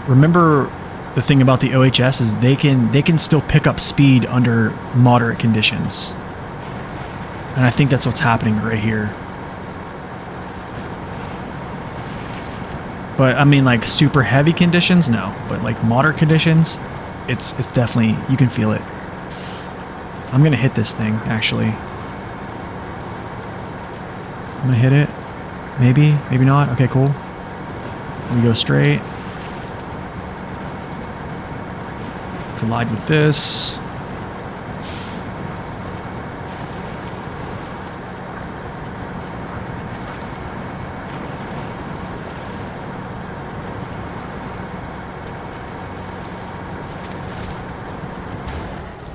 [SPEAKER 1] remember the thing about the OHS is they can still pick up speed under moderate conditions. And I think that's what's happening right here. But I mean, like super heavy conditions, no. But like moderate conditions, it's definitely, you can feel it. I'm gonna hit this thing, actually. I'm gonna hit it. Maybe, maybe not. Okay, cool. Let me go straight. Collide with this.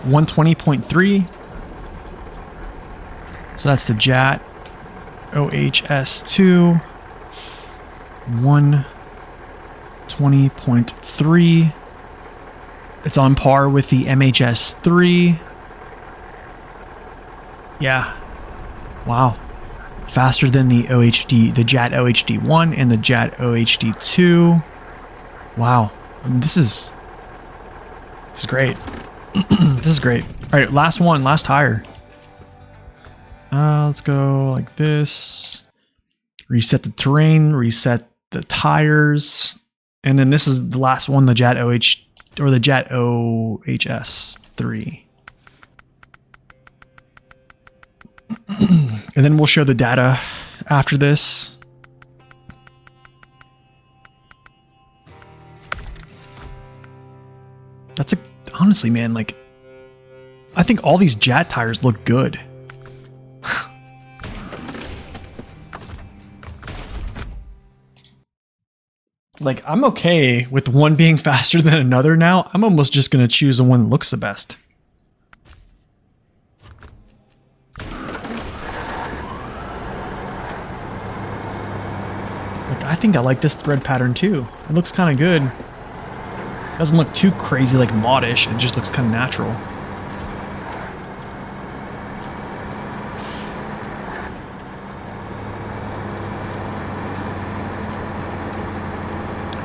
[SPEAKER 1] .3. So that's the JAT OHS2. 120.3. It's on par with the MHS3. Yeah. Wow. Faster than the the JAT OHD1 and the JAT OHD2. Wow. I mean, this is great. This is great. All right, last one, last tire. Let's go like this. Reset the terrain, reset the tires. And then this is the last one, the JAT the JAT OHS3. And then we'll show the data after this. That's honestly, man, like, I think all these JAT tires look good. Like, I'm okay with one being faster than another now. I'm almost just going to choose the one that looks the best. Like, I think I like this thread pattern too. It looks kind of good. It doesn't look too crazy like modish. It just looks kind of natural.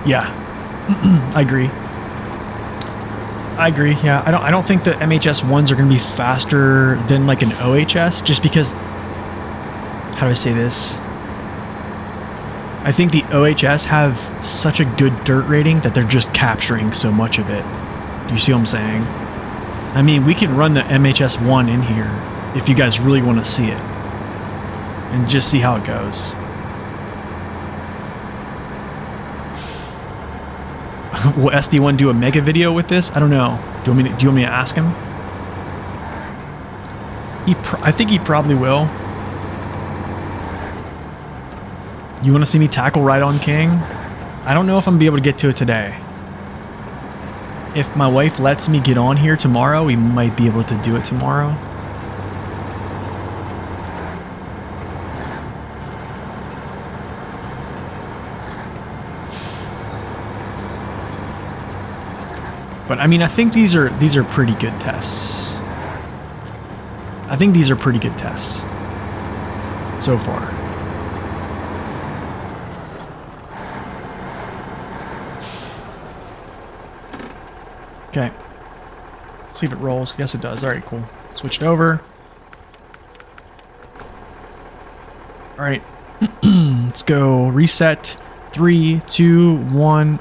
[SPEAKER 1] Yeah, I agree. I agree. Yeah, I don't think the MHS ones are going to be faster than like an OHS, just because. How do I say this? I think the OHS have such a good dirt rating that they're just capturing so much of it. Do you see what I'm saying? I mean, we can run the MHS one in here if you guys really want to see it, and just see how it goes. Will SD1 do a mega video with this? I don't know. Do you want me to ask him? I think he probably will. You want to see me tackle right on King? I don't know if I'm going to be able to get to it today. If my wife lets me get on here tomorrow, we might be able to do it tomorrow. But I mean, I think these are pretty good tests. I think these are pretty good tests so far. Okay. Let's see if it rolls. Yes, it does. All right, cool. Switch it over. All right. Let's go reset. 3, 2, 1.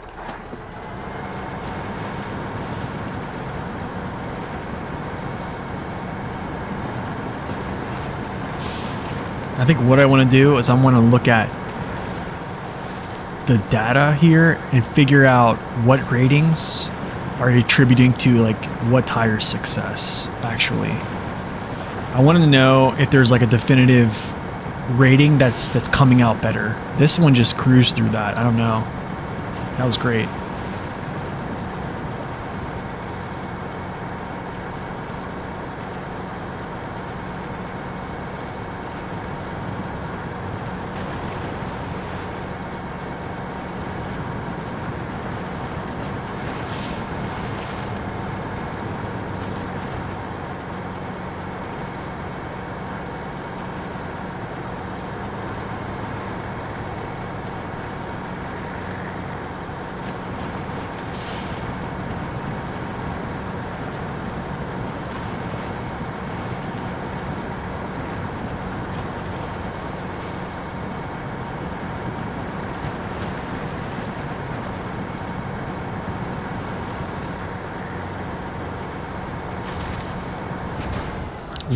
[SPEAKER 1] I think what I want to do is I want to look at the data here and figure out what ratings are attributing to like what tire's success, actually. I wanted to know if there's like a definitive rating that's coming out better. This one just cruised through that. I don't know. That was great.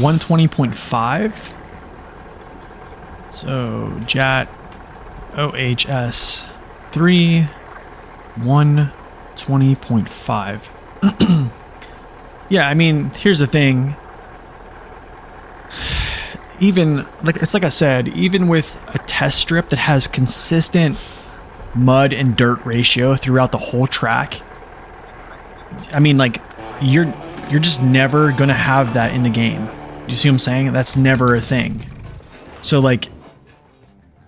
[SPEAKER 1] .5. So JAT OHS 3 120.5. Yeah, I mean, here's the thing. Even it's like I said, even with a test strip that has consistent mud and dirt ratio throughout the whole track, I mean, like you're just never gonna have that in the game. You see what I'm saying? That's never a thing. So like,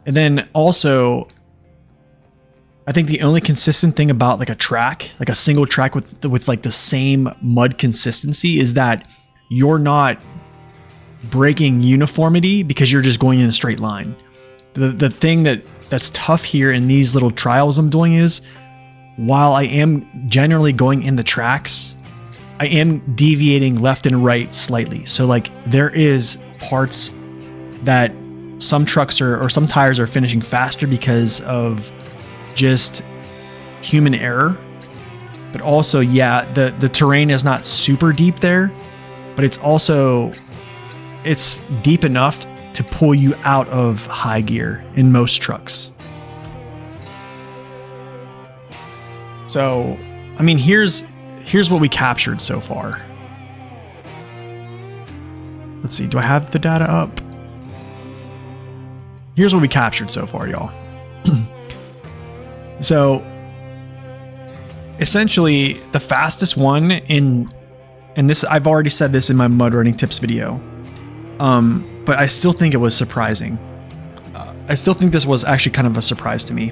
[SPEAKER 1] and then also, I think the only consistent thing about like a track, like a single track with like the same mud consistency, is that you're not breaking uniformity because you're just going in a straight line. The thing that's tough here in these little trials I'm doing is, while I am generally going in the tracks, I am deviating left and right slightly. So like there is parts that some trucks or some tires are finishing faster because of just human error. But also, yeah, the terrain is not super deep there, but it's deep enough to pull you out of high gear in most trucks. So, I mean, here's what we captured so far. Let's see, do I have the data up? Here's what we captured so far, y'all. So, essentially, the fastest one and this, I've already said this in my mud running tips video, but I still think it was surprising. I still think this was actually kind of a surprise to me.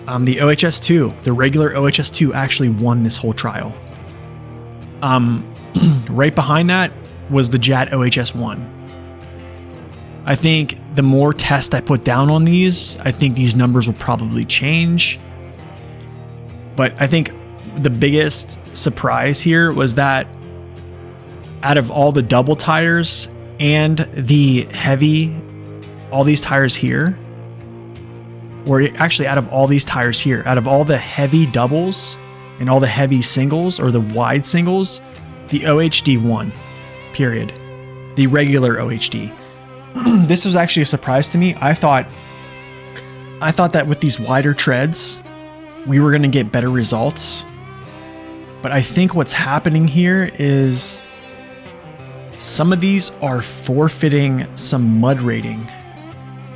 [SPEAKER 1] The OHS2, the regular OHS2 actually won this whole trial. Right behind that was the JAT OHS1. I think the more tests I put down on these, I think these numbers will probably change. But I think the biggest surprise here was that out of all the double tires and the heavy, all these tires here, or actually out of all these tires here, out of all the heavy doubles and all the heavy singles or the wide singles, the OHD won, period. The regular OHD. This was actually a surprise to me. I thought that with these wider treads, we were going to get better results. But I think what's happening here is some of these are forfeiting some mud rating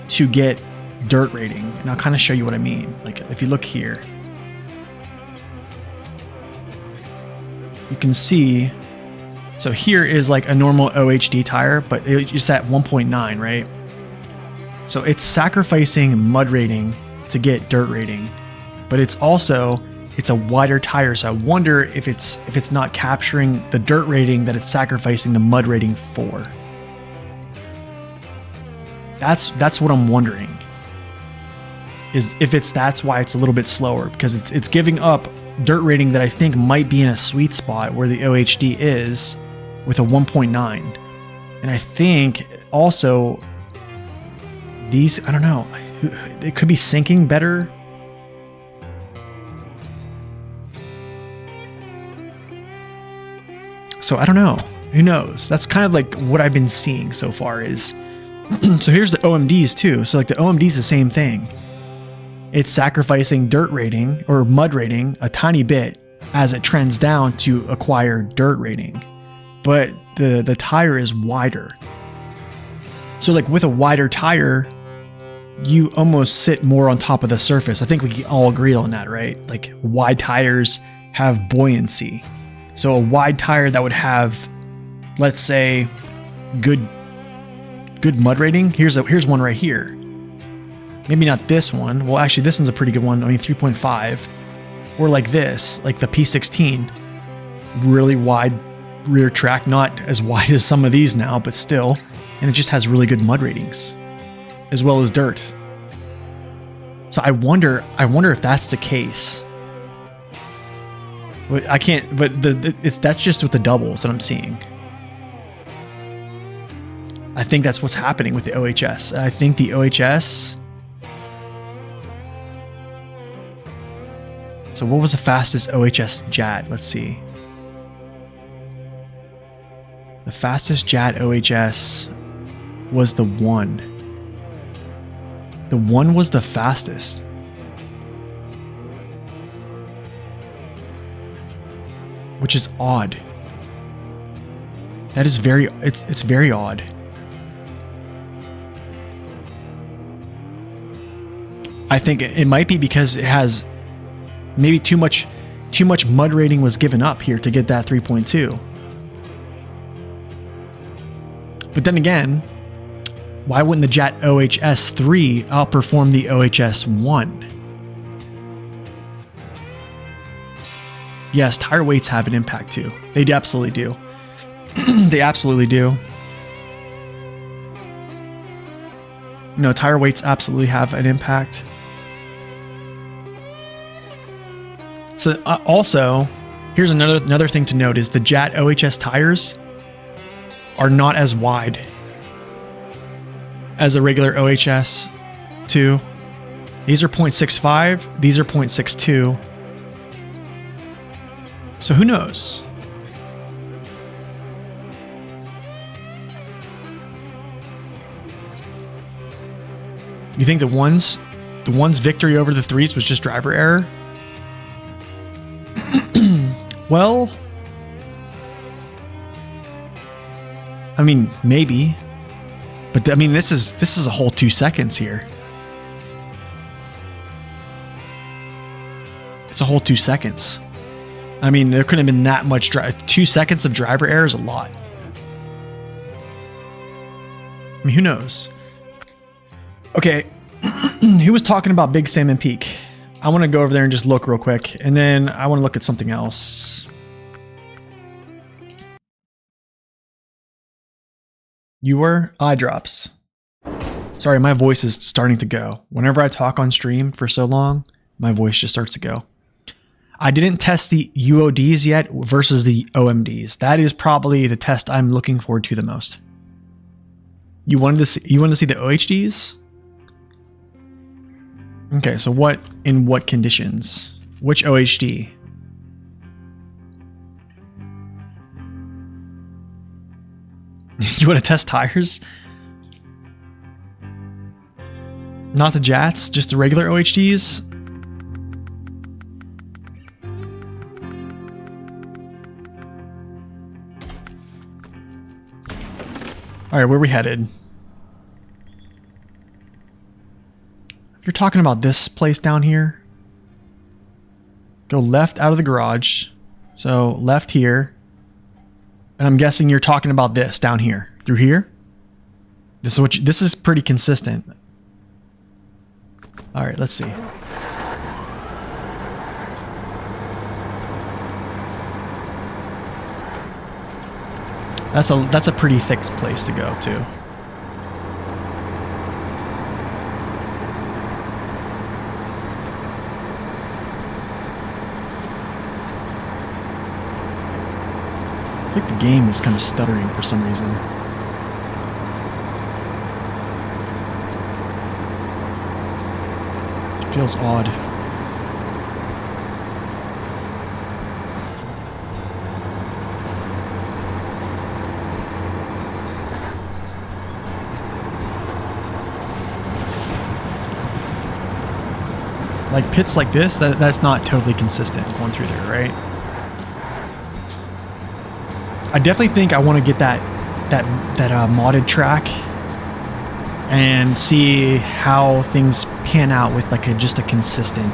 [SPEAKER 1] to get dirt rating. And I'll kind of show you what I mean. Like if you look here, you can see, so here is like a normal OHD tire, but it's at 1.9, right? So it's sacrificing mud rating to get dirt rating, but it's a wider tire. So I wonder if it's not capturing the dirt rating that it's sacrificing the mud rating for. That's what I'm wondering. Is if that's why it's a little bit slower, because it's giving up dirt rating that I think might be in a sweet spot where the OHD is with a 1.9. And I think also these, I don't know, it could be sinking better. So I don't know, who knows? That's kind of like what I've been seeing so far is, so here's the OMDs too. So like the OMD is the same thing. It's sacrificing dirt rating or mud rating a tiny bit as it trends down to acquire dirt rating. But the tire is wider. So like with a wider tire, you almost sit more on top of the surface. I think we can all agree on that, right? Like wide tires have buoyancy. So a wide tire that would have, let's say, good mud rating. Here's one right here. Maybe not this one. Well, actually, this one's a pretty good one. I mean, 3.5. Or like this, like the P16. Really wide rear track. Not as wide as some of these now, but still. And it just has really good mud ratings, as well as dirt. So I wonder if that's the case. But I can't. But that's just with the doubles that I'm seeing. I think that's what's happening with the OHS. I think the OHS. So what was the fastest OHS JAT? Let's see. The fastest JAT OHS was the 1. The 1 was the fastest. Which is odd. That is very, it's very odd. I think it might be because it has maybe too much mud rating was given up here to get that 3.2. But then again, why wouldn't the JAT OHS 3 outperform the OHS 1? Yes, tire weights have an impact too. They absolutely do. They absolutely do. No, tire weights absolutely have an impact. So also, here's another thing to note is the JAT OHS tires are not as wide as a regular OHS 2. These are 0.65, these are 0.62. So who knows? You think the one's victory over the 3s was just driver error? Well, I mean, maybe. But I mean, this is a whole 2 seconds here. It's a whole 2 seconds. I mean, there couldn't have been that much 2 seconds of driver error is a lot. I mean, who knows? Okay, who was talking about Big Salmon Peak? I want to go over there and just look real quick, and then I want to look at something else. You were? Eye drops. Sorry, my voice is starting to go. Whenever I talk on stream for so long, my voice just starts to go. I didn't test the UODs yet versus the OMDs. That is probably the test I'm looking forward to the most. You wanted to see the OHDs? Okay, so in what conditions? Which OHD? You want to test tires? Not the JATs, just the regular OHDs? All right, where are we headed? You're talking about this place down here. Go left out of the garage. So left here. And I'm guessing you're talking about this down here. Through here? This is pretty consistent. All right, let's see. That's a pretty thick place to go to. I think the game is kind of stuttering for some reason. It feels odd. Like pits like this, that's not totally consistent going through there, right? I definitely think I want to get that modded track and see how things pan out with like just a consistent.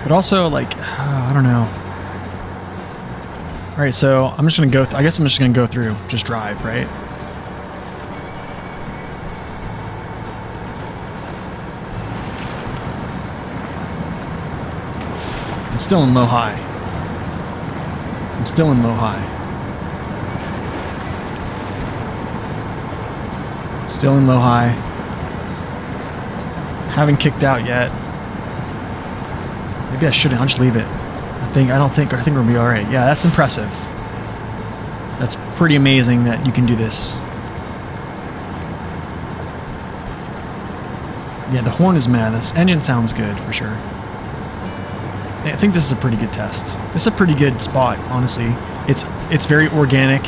[SPEAKER 1] But also, like, I don't know. All right, so I'm just gonna go. I guess I'm just gonna go through, just drive, right? I'm still in low high. I'm still in low high. Still in low high. Haven't kicked out yet. Maybe I shouldn't. I'll just leave it. I think we'll be all right. Yeah, that's impressive. That's pretty amazing that you can do this. Yeah, the horn is mad. This engine sounds good for sure. I think this is a pretty good test. This is a pretty good spot, honestly. It's very organic.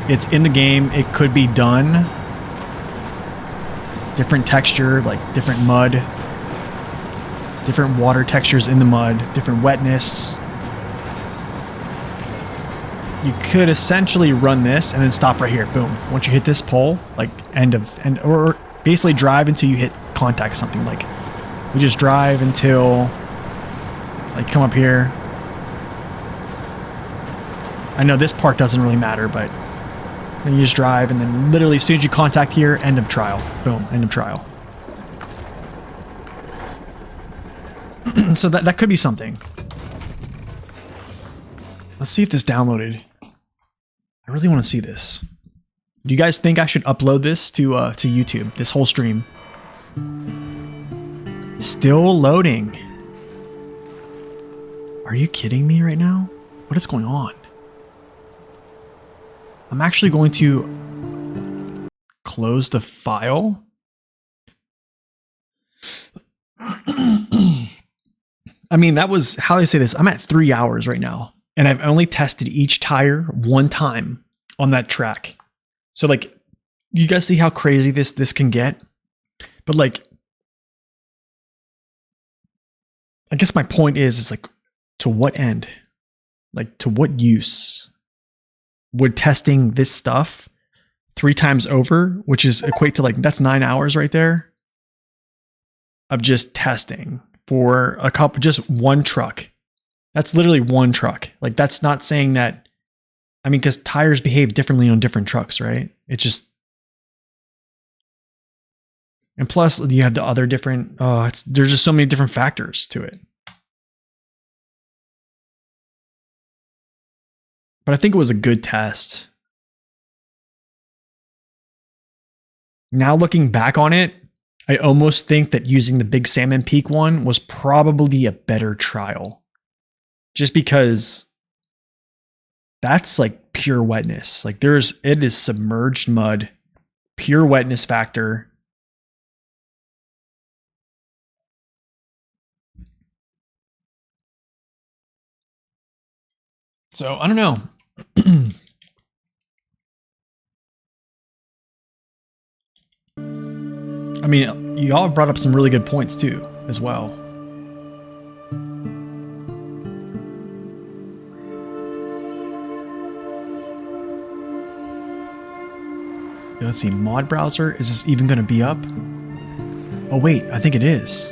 [SPEAKER 1] It's in the game. It could be done. Different texture, like different mud. Different water textures in the mud, different wetness. You could essentially run this and then stop right here. Boom. Once you hit this pole, like or basically drive until you hit contact something. Like we just drive until like come up here. I know this part doesn't really matter, but then you just drive and then literally as soon as you contact here, end of trial. Boom, end of trial. So that could be something. Let's see if this downloaded. I really want to see this. Do you guys think I should upload this to YouTube? This whole stream. Still loading. Are you kidding me right now? What is going on? I'm actually going to close the file. I mean, that was, how do I say this? I'm at 3 hours right now, and I've only tested each tire one time on that track. So like, you guys see how crazy this can get? But like, I guess my point is like, to what end? Like, to what use would testing this stuff 3 times over, which is equate to like, that's 9 hours right there of just testing for a couple, just one truck. That's literally one truck. Like that's not saying that, I mean, because tires behave differently on different trucks, right? It's just, and plus you have the other different, there's just so many different factors to it. But I think it was a good test. Now looking back on it, I almost think that using the Big Salmon Peak one was probably a better trial. Just because that's like pure wetness. Like it is submerged mud, pure wetness factor. So I don't know. I mean, y'all brought up some really good points too, as well. Let's see, mod browser. Is this even going to be up? Oh wait, I think it is.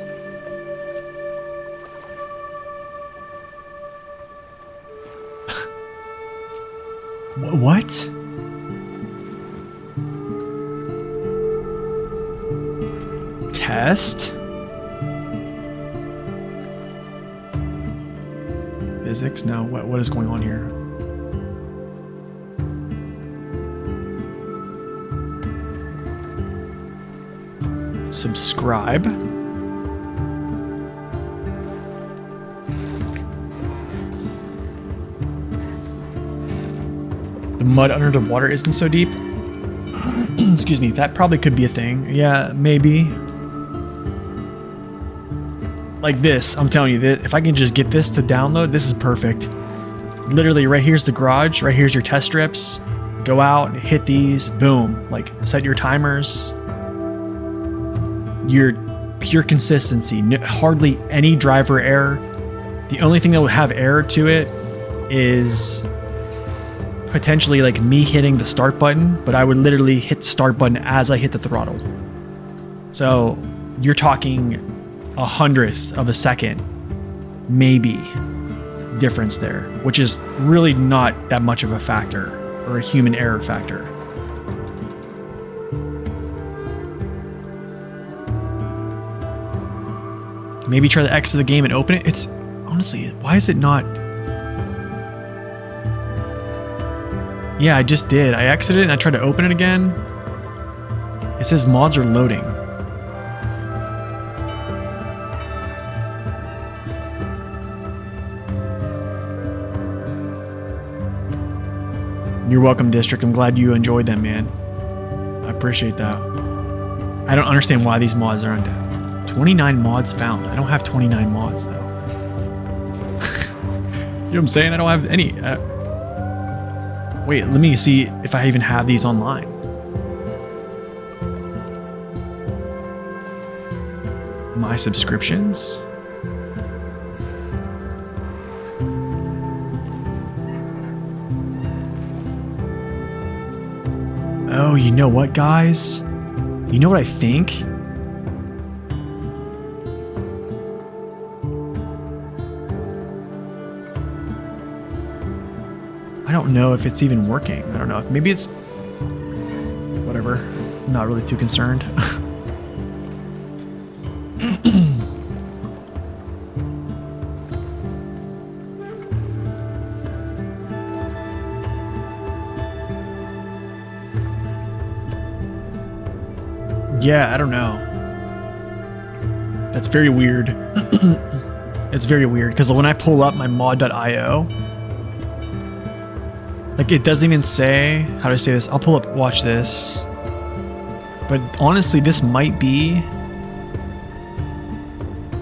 [SPEAKER 1] What? Test? Physics? No, what is going on here? Subscribe. The mud under the water isn't so deep. Excuse me, that probably could be a thing. Yeah, maybe. like this, I'm telling you that if I can just get this to download, this is perfect. Literally right here's the garage, right here's your test strips. Go out, hit these, boom. Like set your timers. Your pure consistency, hardly any driver error. The only thing that would have error to it is potentially like me hitting the start button, but I would literally hit the start button as I hit the throttle. So you're talking 100th of a second, maybe, difference there, which is really not that much of a factor or a human error factor. Maybe try to exit the game and open it. It's honestly, why is it not? Yeah, I just did. I exited and I tried to open it again. It says mods are loading. You're welcome, District. I'm glad you enjoyed them, man. I appreciate that. I don't understand why these mods aren't 29 mods found. I don't have 29 mods, though. You know what I'm saying? I don't have any. Wait, let me see if I even have these online. My subscriptions? Oh, you know what, guys? You know what I think? I don't know if it's even working. I don't know. Maybe it's... whatever. I'm not really too concerned. Yeah, I don't know. That's very weird. It's very weird because when I pull up my mod.io, like it doesn't even say how to say this. I'll pull up, watch this. But honestly, this might be.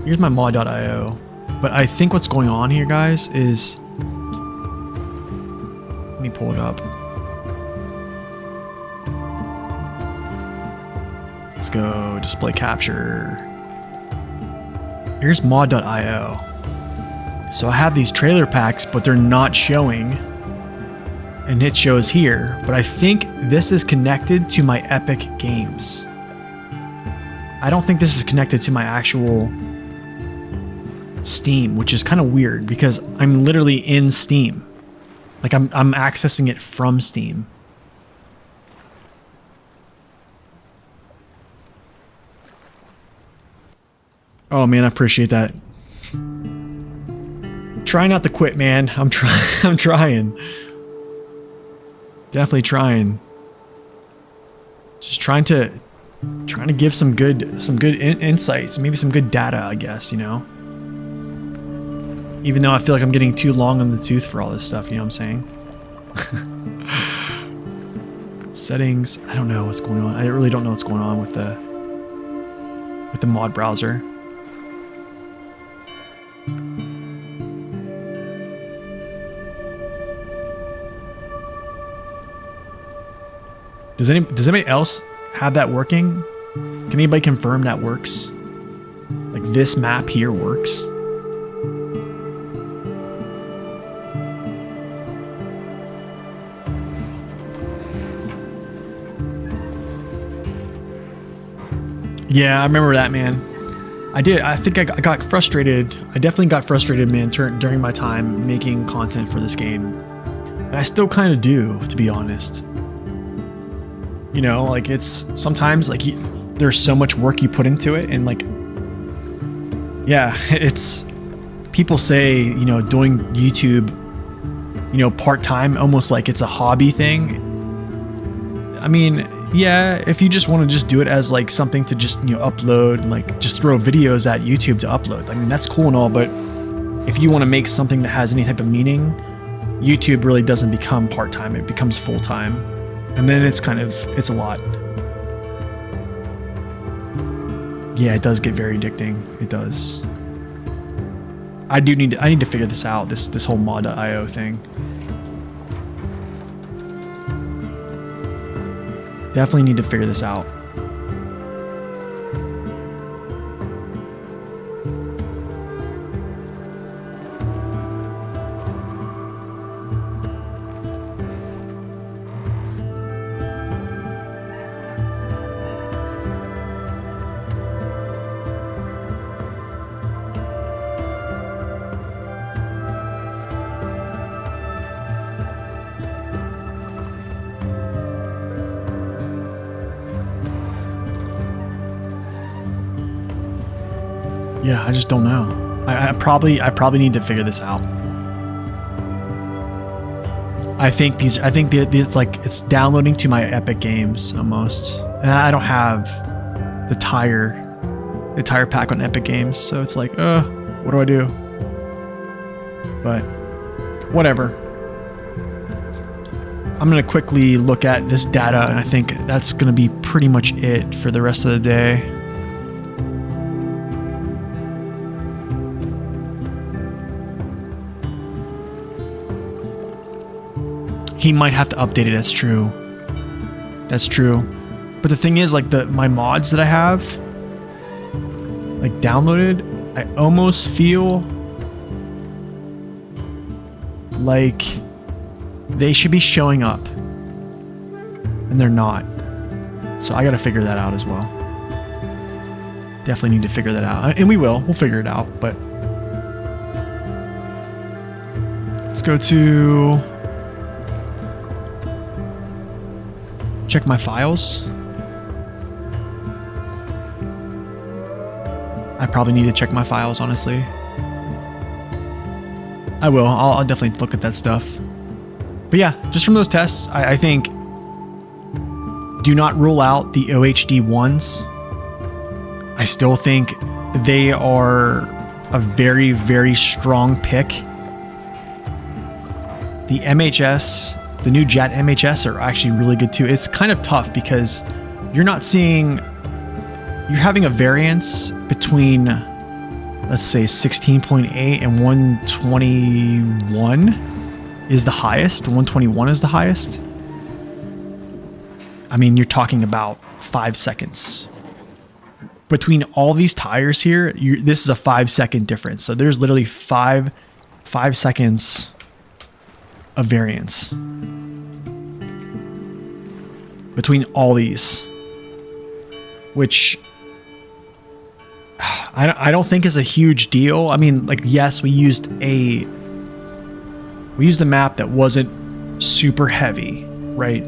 [SPEAKER 1] Here's my mod.io. But I think what's going on here, guys, is. Let me pull it up. Let's go display capture. Here's mod.io. So I have these trailer packs, but they're not showing. And it shows here. But I think this is connected to my Epic Games. I don't think this is connected to my actual Steam, which is kind of weird because I'm literally in Steam. Like I'm accessing it from Steam. Oh man, I appreciate that. Try not to quit, man. I'm trying. Definitely trying. Just trying to give some good insights, maybe some good data, I guess, you know. Even though I feel like I'm getting too long on the tooth for all this stuff, you know what I'm saying? Settings, I don't know what's going on. I really don't know what's going on with the mod browser. Does anybody else have that working? Can anybody confirm that works? Like this map here works? Yeah, I remember that, man. I did. I think I got frustrated. I definitely got frustrated, man, during my time making content for this game. And I still kind of do, to be honest. You know, like it's sometimes like there's so much work you put into it, and like, yeah, it's people say, you know, doing YouTube, you know, part-time, almost like it's a hobby thing. I mean, yeah, if you just want to just do it as like something to just, you know, upload and like just throw videos at YouTube to upload, I mean, that's cool and all, but if you want to make something that has any type of meaning, YouTube really doesn't become part-time, it becomes full-time. And then it's kind of, it's a lot. Yeah, it does get very addicting. It does. I need to figure this out, this whole mod.io thing. Definitely need to figure this out. Yeah, I just don't know. I probably need to figure this out. I think it's like it's downloading to my Epic Games almost, and I don't have the tire pack on Epic Games, so it's like, what do I do? But whatever. I'm gonna quickly look at this data, and I think that's gonna be pretty much it for the rest of the day. He might have to update it. That's true. That's true. But the thing is, like my mods that I have, like downloaded, I almost feel like they should be showing up, and they're not. So I got to figure that out as well. Definitely need to figure that out, and we will. We'll figure it out. But let's go to. Check my files. I probably need to check my files, honestly. I will. I'll definitely look at that stuff. But yeah, just from those tests, I think do not rule out the OHD ones. I still think they are a very, very strong pick. The MHS, the new JAT MHS are actually really good too. It's kind of tough because you're not seeing, you're having a variance between, let's say 16.8 and 121 is the highest. 121 is the highest. I mean, you're talking about 5 seconds. Between all these tires here, this is a 5-second difference. So there's literally five seconds of variance between all these, which I don't think is a huge deal. I mean, like, yes, we used a map that wasn't super heavy, right?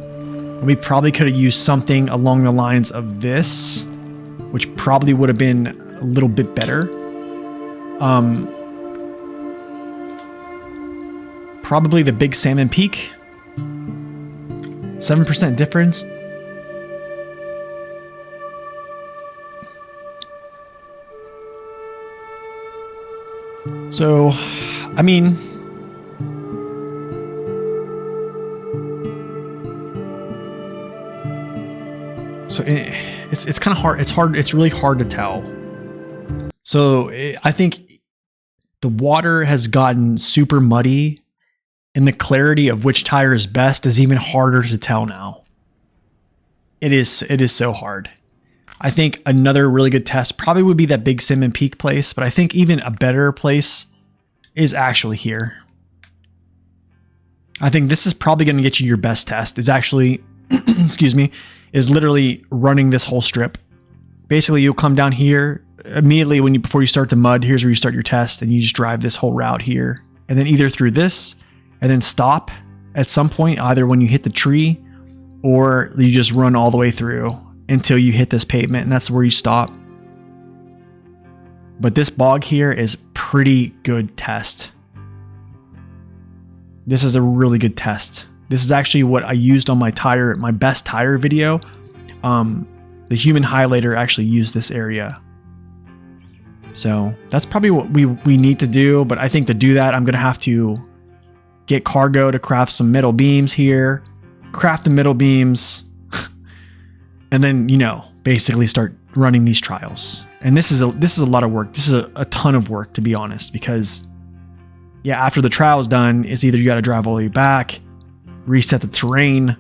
[SPEAKER 1] We probably could have used something along the lines of this, which probably would have been a little bit better. Probably the Big Salmon Peak. 7% difference. So, I mean, so it's kind of hard. It's really hard to tell. So I think the water has gotten super muddy, and the clarity of which tire is best is even harder to tell now. It is so hard. I think another really good test probably would be that Big Salmon Peak place, but I think even a better place is actually here. I think this is probably going to get you your best test. Is actually, excuse me, is literally running this whole strip. Basically, you'll come down here immediately before you start the mud. Here's where you start your test, and you just drive this whole route here, and then either through this, and then stop at some point, either when you hit the tree, or you just run all the way through until you hit this pavement, and that's where you stop. But this bog here is pretty good test. This is a really good test. This is actually what I used on my best tire video. The human highlighter actually used this area. So that's probably what we need to do. But I think to do that, I'm going to have to get Cargo to craft some metal beams here, craft the metal beams, and then, basically start running these trials. And this is a lot of work. This is a ton of work, to be honest, because yeah, after the trial's done, it's either you got to drive all the way back, reset the terrain.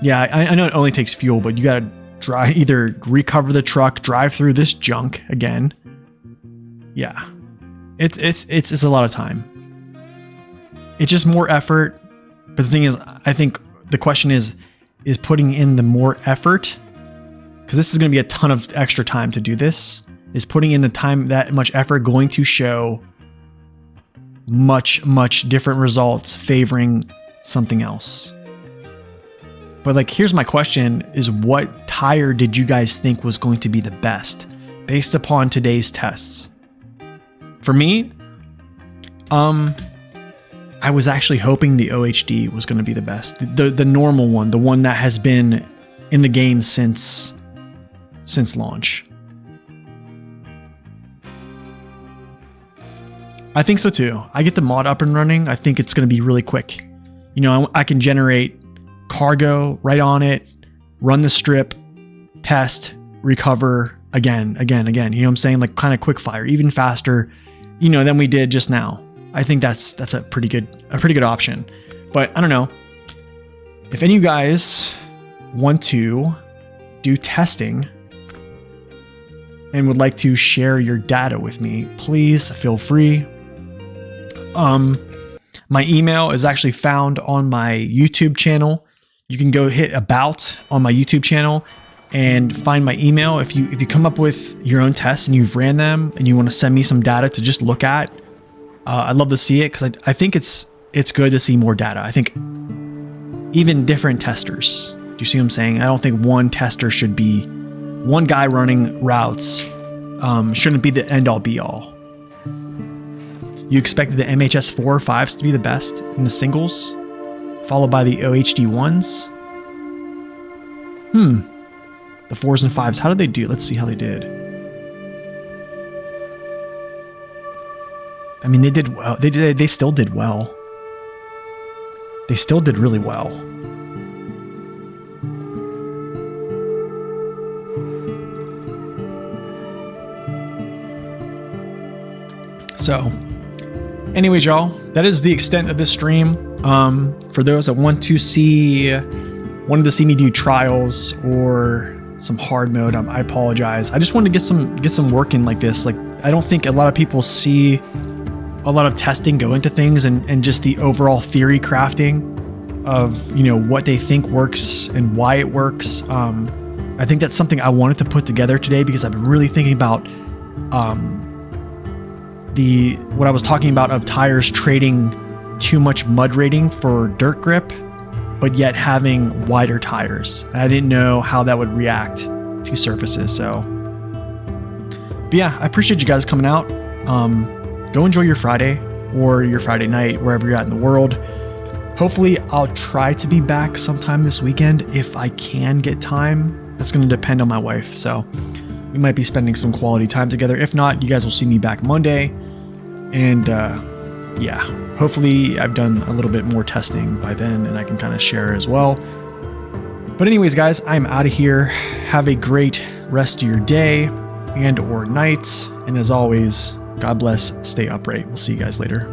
[SPEAKER 1] Yeah, I know it only takes fuel, but you got to either recover the truck, drive through this junk again. Yeah, it's a lot of time. It's just more effort. But the thing is, I think the question is putting in the more effort, because this is going to be a ton of extra time to do this, is putting in the time, that much effort going to show much different results favoring something else. But like, here's my question is, what tire did you guys think was going to be the best based upon today's tests? For me, I was actually hoping the OHD was going to be the best. The normal one, the one that has been in the game since launch. I think so too. I get the mod up and running. I think it's going to be really quick. You know, I can generate cargo right on it, run the strip, test, recover again. You know what I'm saying? Like kind of quick fire, even faster, you know, than we did just now. I think that's a pretty good option. But I don't know. If any of you guys want to do testing and would like to share your data with me, please feel free. My email is actually found on my YouTube channel. You can go hit about on my YouTube channel and find my email. If you come up with your own tests and you've ran them and you want to send me some data to just look at, I'd love to see it, because I think it's good to see more data. I think even different testers. Do you see what I'm saying? I don't think one tester should be, one guy running routes shouldn't be the end all be all. You expected the MHS4 or 5s to be the best in the singles, followed by the OHD 1s. The 4s and 5s, how did they do? Let's see how they did. I mean, they did well. They still did well. They still did really well. So, anyways, y'all, that is the extent of this stream. For those that wanted to see me do trials or some hard mode, I apologize. I just wanted to get some work in like this. Like, I don't think a lot of people see a lot of testing go into things, and just the overall theory crafting of, you know, what they think works and why it works. I think that's something I wanted to put together today, because I've been really thinking about what I was talking about of tires trading too much mud rating for dirt grip, but yet having wider tires. I didn't know how that would react to surfaces. So, but yeah, I appreciate you guys coming out. Go enjoy your Friday or your Friday night, wherever you're at in the world. Hopefully I'll try to be back sometime this weekend if I can get time. That's going to depend on my wife. So we might be spending some quality time together. If not, you guys will see me back Monday. And yeah, hopefully I've done a little bit more testing by then and I can kind of share as well. But anyways, guys, I'm out of here. Have a great rest of your day and or night. And as always, God bless, stay upright. We'll see you guys later.